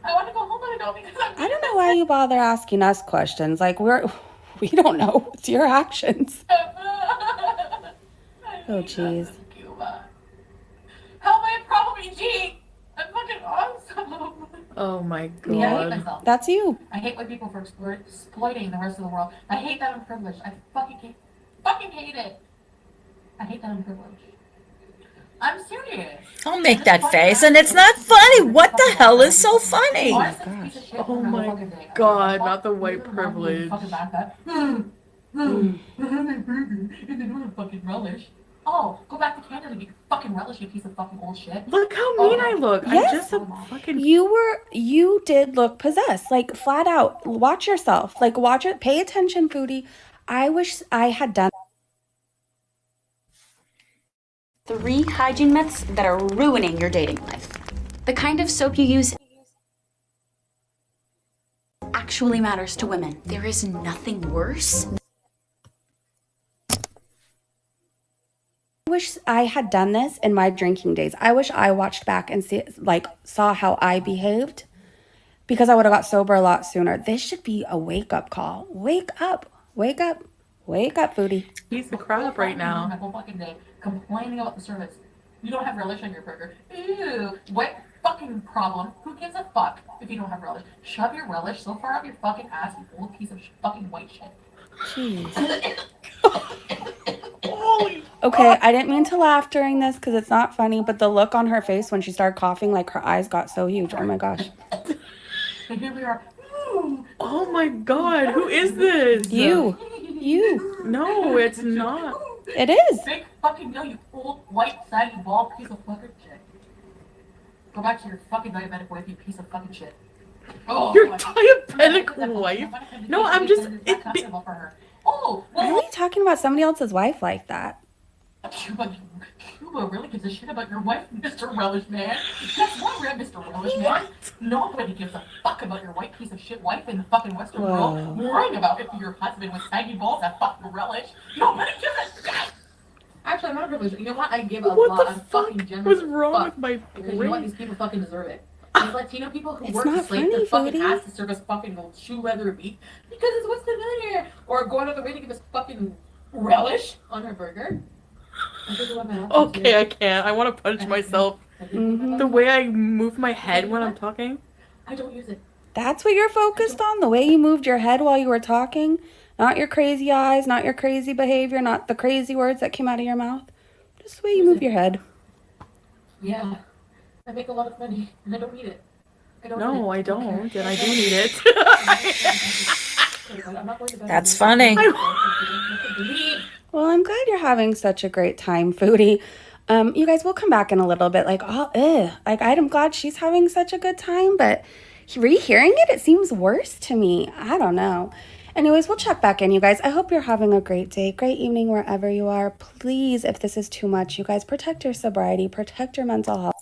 I want to go home, but I don't because I don't know why you bother asking us questions. Like we don't know. It's your actions. Oh, jeez. Cuba. Help! I probably cheat. I'm fucking awesome. Oh my god. Yeah, I hate myself. That's you. I hate white people for exploiting the rest of the world. I hate that I'm privileged. I fucking hate it. I hate that I'm privileged. I'm serious. Don't make that face, and it's not funny. What the hell is so funny? Oh my god, not the white privilege. And they don't fucking relish. Oh, go back to Canada, you fucking relish, you piece of fucking old shit. Look how mean I look. I'm Yes. just a fucking. You did look possessed, like flat out. Watch yourself. Like watch it. Pay attention, Foodie. I wish I had done 3 hygiene myths that are ruining your dating life. The kind of soap you use actually matters to women. There is nothing worse. I wish I had done this in my drinking days. I wish I watched back and saw how I behaved, because I would have got sober a lot sooner. This should be a wake-up call. Wake up. Wake up. Wake up, Foodie. He's the crap right now. My whole fucking day complaining about the service. You don't have relish on your burger. Ew. What fucking problem? Who gives a fuck if you don't have relish? Shove your relish so far up your fucking ass, you old piece of fucking white shit. Jeez. Okay, I didn't mean to laugh during this because it's not funny, but the look on her face when she started coughing, like her eyes got so huge. Oh my gosh. And here we are. Oh my god, who is this? You. No, it's not. It is. Big fucking no, you old white saggy bald piece of fucking shit. Go back to your fucking diabetic wife, you piece of fucking shit. Oh, Your diabetic wife? No, I'm just. Oh, Why are you talking about somebody else's wife like that? Cuba really gives a shit about your wife, Mr. Relish Man. That's why we're at Mr. Relish Man. Nobody gives a fuck about your white piece of shit wife in the fucking Western world. Worrying about if your husband with saggy balls that fucking relish. Nobody gives a shit. Actually, I'm not privileged. You know what? I give a lot of fucking generous What's wrong with my because you know what? These people fucking deserve it. These Latino people who work to slave their fucking ass to serve us fucking shoe leather beef because it's what's the matter? Or go out of the way to give us fucking relish on our burger. Okay, I can't. I want to punch myself. The way I move my head when I'm talking. I don't use it. That's what you're focused on? The way you moved your head while you were talking? Not your crazy eyes, not your crazy behavior, not the crazy words that came out of your mouth. Just the way you move your head. Yeah. I make a lot of money and I don't need it. No, I don't, and I do need it. That's funny. Well, I'm glad you're having such a great time, Foodie. You guys, we'll come back in a little bit. I'm glad she's having such a good time, but rehearing it seems worse to me. I don't know. Anyways, we'll check back in, you guys. I hope you're having a great day, great evening wherever you are. Please, if this is too much, you guys, protect your sobriety, protect your mental health.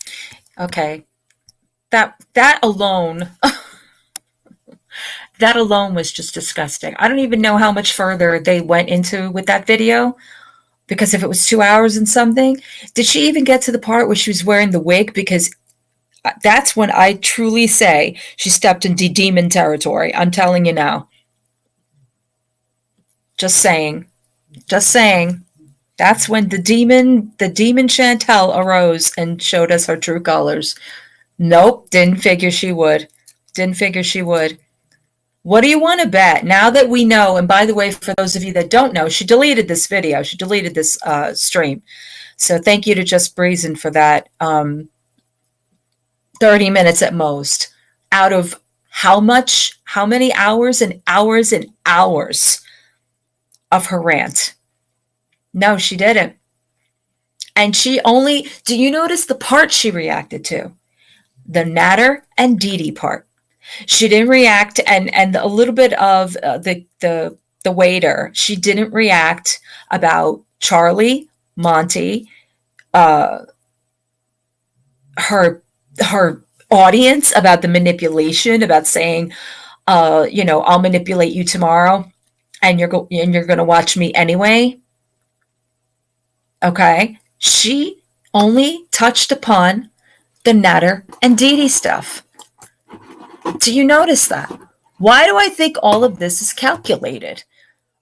Okay. That alone that alone was just disgusting. I don't even know how much further they went into with that video, because if it was 2 hours and something, did she even get to the part where she was wearing the wig? Because that's when I truly say she stepped into demon territory. I'm telling you now. Just saying. That's when the demon Chantal arose and showed us her true colors. Nope, didn't figure she would. What do you want to bet? Now that we know, and by the way, for those of you that don't know, she deleted this video. She deleted this stream. So thank you to Just Breezin for that. 30 minutes at most. Out of how many hours and hours and hours of her rant? No, she didn't. And do you notice the part she reacted to? The Nader and Didi part. She didn't react, and a little bit of the waiter. She didn't react about Charlie, Monty, her audience, about the manipulation, about saying, I'll manipulate you tomorrow, and you're going to watch me anyway. Okay, she only touched upon the Nader and Didi stuff. Do you notice that? Why do I think all of this is calculated?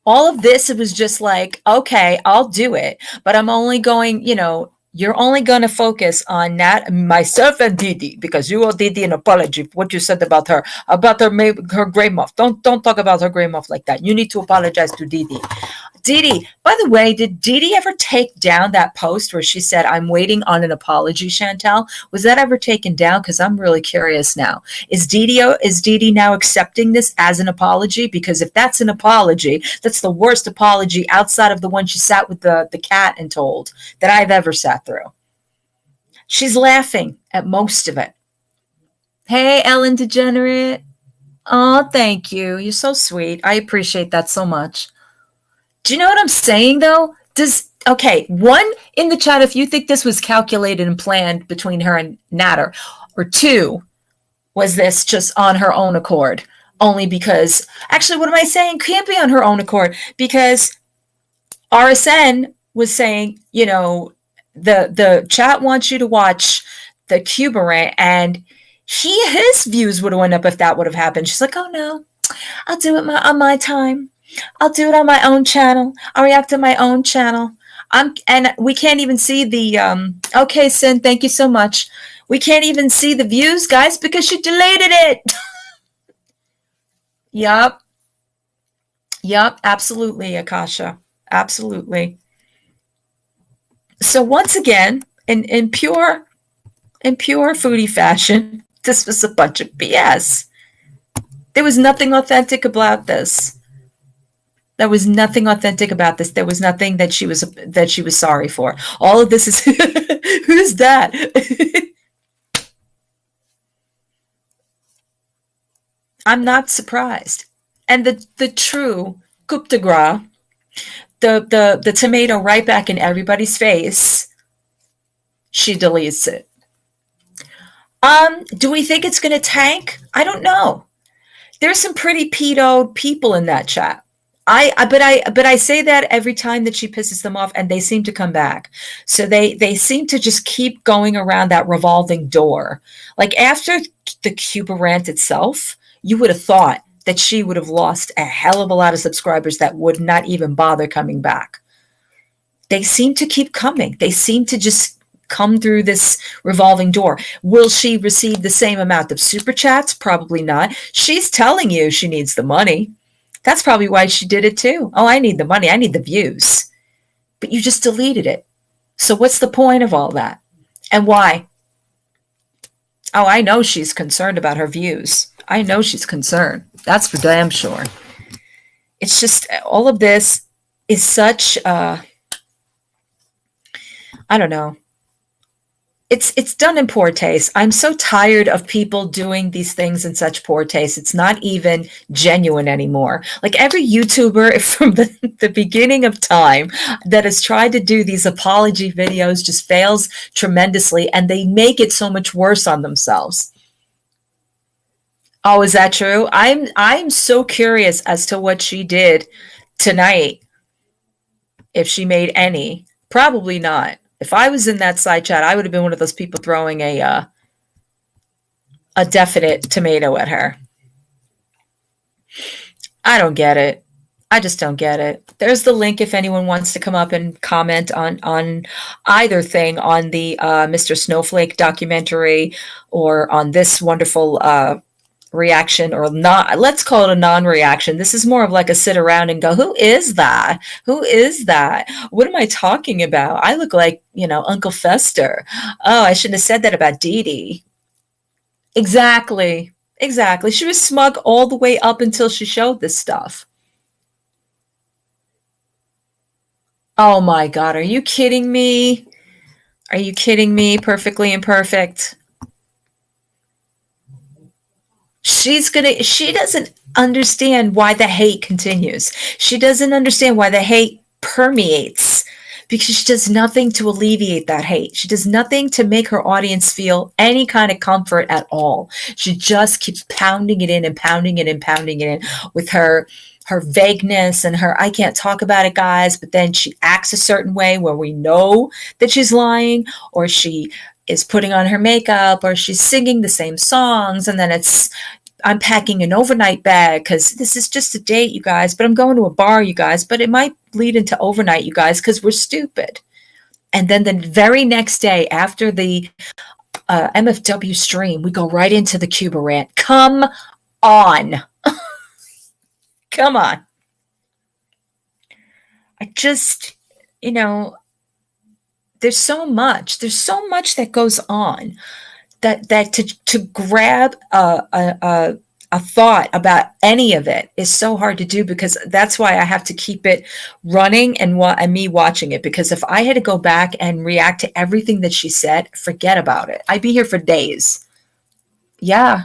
All of this, it was just like, okay, I'll do it, but I'm only going, you're only going to focus on myself and Didi, because you owe Didi an apology for what you said about her gray muff. Don't talk about her gray muff like that. You need to apologize to Didi. Dee, by the way, did Dee ever take down that post where she said, I'm waiting on an apology, Chantal? Was that ever taken down? Because I'm really curious now. Is Dee now accepting this as an apology? Because if that's an apology, that's the worst apology outside of the one she sat with the cat and told that I've ever sat through. She's laughing at most of it. Hey, Ellen Degenerate. Oh, thank you. You're so sweet. I appreciate that so much. Do you know what I'm saying, though? One, in the chat, if you think this was calculated and planned between her and Nader, or two, was this just on her own accord? Only because, actually, what am I saying? Can't be on her own accord, because RSN was saying, the chat wants you to watch the Cuba Rant, and his views would have went up if that would have happened. She's like, oh, no, I'll do it on my time. I'll do it on my own channel. I'll react to my own channel. And we can't even see the, okay, Sin, thank you so much. We can't even see the views, guys, because she deleted it. Yup, absolutely, Akasha. Absolutely. So once again, in pure foodie fashion, this was a bunch of BS. There was nothing authentic about this. There was nothing authentic about this. There was nothing that she was sorry for. All of this is who's that? I'm not surprised. And the true coup de grace, the tomato right back in everybody's face, she deletes it. Do we think it's going to tank? I don't know. There's some pretty pedoed people in that chat. But I say that every time that she pisses them off, and they seem to come back. So they seem to just keep going around that revolving door. Like after the Cuba Rant itself, you would have thought that she would have lost a hell of a lot of subscribers that would not even bother coming back. They seem to keep coming. They seem to just come through this revolving door. Will she receive the same amount of super chats? Probably not. She's telling you she needs the money. That's probably why she did it too. Oh, I need the money. I need the views. But you just deleted it. So what's the point of all that? And why? Oh, I know she's concerned about her views. I know she's concerned. That's for damn sure. It's just all of this is such, I don't know. It's done in poor taste. I'm so tired of people doing these things in such poor taste. It's not even genuine anymore. Like every YouTuber from the beginning of time that has tried to do these apology videos just fails tremendously, and they make it so much worse on themselves. Oh, is that true? I'm so curious as to what she did tonight. If she made any. Probably not. If I was in that side chat, I would have been one of those people throwing a definite tomato at her. I don't get it. I just don't get it. There's the link if anyone wants to come up and comment on either thing, on the Mr. Snowflake documentary or on this wonderful reaction, or not. Let's call it a non-reaction. This is more of like a sit around and go, who is that? Who is that? What am I talking about? I look like, Uncle Fester. Oh, I shouldn't have said that about Dee. Exactly. She was smug all the way up until she showed this stuff. Oh my God. Are you kidding me? Are you kidding me? Perfectly Imperfect. She doesn't understand why the hate continues. She doesn't understand why the hate permeates, because she does nothing to alleviate that hate. She does nothing to make her audience feel any kind of comfort at all. She just keeps pounding it in and pounding it and pounding it in with her vagueness and her, I can't talk about it, guys, but then she acts a certain way where we know that she's lying, or she is putting on her makeup, or she's singing the same songs, and then I'm packing an overnight bag because this is just a date, you guys, but I'm going to a bar, you guys, but it might lead into overnight, you guys, because we're stupid. And then the very next day after the MFW stream, we go right into the Cuba Rant. Come on. Come on. I just, you know, there's so much that goes on that to grab a thought about any of it is so hard to do, because that's why I have to keep it running and me watching it, because if I had to go back and react to everything that she said, forget about it. I'd be here for days. Yeah.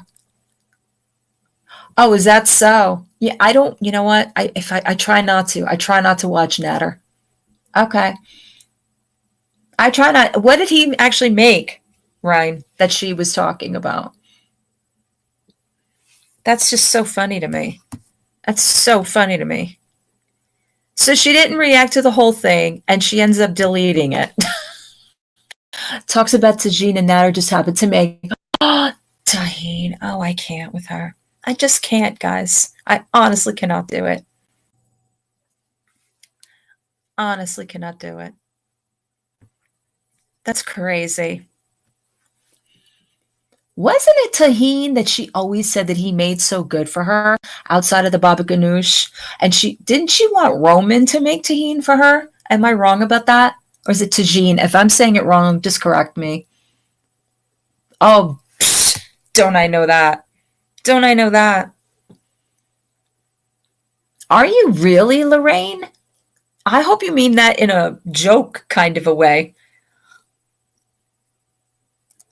Oh, is that so? Yeah, I don't, you know what? I try not to. I try not to watch Natter. Okay. I try not. What did he actually make, Ryan, that she was talking about? That's just so funny to me. That's so funny to me. So she didn't react to the whole thing, and she ends up deleting it. Talks about Tajin and Natter just happened to make. Oh, Tahine. Oh, I can't with her. I just can't, guys. I honestly cannot do it. Honestly cannot do it. That's crazy. Wasn't it Tahine that she always said that he made so good for her outside of the baba ganoush? And didn't she want Roman to make Tahine for her? Am I wrong about that? Or is it Tajine? If I'm saying it wrong, just correct me. Oh, don't I know that? Don't I know that? Are you really, Lorraine? I hope you mean that in a joke kind of a way.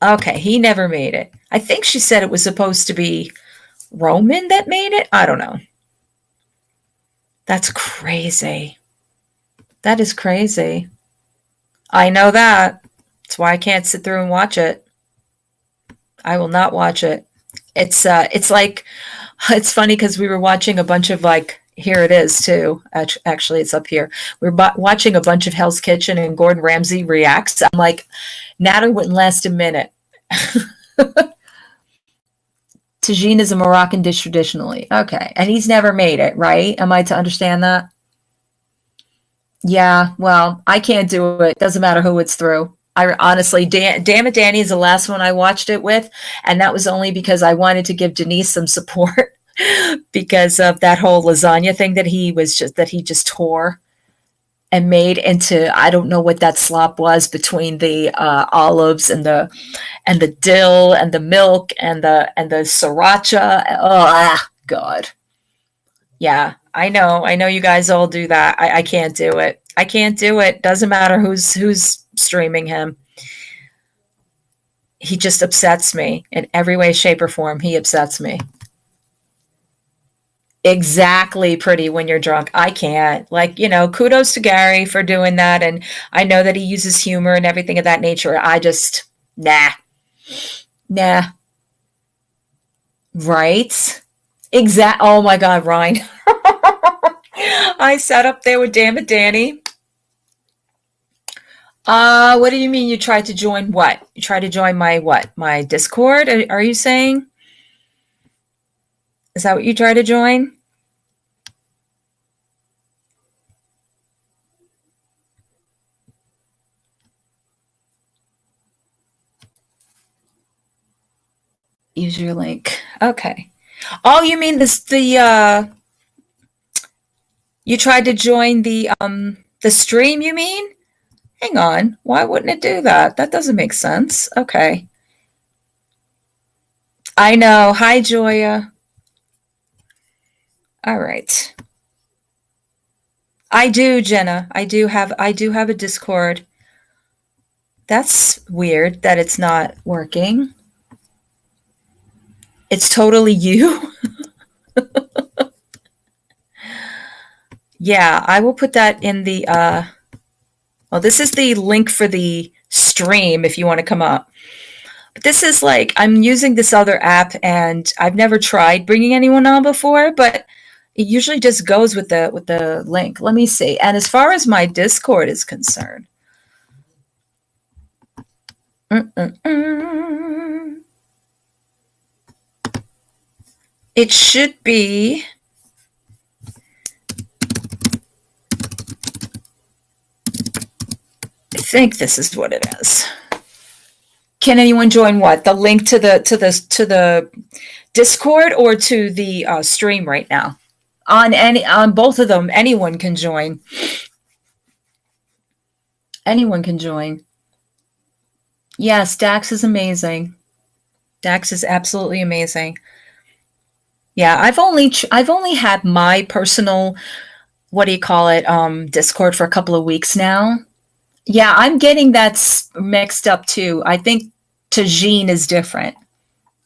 Okay, he never made it. I think she said it was supposed to be Roman that made it. I don't know. That's crazy. That is crazy. I know that. That's why I can't sit through and watch it. I will not watch it. It's like, it's funny because we were watching a bunch of here it is too. Actually, it's up here. We're watching a bunch of Hell's Kitchen and Gordon Ramsay reacts. I'm like, Natter wouldn't last a minute. Tagine is a Moroccan dish traditionally. Okay. And he's never made it, right? Am I to understand that? Yeah, well, I can't do it. Doesn't matter who it's through. I honestly, Damn It Danny is the last one I watched it with. And that was only because I wanted to give Denise some support because of that whole lasagna thing that he just tore and made into, I don't know what that slop was between the olives and the dill and the milk and the sriracha. Oh, God. Yeah, I know you guys all do that. I can't do it. I can't do it. Doesn't matter who's streaming him. He just upsets me in every way, shape, or form. He upsets me. Exactly, pretty when you're drunk. I can't. Kudos to Gary for doing that. And I know that he uses humor and everything of that nature. I just, nah. Right? Oh my God, Ryan. I sat up there with Damn It Danny. What do you mean you tried to join what? You tried to join my what? My Discord? Are you saying? Is that what you tried to join? Use your link. Okay. Oh, you mean you tried to join the stream, you mean? Hang on. Why wouldn't it do that? That doesn't make sense. Okay. I know. Hi, Joya. All right. I do, Jenna. I do have a Discord. That's weird that it's not working. It's totally you. Yeah, I will put that in the well, this is the link for the stream if you want to come up. But this is I'm using this other app and I've never tried bringing anyone on before, but it usually just goes with the link. Let me see. And as far as my Discord is concerned, it should be I think this is what it is. Can anyone join what? The link to the Discord or to the stream right now? On both of them, anyone can join. Anyone can join. Yes, Dax is amazing. Dax is absolutely amazing. Yeah, I've only had my personal, what do you call it, Discord for a couple of weeks now. Yeah, I'm getting that mixed up too. I think Tajine is different.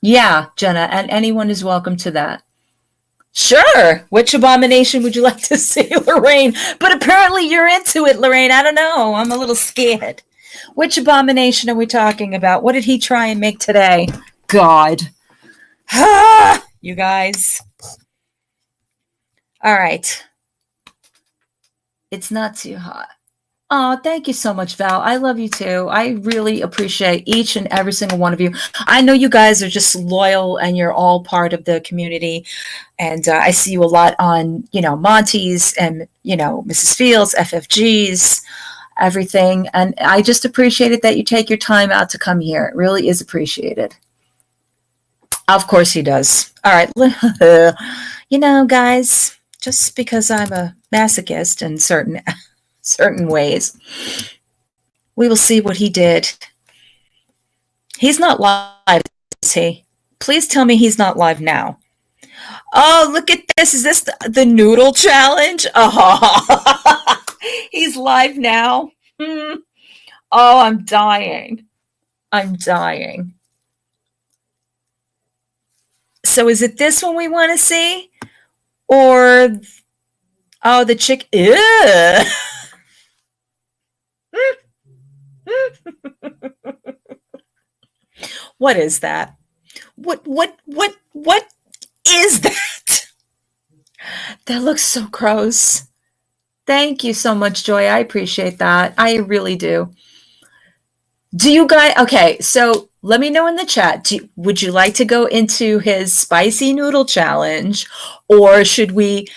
Yeah, Jenna, and anyone is welcome to that. Sure. Which abomination would you like to see, Lorraine? But apparently you're into it, Lorraine. I don't know. I'm a little scared. Which abomination are we talking about? What did he try and make today? God. You guys. All right. It's not too hot. Oh, thank you so much, Val. I love you too. I really appreciate each and every single one of you. I know you guys are just loyal and you're all part of the community. And I see you a lot on, Monty's and, Mrs. Fields, FFG's, everything. And I just appreciate it that you take your time out to come here. It really is appreciated. Of course he does. All right. Guys, just because I'm a masochist in certain ways, we will see what he did. He's not live, is he? Please tell me he's not live now. Oh, look at this. Is this the noodle challenge? Oh, he's live now. Oh, I'm dying. I'm dying. So is it this one we want to see? Or, oh, the chick. Ew. What is that? What is that? That looks so gross. Thank you so much, Joy. I appreciate that. I really do. Do you guys, okay, so let me know in the chat. Would you like to go into his spicy noodle challenge, or should we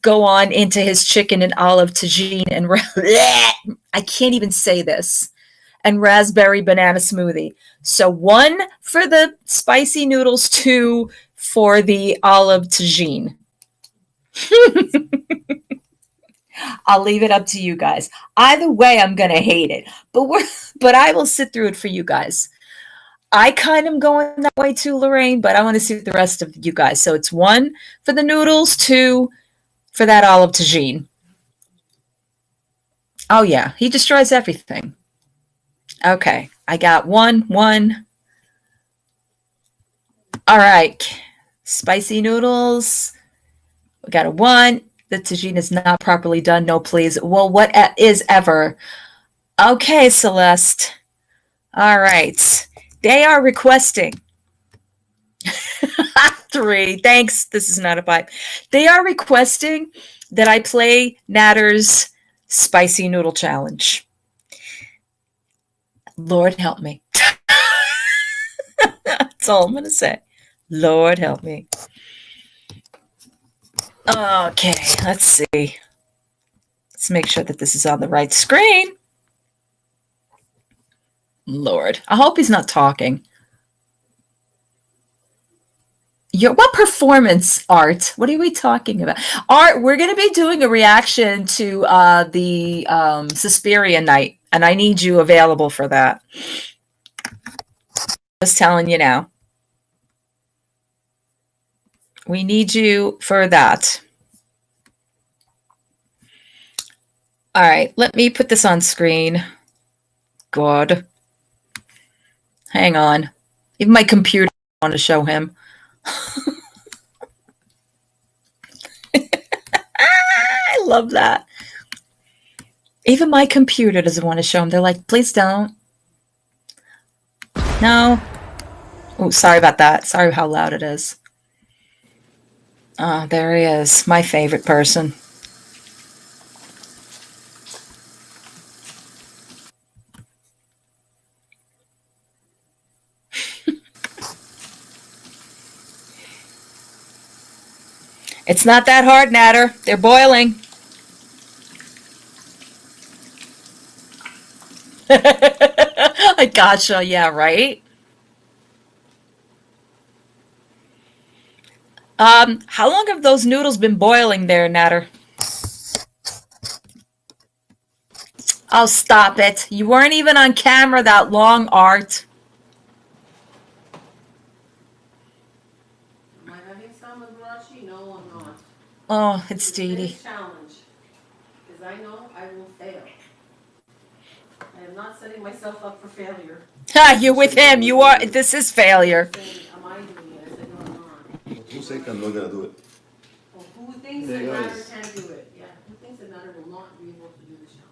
go on into his chicken and olive tagine and I can't even say this, and raspberry banana smoothie? So 1 for the spicy noodles, 2 for the olive tagine. I'll leave it up to you guys. Either way, I'm going to hate it, but I will sit through it for you guys. I kind of am going that way too, Lorraine, but I want to see the rest of you guys. So it's 1 for the noodles, 2 for that olive tagine. Oh yeah, he destroys everything. Okay, I got 1. All right, spicy noodles. We got a 1. The tagine is not properly done. No, please. Well, what is ever? Okay, Celeste. All right. They are requesting 3. Thanks. This is not a 5. They are requesting that I play Natter's Spicy Noodle Challenge. Lord help me. That's all I'm going to say. Lord help me. Okay, let's see. Let's make sure that this is on the right screen. Lord, I hope he's not talking. What performance art? What are we talking about? Art, we're going to be doing a reaction to the Suspiria night, and I need you available for that. Just telling you now. We need you for that. All right, let me put this on screen. God. Hang on. Even my computer I want to show him. I love that. Even my computer doesn't want to show him. They're like, please don't. No. Oh, sorry about that. Sorry how loud it is. Oh, there he is. My favorite person. It's not that hard, Natter. They're boiling. I gotcha. Yeah, right? How long have those noodles been boiling there, Natter? Oh, stop it. You weren't even on camera that long, Art. Am I having some with Rachi? No, I'm not. Oh, it's Dee Dee. This challenge. Because I know I will fail. I am not setting myself up for failure. Ha, you're with him. You are. This is failure. Am I doing it? I said, no, I'm not. Who think I'm not gonna do it? Well, who thinks Hey, that Nader guys. can't do it? Yeah, who thinks that Nader will not be able to do this challenge?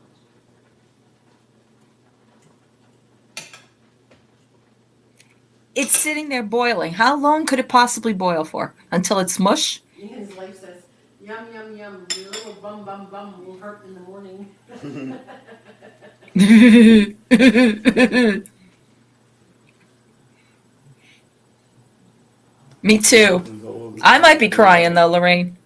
It's sitting there boiling. How long could it possibly boil for? Until it's mush? Ian's life says, yum, yum, yum, your little bum, bum, bum will hurt in the morning. Me too. I might be crying though, Lorraine.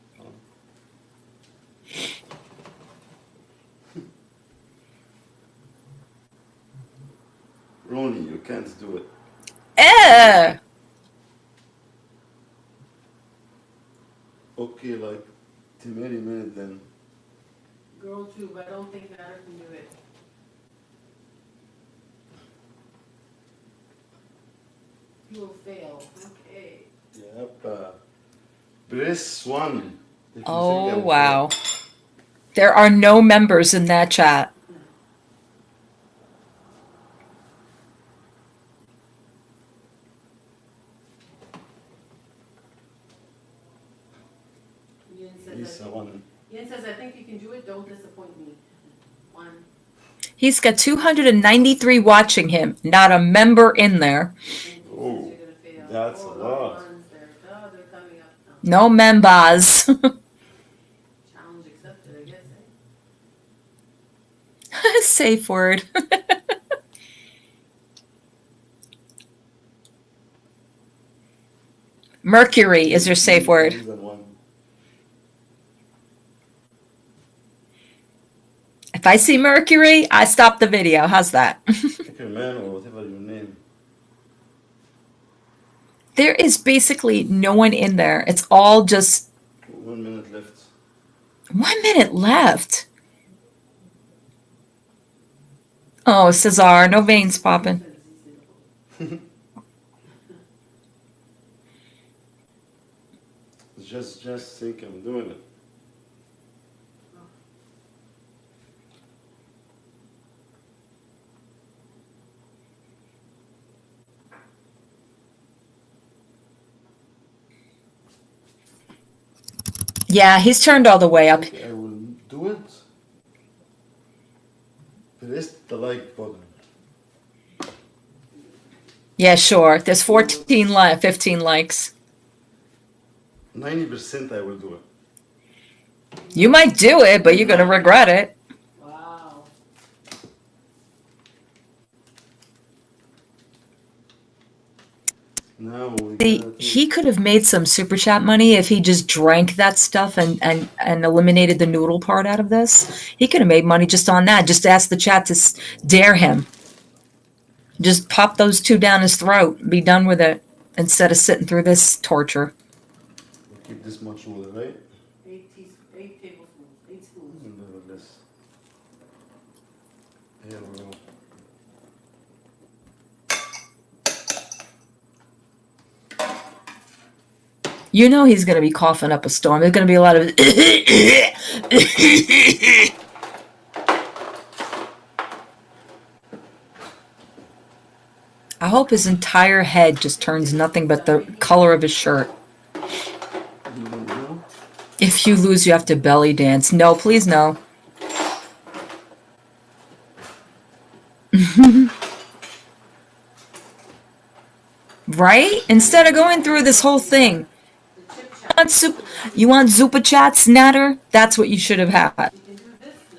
Ronnie, you can't do it. Okay, like 10 minutes then. Girl too, but I don't think Nader can do it. He will fail. Okay. Yep. Press 1. Oh, wow. There are no members in that chat. Ian says, I think you can do it. Don't disappoint me. 1. He's got 293 watching him. Not a member in there. Oh, that's a lot. No members. Challenge accepted, I guess. Safe word. Mercury is your safe word. If I see Mercury, I stop the video. How's that? Man or whatever your name. There is basically no one in there. It's all just 1 minute left. 1 minute left. Oh, Cesar, no veins popping. Just think I'm doing it. Yeah, he's turned all the way up. Okay, I will do it. Press the like button. Yeah, sure. There's 14 15 likes. 90% I will do it. You might do it, but you're going to regret it. Wow. Now He could have made some super chat money if he just drank that stuff and eliminated the noodle part out of this. He could have made money just on that. Just ask the chat to dare him. Just pop those 2 down his throat. Be done with it instead of sitting through this torture. Keep this much water, right? 8 tablespoons. 8 spoons. And then this. Here we go. You know he's going to be coughing up a storm. There's going to be a lot of... I hope his entire head just turns nothing but the color of his shirt. If you lose, you have to belly dance. No, please no. Right? Instead of going through this whole thing. You want Zupa chats, Nader? That's what you should have had.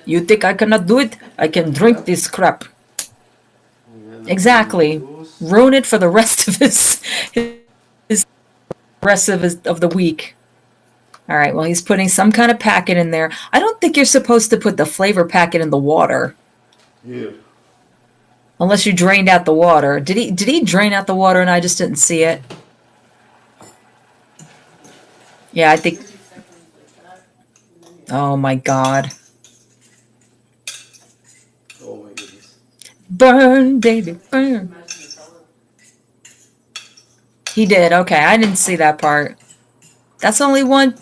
You think I cannot do it? I can drink this crap. Exactly. Ruin it for the rest of his rest of the week. All right, well, he's putting some kind of packet in there. I don't think you're supposed to put the flavor packet in the water. Yeah. Unless you drained out the water. Did he drain out the water and I just didn't see it? Yeah, I think... Oh, my God. Oh, Burn, baby, burn. He did. Okay, I didn't see that part. That's only one.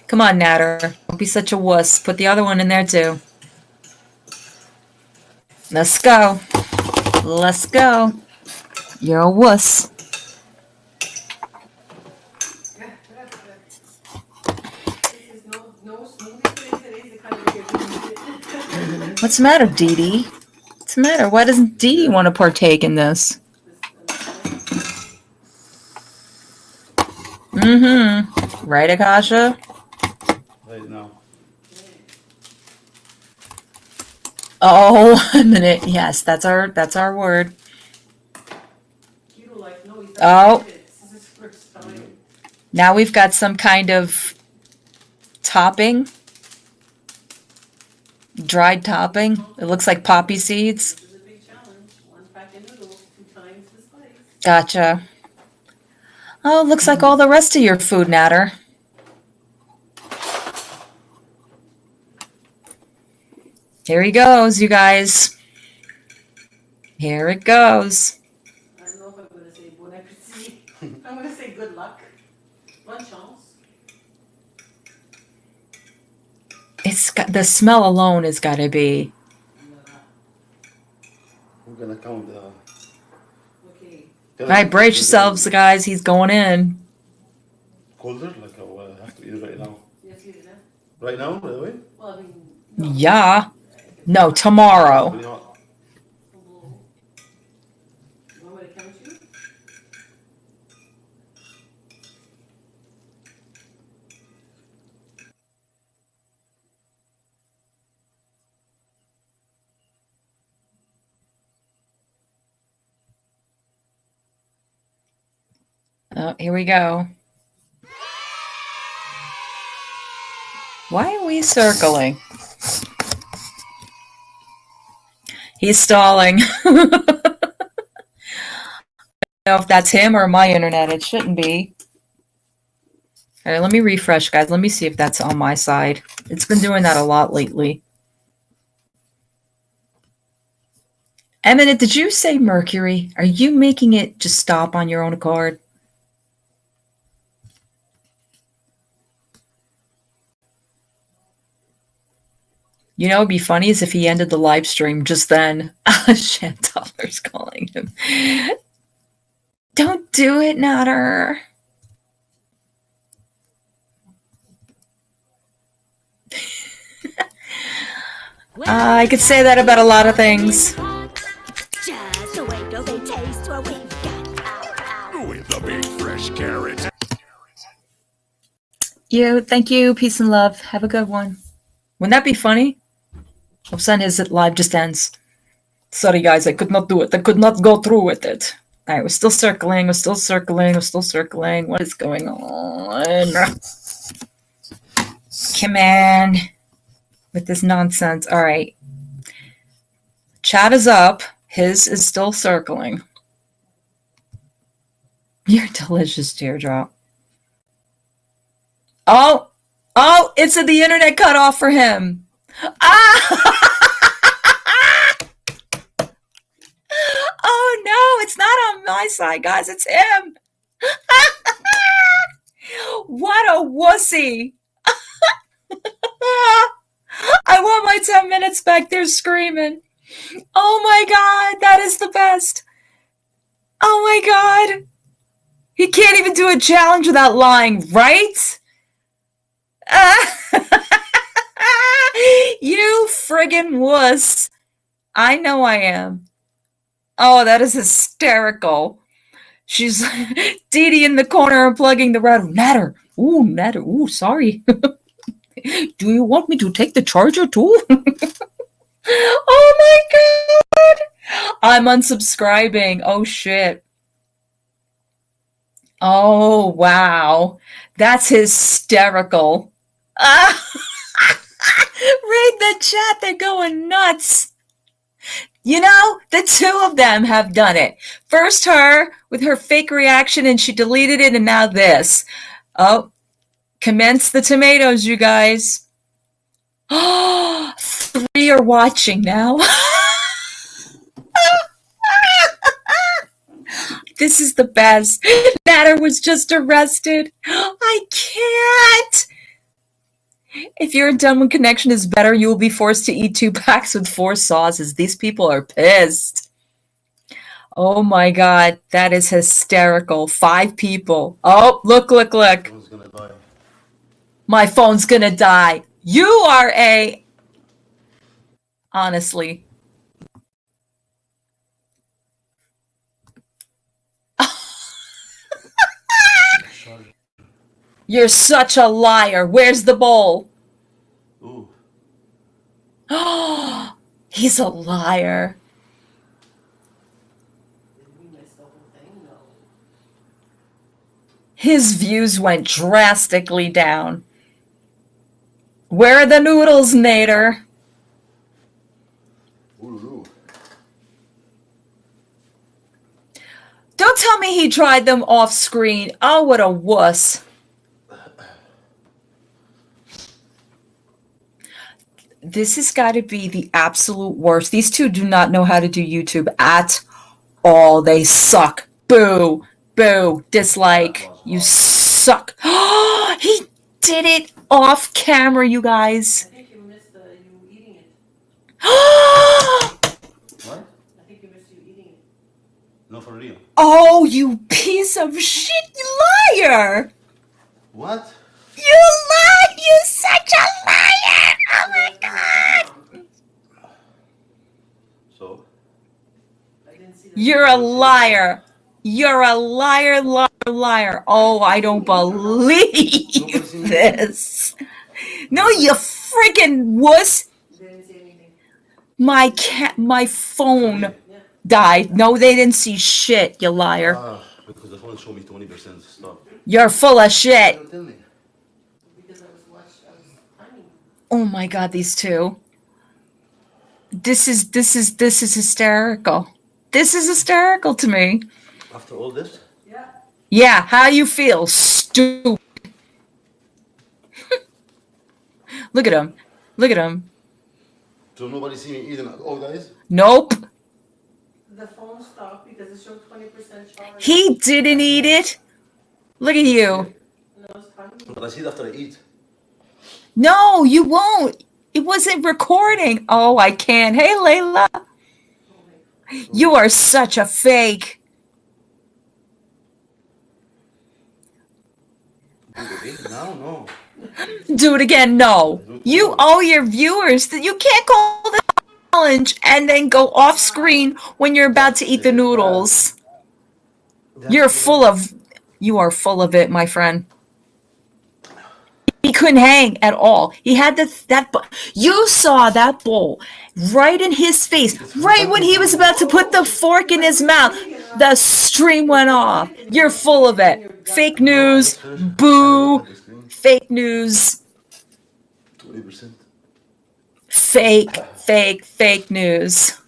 Come on, Natter. Don't be such a wuss. Put the other one in there, too. Let's go. Let's go. You're a wuss. What's the matter, Dee Dee? What's the matter? Why doesn't Dee Dee want to partake in this? Mm-hmm. Right, Akasha? Right now. Oh, a minute. Yes, that's our word. Oh. Now we've got some kind of topping. Dried topping. It looks like poppy seeds. Gotcha. Oh, it looks like all the rest of your food, Natter. Here he goes, you guys. Here it goes. I don't know if I'm going to say bon appetit. I'm going to say good luck. Bonne chance. It's got the smell alone has got to be. We're gonna count the. Okay. All right, brace yourselves, guys. He's going in. Colder? Like I have to eat it right now. Yes, eat it now. Right now, by the way? Well, I mean, Yeah. No, tomorrow. Pretty hot. you want me to count you? Oh, here we go. Why are we circling? He's stalling. I don't know if that's him or my internet. It shouldn't be. All right, let me refresh, guys. Let me see if that's on my side. It's been doing that a lot lately. Eminent, did you say Mercury? Are you making it just stop on your own accord? You know, it'd be funny is if he ended the live stream just then. Chantal's calling him. Don't do it, Natter. I could say that about a lot of things. Just wait till they taste what we've got. With the big fresh carrot. Thank you. Peace and love. Have a good one. Wouldn't that be funny? All of a sudden his live just ends. Sorry guys, I could not do it. I could not go through with it. Alright, we're still circling, we're still circling, we're still circling. What is going on? Come on. With this nonsense. Alright. Chat is up. His is still circling. You're delicious, teardrop. Oh! Oh! It's the internet cut off for him. Ah! Oh no, it's not on my side, guys. It's him. What a wussy. I want my 10 minutes back there screaming. Oh my god, that is the best. Oh my god. He can't even do a challenge without lying, right? You friggin' wuss. I know I am. Oh, that is hysterical. She's Dee Dee in the corner unplugging the router. Natter. Ooh, Natter. Ooh, sorry. Do you want me to take the charger too? Oh my god. I'm unsubscribing. Oh shit. Oh wow. That's hysterical. Read the chat. They're going nuts. You know, the two of them have done it. First her with her fake reaction and she deleted it, and now this. Oh, commence the tomatoes, you guys. Oh, 3 are watching now. This is the best. Nader was just arrested. I can't. If your Denman connection is better, you will be forced to eat 2 packs with 4 sauces. These people are pissed. Oh my God, that is hysterical. 5 people. Oh, look. Phone's gonna die. My phone's gonna die. You are a... Honestly. You're such a liar. Where's the bowl? Ooh. He's a liar. His views went drastically down. Where are the noodles, Nader? Ooh. Don't tell me he tried them off screen. Oh, what a wuss. This has got to be the absolute worst. These two do not know how to do YouTube at all. They suck. Boo. Boo. Dislike. You suck. He did it off camera, you guys. I think you missed you eating it. What? I think you missed you eating it. No, for real. Oh, you piece of shit liar. What? You lie! You such a liar! Oh my God! So? You're a liar. You're a liar, liar. Oh, I don't believe this. No, you freaking wuss. My phone died. No, they didn't see shit, you liar. Because the phone showed me 20% stuff. You're full of shit. Don't tell me. Oh my God, these two. This is hysterical. This is hysterical to me. After all this? Yeah, how you feel? Stupid. Look at him. Look at him. So nobody see me eating at all, guys? Nope. The phone stopped because it showed 20% charge. He didn't eat it. Look at you. But I see it after I eat. No, you won't. It wasn't recording. Oh, I can't. Hey, Layla. You are such a fake. No. Do it again. No. You owe your viewers that you can't call the challenge and then go off screen when you're about to eat the noodles. You are full of it, my friend. He couldn't hang at all. He had you saw that bowl right in his face, right when he was about to put the fork in his mouth. The stream went off. You're full of it. Fake news. Boo. Fake news. 20%. Fake news.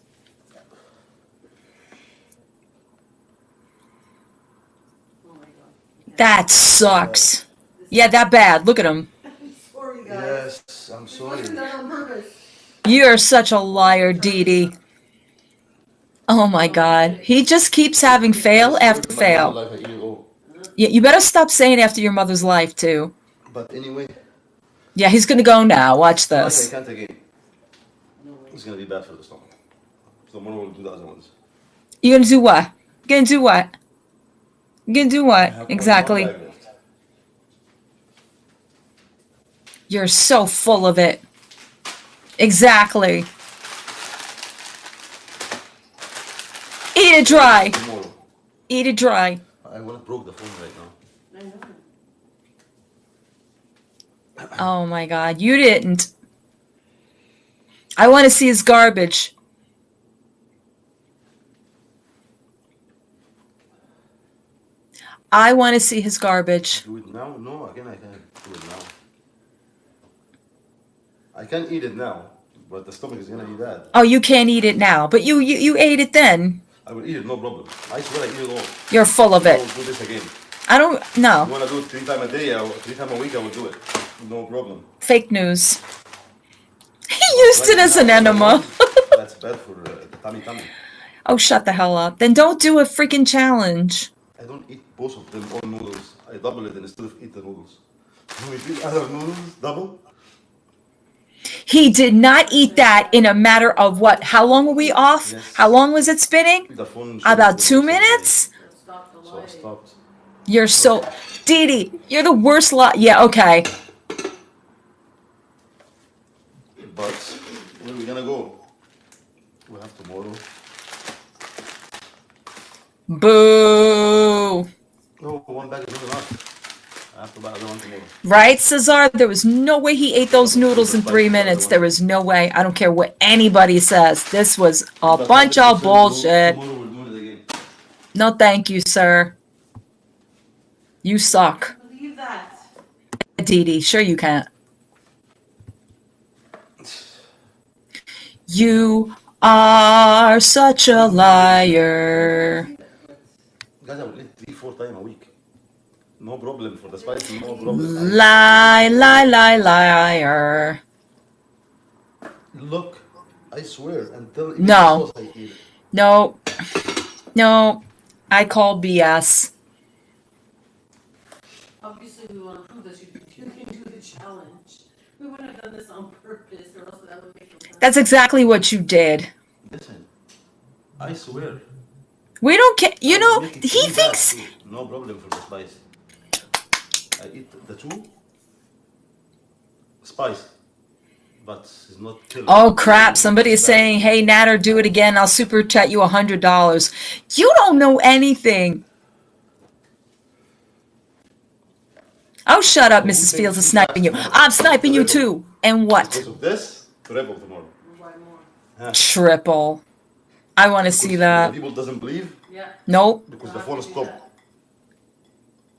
That sucks. Yeah, that bad. Look at him. Yes, I'm sorry. You're such a liar, Dee Dee. Oh my God. He just keeps having fail after fail. Yeah, you better stop saying after your mother's life, too. But anyway. Yeah, he's going to go now. Watch this. I can't again. It's going to be bad for the stomach. So tomorrow we'll do the other ones. You going to do what? You going to do what? You going to do what? Exactly. You're so full of it. Exactly. Eat it dry. Eat it dry. I want to broke the phone right now. Oh my God, you didn't. I want to see his garbage. I want to see his garbage. Do it now? No, again, I can't do it now. I can eat it now, but the stomach is gonna eat that. Oh, you can't eat it now, but you ate it then. I will eat it, no problem. I swear I eat it all. You're full of it. I will do this again. I don't know. You wanna do it 3 times a day or 3 times a week? I will do it. No problem. Fake news. He used it as an enema. That's bad for the tummy. Oh, shut the hell up. Then don't do a freaking challenge. I don't eat both of them all noodles. I double it instead of eat the noodles. Do we eat other noodles double? He did not eat that in a matter of what? How long were we off? Yes. How long was it spinning? The phone About 2 minutes? So I stopped. You're so... Dee Dee, you're the worst lot. Yeah, okay. But where are we gonna go? We have tomorrow. Boo. No, one bag is not enough. I have to buy another one tomorrow. Right, Cesar? There was no way he ate those noodles in 3 minutes. There was no way. I don't care what anybody says. This was a bunch of bullshit. Tomorrow we'll do it again. No, thank you, sir. You suck. Believe that. Dee Dee, sure you can't. You are such a liar. Guys, I will eat 3-4 times a week. No problem for the spicy, no problem. Lie, lie, lie, liar. Look, I swear, until No. I eat it. No. No. I call BS. Obviously, we want to prove this. You can do the challenge. We wouldn't have done this on purpose, or else that would make no sense. That's exactly what you did. Listen, I swear. We don't care. You know, Make it he three thinks... bags too. No problem for the spice. I eat the 2 spice, but it's not killer. Oh, crap. Somebody is saying, hey, Natter, do it again. I'll super chat you $100. You don't know anything. Oh, shut up, Mrs. Fields is sniping you. I'm sniping you too. And what? Because of this, triple tomorrow. Huh. Triple. I want to see that. People doesn't believe. Yeah. Nope. Because the phone stopped.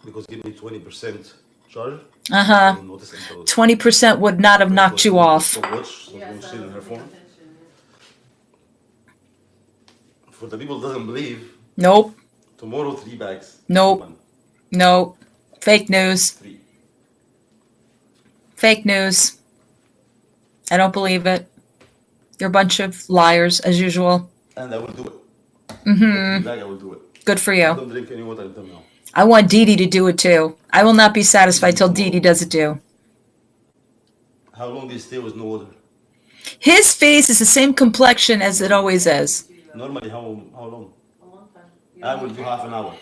Because give me 20% charge. Uh-huh. 20% would not have knocked you off. For the people doesn't believe. Nope. Tomorrow 3 bags. Nope. Nope. Fake news. 3. Fake news. I don't believe it. You're a bunch of liars, as usual. And I will do it. Mm-hmm. Bag, I will do it. Good for I you. don't drink any water until now. I want Dee Dee to do it too. I will not be satisfied till Dee Dee does it too. How long do you stay with no water? His face is the same complexion as it always is. Normally, how long? I will do half an hour.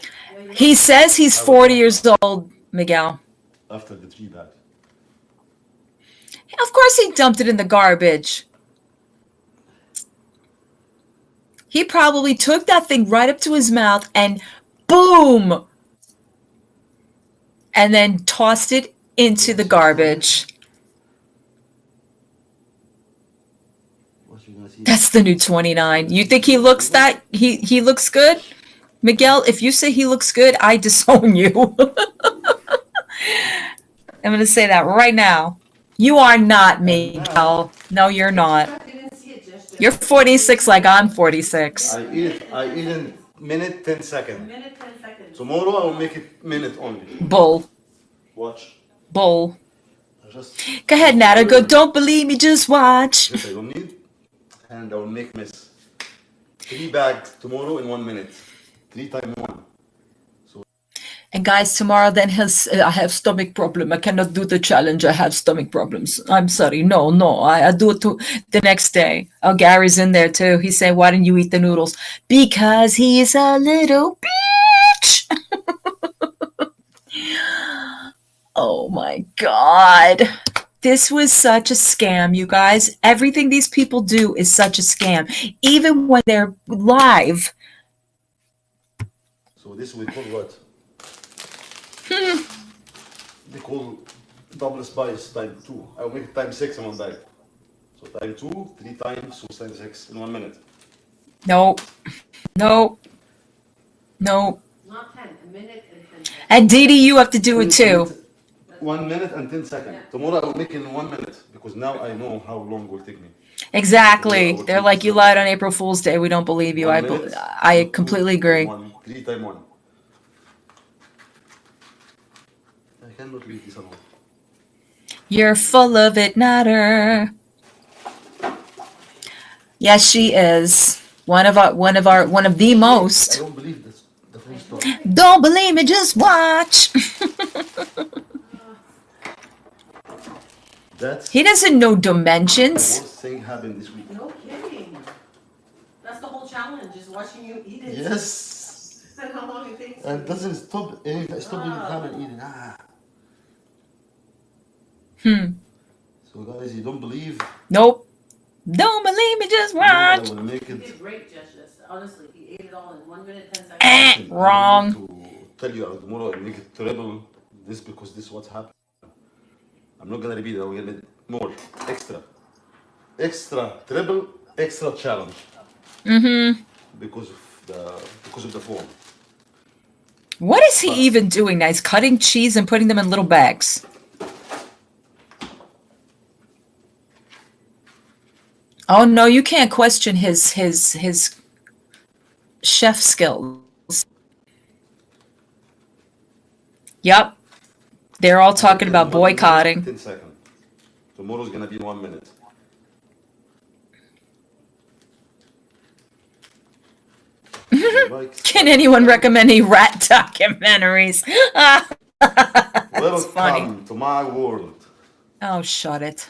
He says he's 40 years old, Miguel. After the 3 bags. Of course he dumped it in the garbage. He probably took that thing right up to his mouth and boom! And then tossed it into the garbage. That's the new 29. You think he looks that he looks good? Miguel, if you say he looks good, I disown you. I'm going to say that right now. You are not, Miguel. No, you're not. You're 46 like I'm 46. I eat in minute 10 seconds. Tomorrow I will make it minute only. Bull. Watch. Bull. Go ahead, Nata. Go. Don't believe me. Just watch. This I don't need. And I will make mess. 3 bags tomorrow in 1 minute. 3 times 1. And guys, tomorrow then I have stomach problem. I cannot do the challenge. I have stomach problems. I'm sorry. No. I do it the next day. Oh, Gary's in there too. He's saying, why didn't you eat the noodles? Because he's a little bitch. Oh my God. This was such a scam, you guys. Everything these people do is such a scam. Even when they're live. So this we call what? They call double spice time 2. I will make it time 6 in 1 bag. So time 2, 3 times, so time 6 in 1 minute. Nope. Not 10, a minute and 10 seconds. And Dee Dee, you have to do it too. 1 minute and 10 seconds. Tomorrow I will make it in 1 minute because now I know how long it will take me. Exactly. They're like, you lied on April Fool's Day. We don't believe you. I completely agree. 3 times 1. I cannot leave this alone. You're full of it, Natter. Yes, she is. One of the most. I don't believe this. The full story. Don't believe me, just watch. That's He doesn't know the dimensions. worst thing happened this week. No kidding. That's the whole challenge, is watching you eat it. Yes. And how long it takes. And doesn't stop any time eating. So guys, you don't believe? Nope. Don't believe me, just watch. I will make He it. did great, Judge. Honestly, he ate it all in 1 minute, 10 seconds. Wrong. To tell you tomorrow I'll make it triple this because this is what's happened. I'm not gonna repeat it. I'm gonna make more, extra, triple, extra challenge. Because of the phone. What is he even doing now? He's cutting cheese and putting them in little bags. Oh no, you can't question his chef skills. Yep. They're all talking about boycotting. 10 seconds. Tomorrow's gonna be 1 minute. Can anyone recommend any rat documentaries? Welcome funny. to my world. Oh, shut it.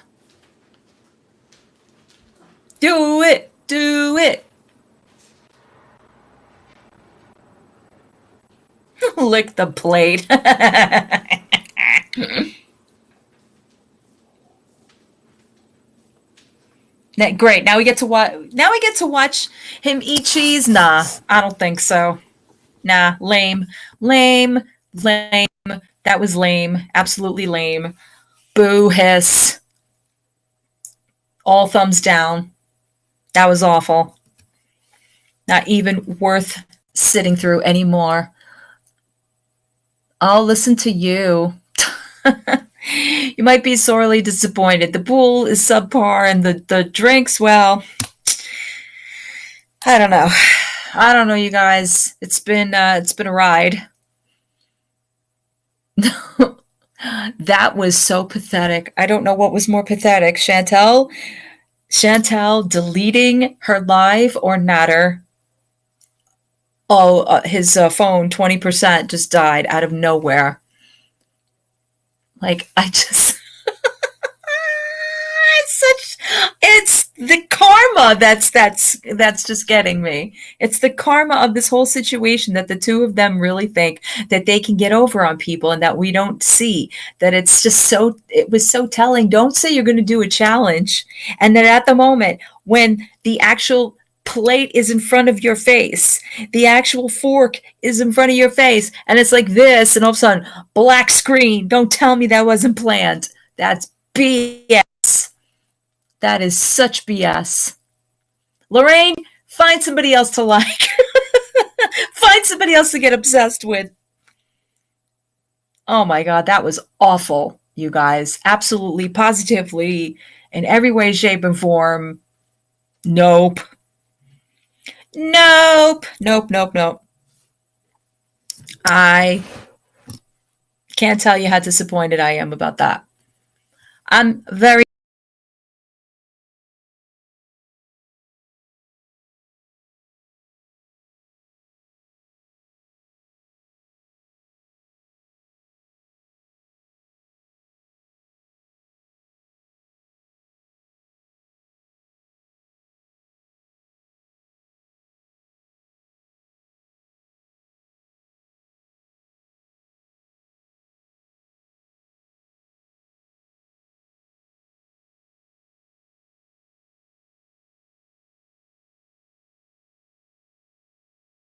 Do it. Do it. Lick the plate. Great. Now we get to watch. Now we get to watch him eat cheese. Nah, I don't think so. Nah, lame, lame, lame. That was lame. Absolutely lame. Boo hiss. All thumbs down. That was awful. Not even worth sitting through anymore. I'll listen to you. You might be sorely disappointed. The pool is subpar and the drinks, well, I don't know. I don't know, you guys. It's been a ride. That was so pathetic. I don't know what was more pathetic. Chantal deleting her live or Nader. Oh, his phone 20% just died out of nowhere. Like, I just it's the karma that's just getting me. It's the karma of this whole situation that the two of them really think that they can get over on people and that we don't see. That it's just it was so telling. Don't say you're going to do a challenge and that at the moment when the actual plate is in front of your face, the actual fork is in front of your face, and it's like this, and all of a sudden, black screen. Don't tell me that wasn't planned. That's BS. That is such BS. Lorraine, find somebody else to like. Find somebody else to get obsessed with. Oh my God, that was awful, you guys. Absolutely, positively, in every way, shape, and form. Nope. Nope. I can't tell you how disappointed I am about that. I'm very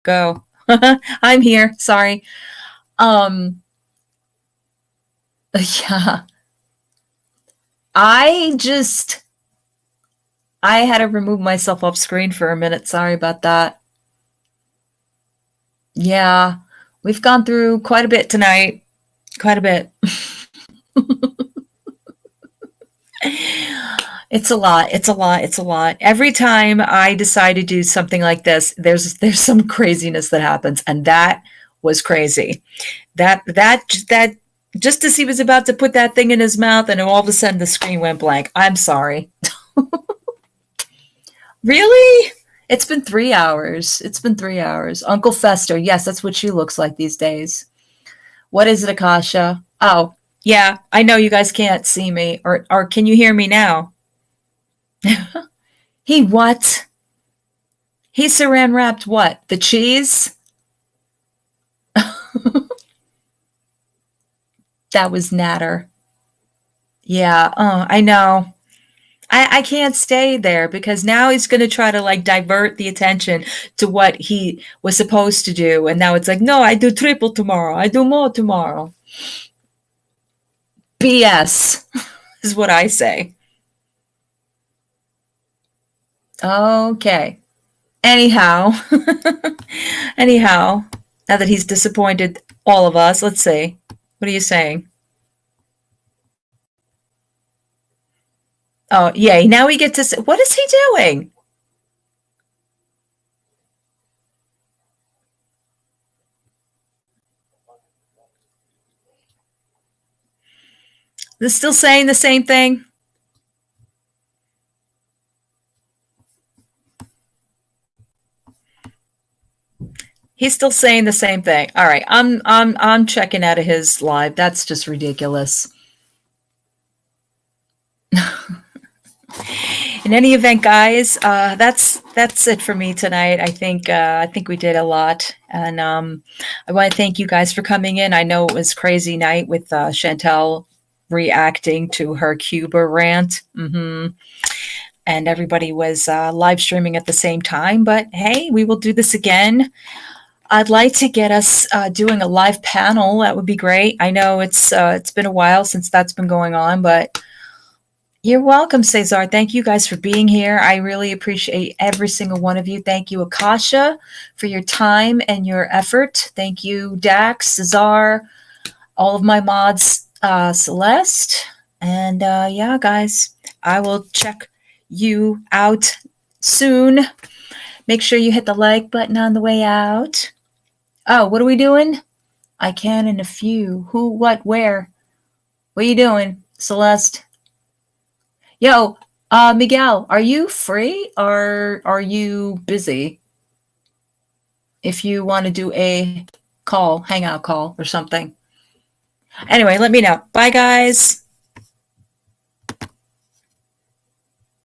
go. I'm here. Sorry. Yeah. I had to remove myself off screen for a minute. Sorry about that. Yeah. We've gone through quite a bit tonight. Quite a bit. It's a lot. Every time I decide to do something like this, there's some craziness that happens, and that was crazy. That just as he was about to put that thing in his mouth, and all of a sudden the screen went blank. I'm sorry. Really? It's been 3 hours. It's been 3 hours. Uncle Fester. Yes, that's what she looks like these days. What is it, Akasha? Oh, yeah. I know you guys can't see me. Or can you hear me now? He what? He saran wrapped what? The cheese? That was Natter. Yeah, I know. I can't stay there because now he's going to try to like divert the attention to what he was supposed to do. And now it's like, no, I do triple tomorrow. I do more tomorrow. BS is what I say. Okay. Anyhow, anyhow, now that he's disappointed all of us, let's see. What are you saying? Oh, yay. Now we get to say, what is he doing? They're still saying the same thing? He's still saying the same thing. All right, I'm checking out of his live. That's just ridiculous. In any event, guys, that's it for me tonight. I think we did a lot, and I want to thank you guys for coming in. I know it was a crazy night with Chantal reacting to her Cuba rant, and everybody was live streaming at the same time. But hey, we will do this again. I'd like to get us doing a live panel. That would be great. I know it's been a while since that's been going on, but you're welcome, Cesar. Thank you guys for being here. I really appreciate every single one of you. Thank you, Akasha, for your time and your effort. Thank you, Dax, Cesar, all of my mods, Celeste. And yeah, guys, I will check you out soon. Make sure you hit the like button on the way out. Oh, what are we doing? I can in a few. Who, what, where? What are you doing, Celeste? Yo, Miguel, are you free or are you busy? If you want to do a call, hangout call or something. Anyway, let me know. Bye, guys.